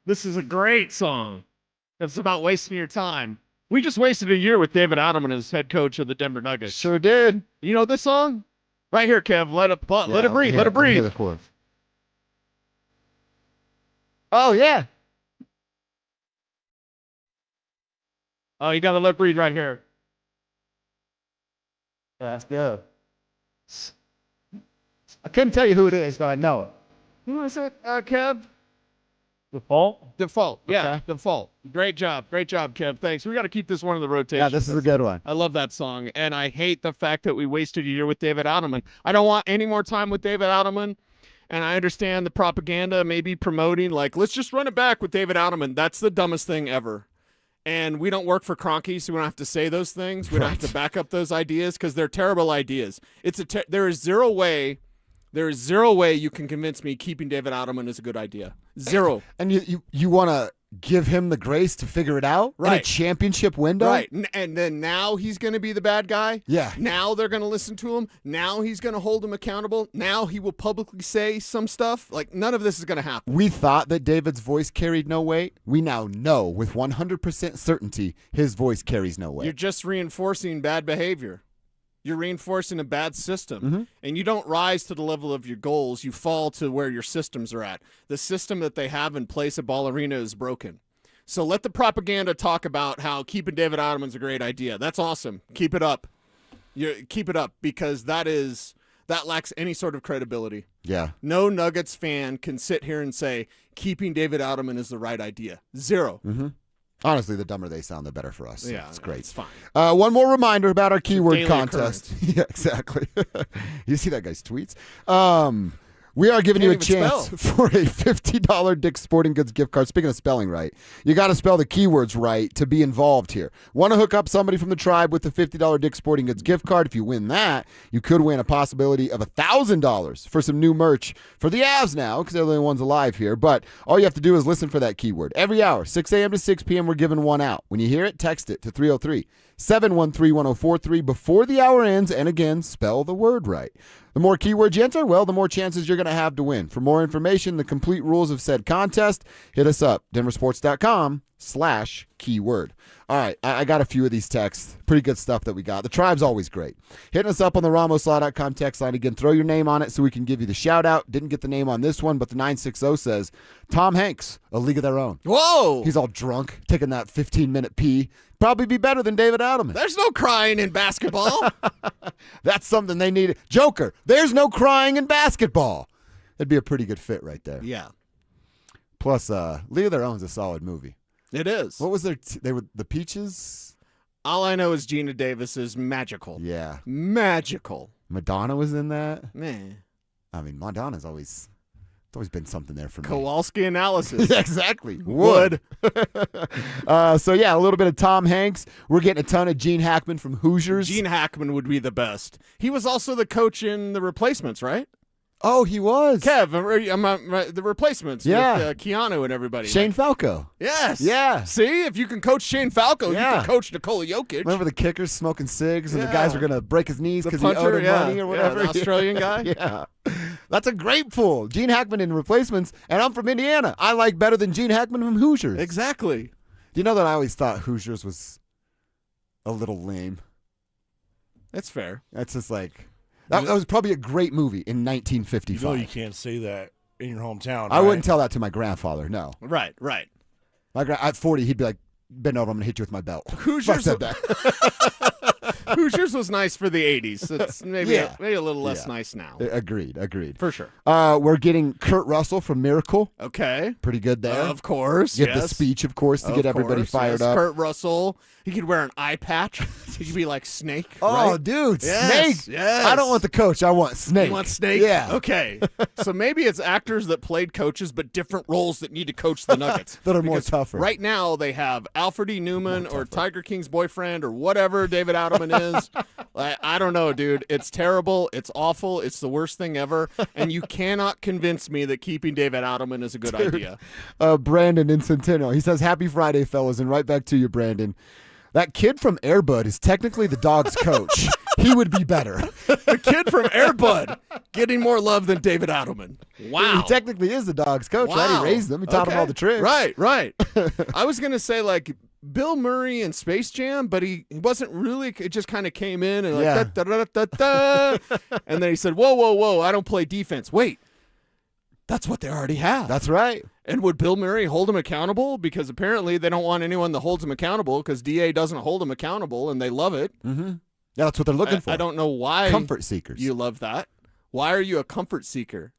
This is a great song. It's about wasting your time. We just wasted a year with David Adelman as head coach of the Denver Nuggets. Sure did. You know this song? Right here, Kev. Let it breathe. Let it breathe. Oh, yeah. Oh, you got to let it breathe right here. That's good. I couldn't tell you who it is, but I know it. Who is it, Kev? Default. Yeah, Okay. default. Great job, Kev. Thanks. We got to keep this one in the rotation. Yeah, this is a good one. I love that song, and I hate the fact that we wasted a year with David Adelman. I don't want any more time with David Adelman, and I understand the propaganda maybe promoting, like, let's just run it back with David Adelman. That's the dumbest thing ever. And we don't work for Kroenke, so we don't have to say those things. We don't have to back up those ideas because they're terrible ideas. There is zero way you can convince me keeping David Adelman is a good idea. Zero. And you want to give him the grace to figure it out in a championship window? Right. And then now he's going to be the bad guy? Yeah. Now they're going to listen to him? Now he's going to hold him accountable? Now he will publicly say some stuff? Like, none of this is going to happen. We thought that David's voice carried no weight. We now know with 100% certainty his voice carries no weight. You're just reinforcing bad behavior. You're reinforcing a bad system, and you don't rise to the level of your goals. You fall to where your systems are at. The system that they have in place at Ball Arena is broken. So let the propaganda talk about how keeping David Adelman's a great idea. That's awesome. Keep it up. Keep it up because that lacks any sort of credibility. Yeah. No Nuggets fan can sit here and say keeping David Adelman is the right idea. Zero. Honestly, the dumber they sound, the better for us. So Yeah, it's great. it's fine. One more reminder about our keyword daily contest. Yeah, exactly. You see that guy's tweets? We are giving you a Can't even chance spell. for a $50 Dick's Sporting Goods gift card. Speaking of spelling right, you got to spell the keywords right to be involved here. Want to hook up somebody from the tribe with the $50 Dick's Sporting Goods gift card? If you win that, you could win a possibility of $1,000 for some new merch for the Avs now because they're the only ones alive here. But all you have to do is listen for that keyword. Every hour, 6 a.m. to 6 p.m., we're giving one out. When you hear it, text it to 303-713-1043 before the hour ends. And again, spell the word right. The more keywords you enter, well, the more chances you're going to have to win. For more information, the complete rules of said contest, hit us up, DenverSports.com/keyword. All right, I got a few of these texts. Pretty good stuff that we got. The tribe's always great. Hitting us up on the RamosLaw.com text line. Again, throw your name on it so we can give you the shout-out. Didn't get the name on this one, but the 960 says, Tom Hanks, A League of Their Own. Whoa! He's all drunk, taking that 15-minute pee. Probably be better than David Adelman. There's no crying in basketball. That's something they need. Joker, there's no crying in basketball. That'd be a pretty good fit right there. Yeah. Plus, League of Their Own is a solid movie. It is. What was their? They were the Peaches. All I know is Gina Davis is magical. Yeah. Magical. Madonna was in that. Man. I mean, Madonna's always been something there for me. Kowalski analysis. Yeah, exactly. Would. So, yeah, a little bit of Tom Hanks. We're getting a ton of Gene Hackman from Hoosiers. Gene Hackman would be the best. He was also the coach in The Replacements, right? Oh, he was. Kev, The Replacements with Keanu and everybody. Shane Falco. Yes. Yeah. See, if you can coach Shane Falco, you can coach Nikola Jokic. Remember the kickers smoking cigs and the guys were going to break his knees because he owed him money or whatever? Yeah, the Australian guy. Yeah. That's a great pull. Gene Hackman in Replacements, and I'm from Indiana. I like better than Gene Hackman from Hoosiers. Exactly. Do you know that I always thought Hoosiers was a little lame? That's fair. That's just like... That was probably a great movie in 1955. You know you can't say that in your hometown, I wouldn't tell that to my grandfather, no. Right. At 40, he'd be like, bend over, I'm going to hit you with my belt. Hoosiers, If I said that. Hoosiers was nice for the 80s. It's maybe a little less nice now. Agreed. For sure. We're getting Kurt Russell from Miracle. Okay. Pretty good there. Of course, Get the speech, of course, to get everybody fired up. Kurt Russell. He could wear an eye patch. He could be like Snake. Oh, right? dude, Yes, Snake. yes. I don't want the coach. I want Snake. You want Snake? Yeah. Okay. So maybe it's actors that played coaches, but different roles that need to coach the Nuggets. That are more tougher. Right now, they have Alfred E. Newman or Tiger King's boyfriend or whatever David Adelman is. I don't know, dude. It's terrible. It's awful. It's the worst thing ever. And you cannot convince me that keeping David Adelman is a good idea. Brandon in Centennial. He says, happy Friday, fellas. And right back to you, Brandon. That kid from Air Bud is technically the dog's coach. He would be better. The kid from Air Bud getting more love than David Adelman. Wow. He technically is the dog's coach, right? He raised them. He taught him all the tricks. Right. I was going to say, like, Bill Murray in Space Jam, but he wasn't really, it just kind of came in and like, da-da-da-da-da. And then he said, whoa, I don't play defense. Wait, that's what they already have. That's right. And would Bill Murray hold him accountable? Because apparently they don't want anyone that holds him accountable because DA doesn't hold him accountable, and they love it. Mm-hmm. Yeah, that's what they're looking for. I don't know why. Comfort seekers. You love that. Why are you a comfort seeker?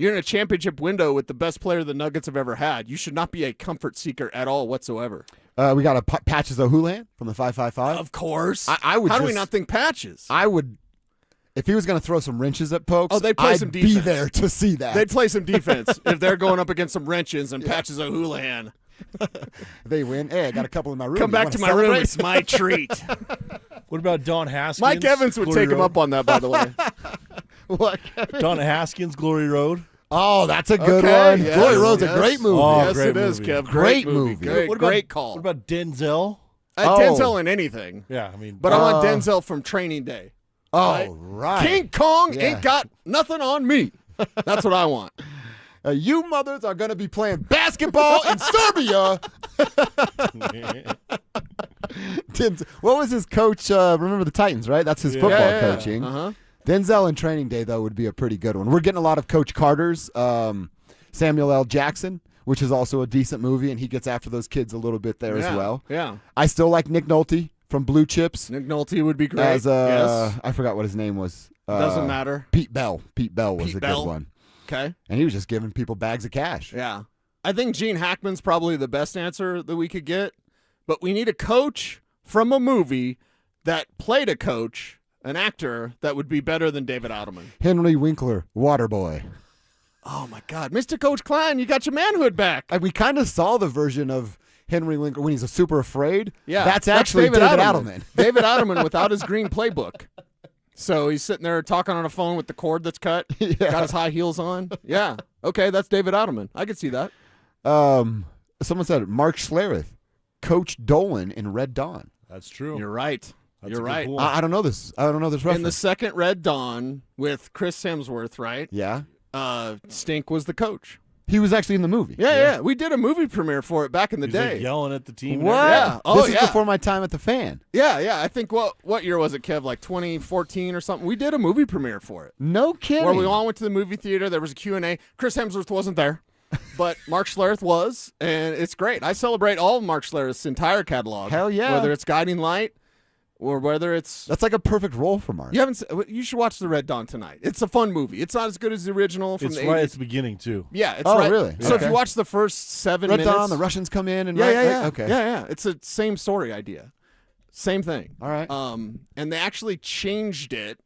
You're in a championship window with the best player the Nuggets have ever had. You should not be a comfort seeker at all whatsoever. We got a Patches O'Houlihan from the 555. Of course. I would. How do we not think Patches? I would. If he was going to throw some wrenches at Pokes, they'd play some defense. Be there to see that. They'd play some defense if they're going up against some wrenches and Patches O'Houlihan. They win. Hey, I got a couple in my room. Come back to my room. It's my treat. What about Don Haskins? Mike Evans would Glory take him Road? up on that, by the way. What? Don Haskins, Glory Road. Oh, that's a good Okay, one. yes, Glory Road's yes. a great movie. Oh, Yes, great it is, movie. Kev. Great movie. movie. Great call. What about Denzel? Denzel in anything. Yeah, I mean, But I want Denzel from Training Day. Oh, right. King Kong Yeah. ain't got nothing on me. That's what I want. You mothers are going to be playing basketball in Serbia. What was his coach? Remember the Titans, right? That's his football coaching. Uh-huh. Denzel in Training Day, though, would be a pretty good one. We're getting a lot of Coach Carter's Samuel L. Jackson, which is also a decent movie, and he gets after those kids a little bit there as well. Yeah. I still like Nick Nolte from Blue Chips. Nick Nolte would be great. As yes. I forgot what his name was. Doesn't matter. Pete Bell. Pete Bell was Pete a Bell. good one. Okay. And he was just giving people bags of cash. Yeah. I think Gene Hackman's probably the best answer that we could get, but we need a coach from a movie that played a coach, an actor that would be better than David Adelman. Henry Winkler, Waterboy. Oh, my God. Mr. Coach Klein, you got your manhood back. And we kind of saw the version of Henry Winkler when he's super afraid. Yeah. That's actually David Adelman. David Adelman without his green playbook. So he's sitting there talking on a phone with the cord that's cut. Yeah. Got his high heels on. Yeah. Okay, that's David Adelman. I could see that. Someone said Mark Schlereth, Coach Dolan in Red Dawn. That's true. You're right. That's You're a good right. point. I don't know this. I don't know this reference. In the second Red Dawn with Chris Hemsworth, right? Yeah. Stink was the coach. He was actually in the movie. Yeah. We did a movie premiere for it back in the He's day. like yelling at the team. and What? everything. Yeah. Oh, this is yeah. before my time at the Fan. Yeah. I think what year was it, Kev? Like 2014 or something. We did a movie premiere for it. No kidding. Where we all went to the movie theater. There was a Q&A. Chris Hemsworth wasn't there, but Mark Schlereth was, and it's great. I celebrate all of Mark Schlereth's entire catalog. Hell yeah. Whether it's Guiding Light or whether it's... That's like a perfect role for Mark. You should watch The Red Dawn tonight. It's a fun movie. It's not as good as the original from It's the right 80s. at the beginning, too. Yeah, it's Oh, right. really? So if Okay. you watch the first 7 Red minutes... Dawn, the Russians come in and Yeah. Okay. Yeah. It's the same story idea. Same thing. All right. And they actually changed it,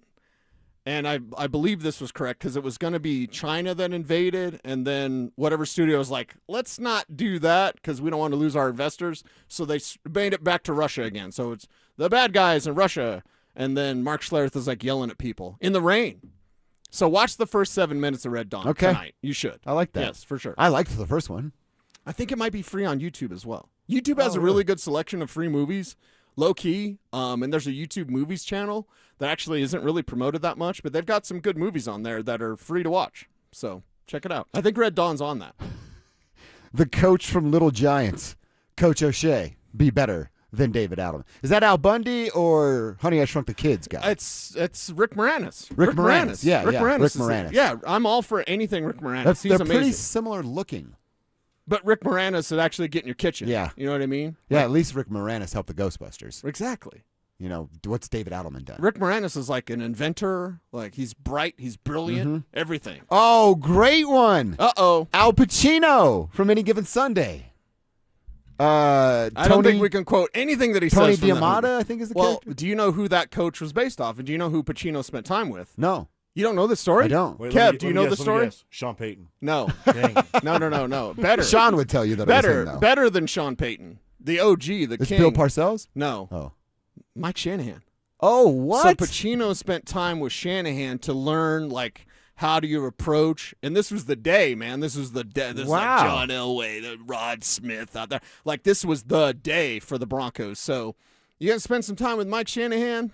and I believe this was correct because it was going to be China that invaded, and then whatever studio was like, let's not do that because we don't want to lose our investors. So they made it back to Russia again. So it's the bad guys in Russia, and then Mark Schlereth is like yelling at people in the rain. So watch the first 7 minutes of Red Dawn tonight. You should. I like that. Yes, for sure. I liked the first one. I think it might be free on YouTube as well. YouTube has a really good selection of free movies, low key. And there's a YouTube movies channel that actually isn't really promoted that much, but they've got some good movies on there that are free to watch. So check it out. I think Red Dawn's on that. The coach from Little Giants, Coach O'Shea, be better than David Adelman. Is that Al Bundy or Honey, I Shrunk the Kids guy? It's Rick Moranis. Rick Moranis. Yeah, Rick yeah. Moranis. Rick is it. Moranis. Yeah, I'm all for anything Rick Moranis. He's They're amazing. pretty similar looking. But Rick Moranis would actually get in your kitchen. Yeah. You know what I mean? Yeah, at least Rick Moranis helped the Ghostbusters. Exactly. You know, what's David Adelman done? Rick Moranis is like an inventor. Like, he's bright. He's brilliant. Everything. Oh, great one. Uh-oh. Al Pacino from Any Given Sunday. I don't think we can quote anything that he Tony says from that Diamata, movie. I think is the Well, character. do you know who that coach was based off? And do you know who Pacino spent time with? No. You don't know the story? I don't. Wait, Kev, let do me you know guess, the story? Sean Payton. No. Dang. No. Better. Sean would tell you that it was him, though. Better than Sean Payton. The OG, the Is king. Bill Parcells? No. Oh. Mike Shanahan. Oh, what? So Pacino spent time with Shanahan to learn, like, how do you approach? And this was the day, man. This was the day. This was like John Elway, the Rod Smith out there. Like, this was the day for the Broncos. So you got to spend some time with Mike Shanahan.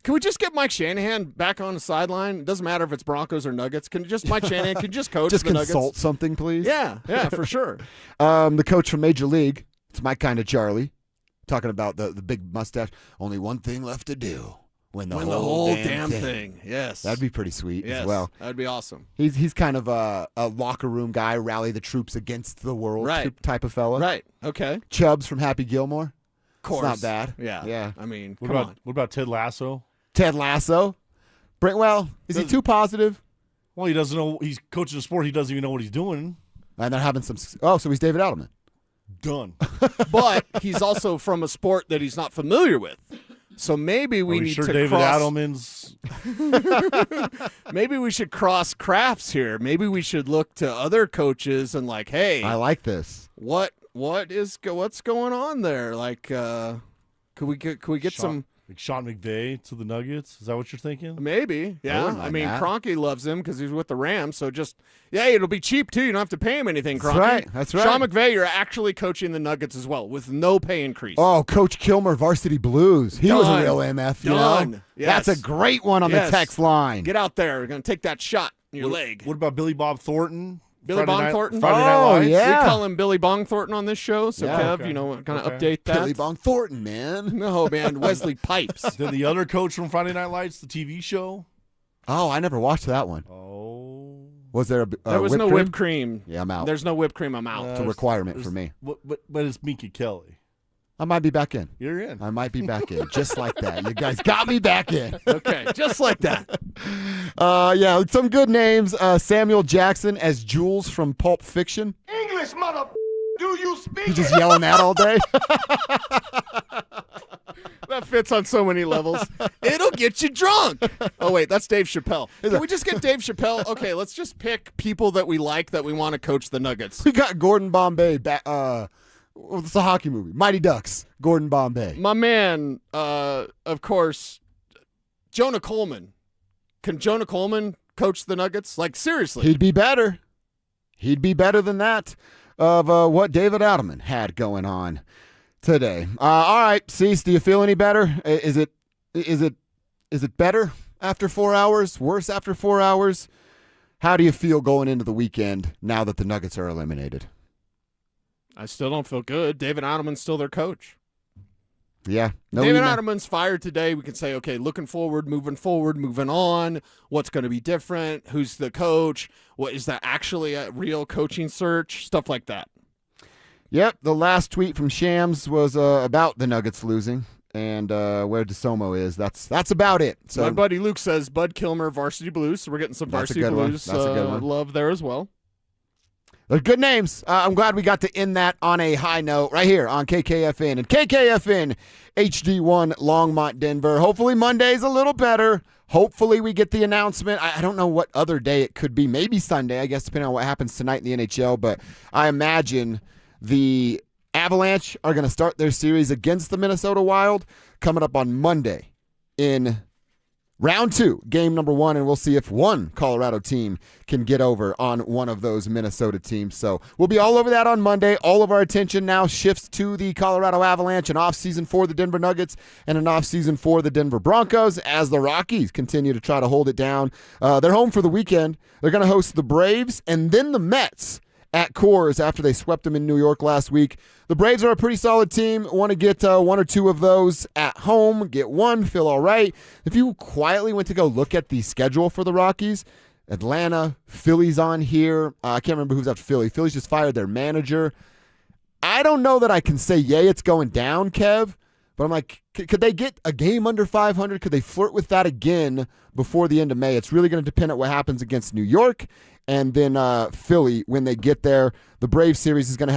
Can we just get Mike Shanahan back on the sideline? It doesn't matter if it's Broncos or Nuggets. Can just Mike Shanahan can just coach Just the Nuggets? consult something, please. Yeah, for sure. The coach from Major League. It's my kind of Charlie. Talking about the big mustache. Only one thing left to do. Win the whole damn thing. Yes. That'd be pretty sweet Yes, as well. that'd be awesome. He's kind of a locker room guy, rally the troops against the world type of fella. Right. Okay. Chubbs from Happy Gilmore. Of course. It's not bad. Yeah. Yeah. I mean, What about Ted Lasso? Ted Lasso. Well, is he too positive? Well, he doesn't know. He's coaching a sport. He doesn't even know what he's doing. And they're having some. Oh, so he's David Adelman. Done. But he's also from a sport that he's not familiar with. So maybe we need to David cross. Adelman's. Maybe we should cross crafts here. Maybe we should look to other coaches and like, hey, I like this. What's going on there? Like, could we get some? Like Sean McVay to the Nuggets? Is that what you're thinking? Maybe, yeah. wouldn't I mind mean, that. Kroenke loves him because he's with the Rams. So it'll be cheap too. You don't have to pay him anything, Kroenke. That's right. Sean McVay, you're actually coaching the Nuggets as well with no pay increase. Oh, Coach Kilmer, Varsity Blues. He was a Done. real MF. You Done. know? Yes. That's a great one on the text line. Get out there. We're going to take that shot in your leg. What about Billy Bob Thornton? Billy Bong Thornton? Friday Night Lights? yeah. We call him Billy Bong Thornton on this show. So, Yeah. Kev, kind of update that. Billy Bong Thornton, man. No, man. Wesley Pipes. Then the other coach from Friday Night Lights, the TV show. Oh, I never watched that one. Oh. Was there There was no whipped cream. Yeah, I'm out. There's no whipped cream. I'm out. It's a requirement for me. But it's Minka Kelly. I might be back in. You're in. I might be back in. Just like that. You guys got me back in. Okay, just like that. Yeah, some good names. Samuel Jackson as Jules from Pulp Fiction. English, mother. Do you speak? He's just yelling that all day. That fits on so many levels. It'll get you drunk. Oh, wait, that's Dave Chappelle. Can we just get Dave Chappelle? Okay, let's just pick people that we like that we want to coach the Nuggets. We got Gordon Bombay back. It's a hockey movie. Mighty Ducks. Gordon Bombay. My man, of course, Jonah Coleman. Can Jonah Coleman coach the Nuggets? Like, seriously. He'd be better. He'd be better than that of what David Adelman had going on today. All right, Cease, do you feel any better? Is it better after 4 hours? Worse after 4 hours? How do you feel going into the weekend now that the Nuggets are eliminated? I still don't feel good. David Adelman's still their coach. Yeah. David Adelman's fired today. We can say, okay, looking forward, moving on. What's going to be different? Who's the coach? What is that actually a real coaching search? Stuff like that. Yep. The last tweet from Shams was about the Nuggets losing and where DeSomo is. That's about it. So my buddy Luke says Bud Kilmer, Varsity Blues. So we're getting some Varsity Blues love there as well. They're good names. I'm glad we got to end that on a high note right here on KKFN and KKFN HD1 Longmont, Denver. Hopefully Monday's a little better. Hopefully we get the announcement. I don't know what other day it could be. Maybe Sunday, I guess, depending on what happens tonight in the NHL. But I imagine the Avalanche are going to start their series against the Minnesota Wild coming up on Monday in Round 2, game number 1, and we'll see if one Colorado team can get over on one of those Minnesota teams. So we'll be all over that on Monday. All of our attention now shifts to the Colorado Avalanche, an offseason for the Denver Nuggets and an offseason for the Denver Broncos as the Rockies continue to try to hold it down. They're home for the weekend. They're going to host the Braves and then the Mets at Coors after they swept them in New York last week. The Braves are a pretty solid team. Want to get one or two of those at home, get one, feel all right. If you quietly went to go look at the schedule for the Rockies, Atlanta, Philly's on here. I can't remember who's after Philly. Philly's just fired their manager. I don't know that I can say, yay, it's going down, Kev. But I'm like, could they get a game under 500? Could they flirt with that again before the end of May? It's really going to depend on what happens against New York and then Philly when they get there. The Braves series is going to